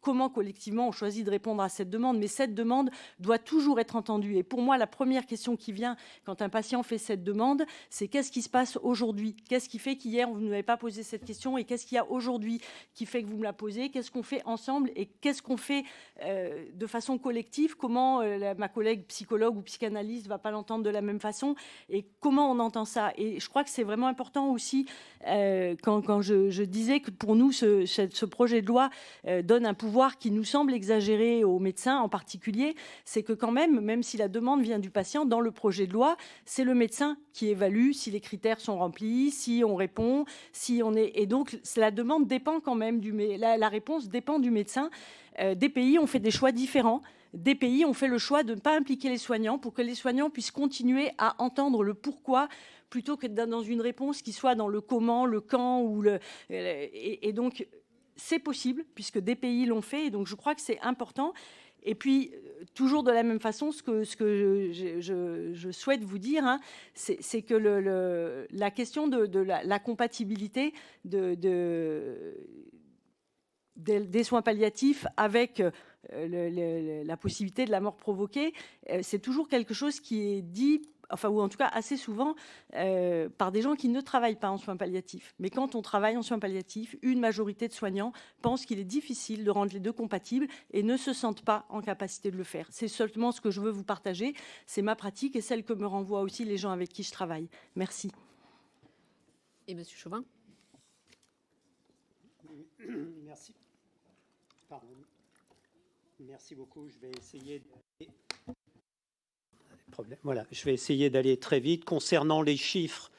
S3: comment collectivement on choisit de répondre à cette demande, mais cette demande doit toujours être entendue. Et pour moi, la première question qui vient quand un patient fait cette demande, c'est qu'est-ce qui se passe aujourd'hui? Qu'est-ce qui fait qu'hier, vous ne m'avez pas posé cette question et qu'est-ce qu'il y a aujourd'hui qui fait que vous me la posez? Qu'est-ce qu'on fait ensemble et qu'est-ce qu'on fait de façon collective? Comment ma collègue psychologue ou psychanalyste ne va pas l'entendre de la même façon? Et comment on entend ça? Et je crois que c'est vraiment important aussi, quand je disais que pour nous, ce projet de loi donne un pouvoir qui nous semble exagéré aux médecins en particulier, c'est que quand même si la demande vient du patient, dans le projet de loi, c'est le médecin qui évalue si les critères sont remplis, si on répond, si on est... Et donc, la demande dépend quand même la réponse dépend du médecin. Des pays ont fait des choix différents. Des pays ont fait le choix de ne pas impliquer les soignants pour que les soignants puissent continuer à entendre le pourquoi plutôt que dans une réponse qui soit dans le comment, le quand ou le... Et donc, c'est possible, puisque des pays l'ont fait, et donc je crois que c'est important. Et puis, toujours de la même façon, ce que je souhaite vous dire, hein, c'est que la question de la compatibilité des soins palliatifs avec la possibilité de la mort provoquée, c'est toujours quelque chose qui est dit, enfin, ou en tout cas assez souvent, par des gens qui ne travaillent pas en soins palliatifs. Mais quand on travaille en soins palliatifs, une majorité de soignants pense qu'il est difficile de rendre les deux compatibles et ne se sentent pas en capacité de le faire. C'est seulement ce que je veux vous partager. C'est ma pratique et celle que me renvoient aussi les gens avec qui je travaille. Merci.
S1: Et Monsieur Chauvin.
S2: Merci. Pardon. Merci beaucoup. Je vais essayer Voilà, je vais essayer d'aller très vite. Concernant les chiffres,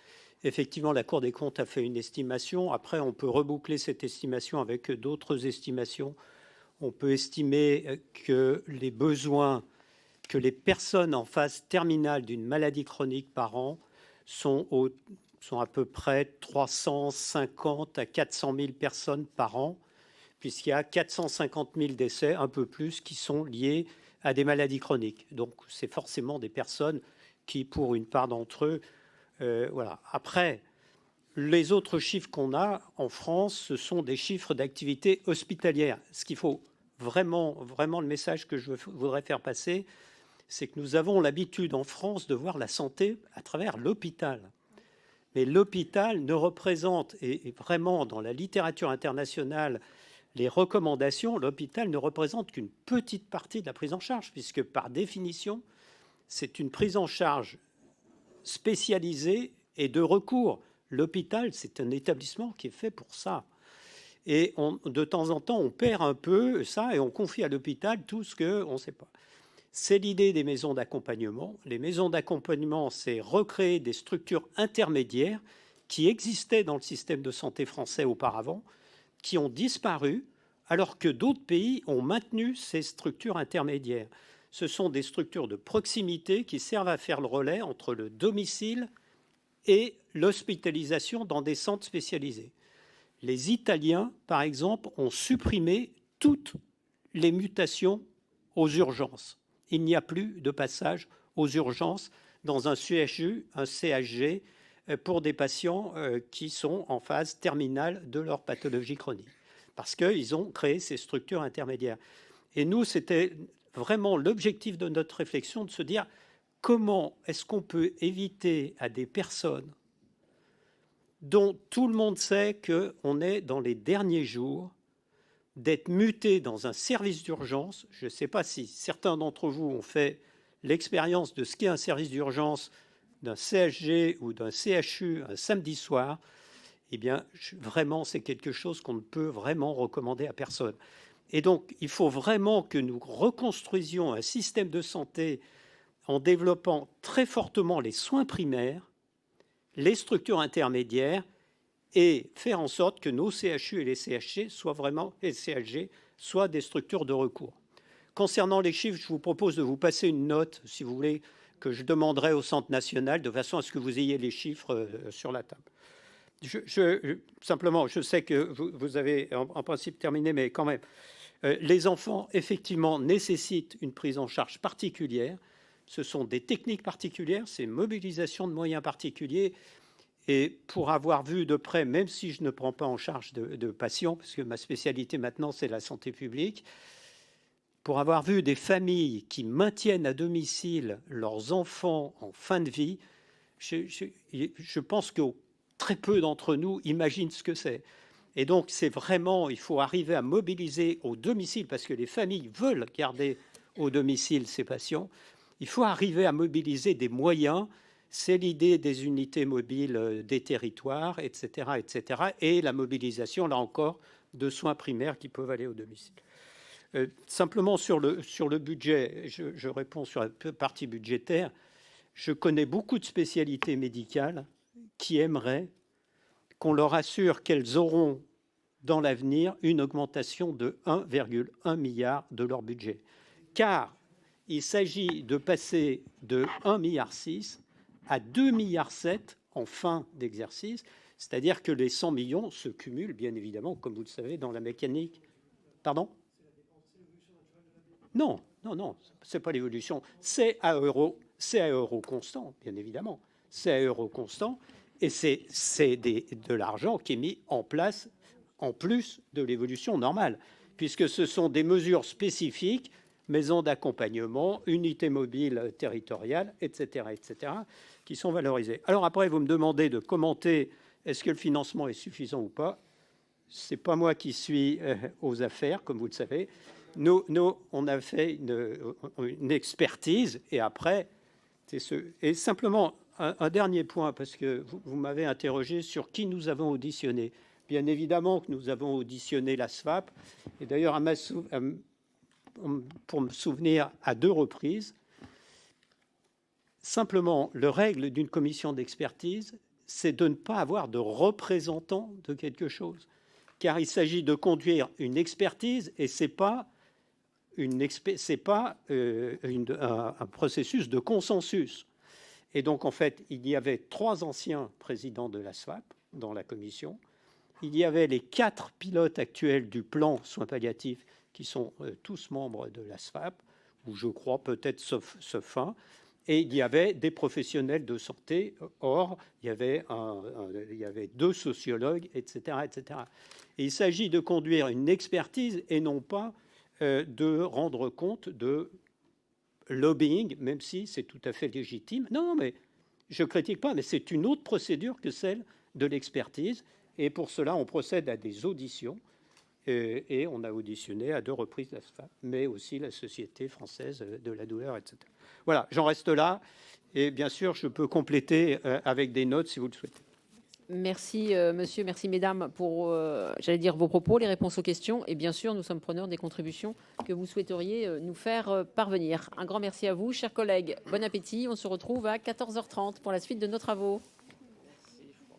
S2: effectivement, la Cour des comptes a fait une estimation. Après, on peut reboucler cette estimation avec d'autres estimations. On peut estimer que les besoins, que les personnes en phase terminale d'une maladie chronique par an sont à peu près 350 à 400 000 personnes par an, puisqu'il y a 450 000 décès, un peu plus, qui sont liés à des maladies chroniques. Donc, c'est forcément des personnes qui, pour une part d'entre eux, voilà. Après, les autres chiffres qu'on a en France, ce sont des chiffres d'activité hospitalière. Ce qu'il faut vraiment, le message que je voudrais faire passer, c'est que nous avons l'habitude en France de voir la santé à travers l'hôpital. Mais l'hôpital ne représente, et vraiment dans la littérature internationale, les recommandations, l'hôpital ne représente qu'une petite partie de la prise en charge, puisque par définition, c'est une prise en charge spécialisée et de recours. L'hôpital, c'est un établissement qui est fait pour ça. Et de temps en temps, on perd un peu ça et on confie à l'hôpital tout ce qu'on ne sait pas. C'est l'idée des maisons d'accompagnement. Les maisons d'accompagnement, c'est recréer des structures intermédiaires qui existaient dans le système de santé français auparavant, qui ont disparu, alors que d'autres pays ont maintenu ces structures intermédiaires. Ce sont des structures de proximité qui servent à faire le relais entre le domicile et l'hospitalisation dans des centres spécialisés. Les Italiens, par exemple, ont supprimé toutes les mutations aux urgences. Il n'y a plus de passage aux urgences dans un CHU, un CHG, pour des patients qui sont en phase terminale de leur pathologie chronique, parce qu'ils ont créé ces structures intermédiaires. Et nous, c'était vraiment l'objectif de notre réflexion, de se dire comment est-ce qu'on peut éviter à des personnes dont tout le monde sait qu'on est dans les derniers jours d'être mutés dans un service d'urgence. Je ne sais pas si certains d'entre vous ont fait l'expérience de ce qu'est un service d'urgence d'un CHG ou d'un CHU un samedi soir. Eh bien, vraiment, c'est quelque chose qu'on ne peut vraiment recommander à personne. Et donc, il faut vraiment que nous reconstruisions un système de santé en développant très fortement les soins primaires, les structures intermédiaires, et faire en sorte que nos CHU et les CHG soient vraiment, les CHG soient des structures de recours. Concernant les chiffres, je vous propose de vous passer une note, si vous voulez, que je demanderai au Centre national, de façon à ce que vous ayez les chiffres sur la table. Simplement, je sais que vous avez en principe terminé, mais quand même, les enfants, effectivement, nécessitent une prise en charge particulière. Ce sont des techniques particulières, c'est mobilisation de moyens particuliers. Et pour avoir vu de près, même si je ne prends pas en charge de patients, parce que ma spécialité maintenant, c'est la santé publique, pour avoir vu des familles qui maintiennent à domicile leurs enfants en fin de vie, je pense que très peu d'entre nous imaginent ce que c'est. Et donc, c'est vraiment, il faut arriver à mobiliser au domicile, parce que les familles veulent garder au domicile ces patients. Il faut arriver à mobiliser des moyens. C'est l'idée des unités mobiles des territoires, etc., etc., et la mobilisation, là encore, de soins primaires qui peuvent aller au domicile. Simplement sur le budget, je réponds sur la partie budgétaire. Je connais beaucoup de spécialités médicales qui aimeraient qu'on leur assure qu'elles auront dans l'avenir une augmentation de 1,1 milliard de leur budget. Car il s'agit de passer de 1,6 milliard à 2,7 milliards en fin d'exercice, c'est-à-dire que les 100 millions se cumulent, bien évidemment, comme vous le savez, dans la mécanique. Pardon ? Non, ce n'est pas l'évolution. C'est à euro constant, bien évidemment. C'est à euro constant, et c'est de l'argent qui est mis en place en plus de l'évolution normale, puisque ce sont des mesures spécifiques, maisons d'accompagnement, unités mobiles territoriales, etc., qui sont valorisées. Alors après, vous me demandez de commenter est-ce que le financement est suffisant ou pas. Ce n'est pas moi qui suis aux affaires, comme vous le savez. Nous, on a fait une expertise, et après, et simplement un dernier point, parce que vous m'avez interrogé sur qui nous avons auditionné. Bien évidemment que nous avons auditionné la SFAP, et d'ailleurs, pour me souvenir, à 2 reprises. Simplement, la règle d'une commission d'expertise, c'est de ne pas avoir de représentant de quelque chose, car il s'agit de conduire une expertise, et ce n'est pas un processus de consensus. Et donc, en fait, il y avait 3 anciens présidents de la SFAP dans la commission. Il y avait les 4 pilotes actuels du plan soins palliatifs qui sont tous membres de la SFAP, ou je crois peut-être sauf un. Et il y avait des professionnels de santé. Or, il y avait 2 sociologues, etc., etc. Et il s'agit de conduire une expertise et non pas de rendre compte de lobbying, même si c'est tout à fait légitime. Non, mais je ne critique pas, mais c'est une autre procédure que celle de l'expertise. Et pour cela, on procède à des auditions. Et on a auditionné à 2 reprises la SFAP, mais aussi la Société française de la douleur, etc. Voilà, j'en reste là. Et bien sûr, je peux compléter avec des notes si vous le souhaitez.
S1: Merci, monsieur, merci, mesdames, pour, j'allais dire, vos propos, les réponses aux questions. Et bien sûr, nous sommes preneurs des contributions que vous souhaiteriez nous faire parvenir. Un grand merci à vous, chers collègues. Bon appétit. On se retrouve à 14h30 pour la suite de nos travaux.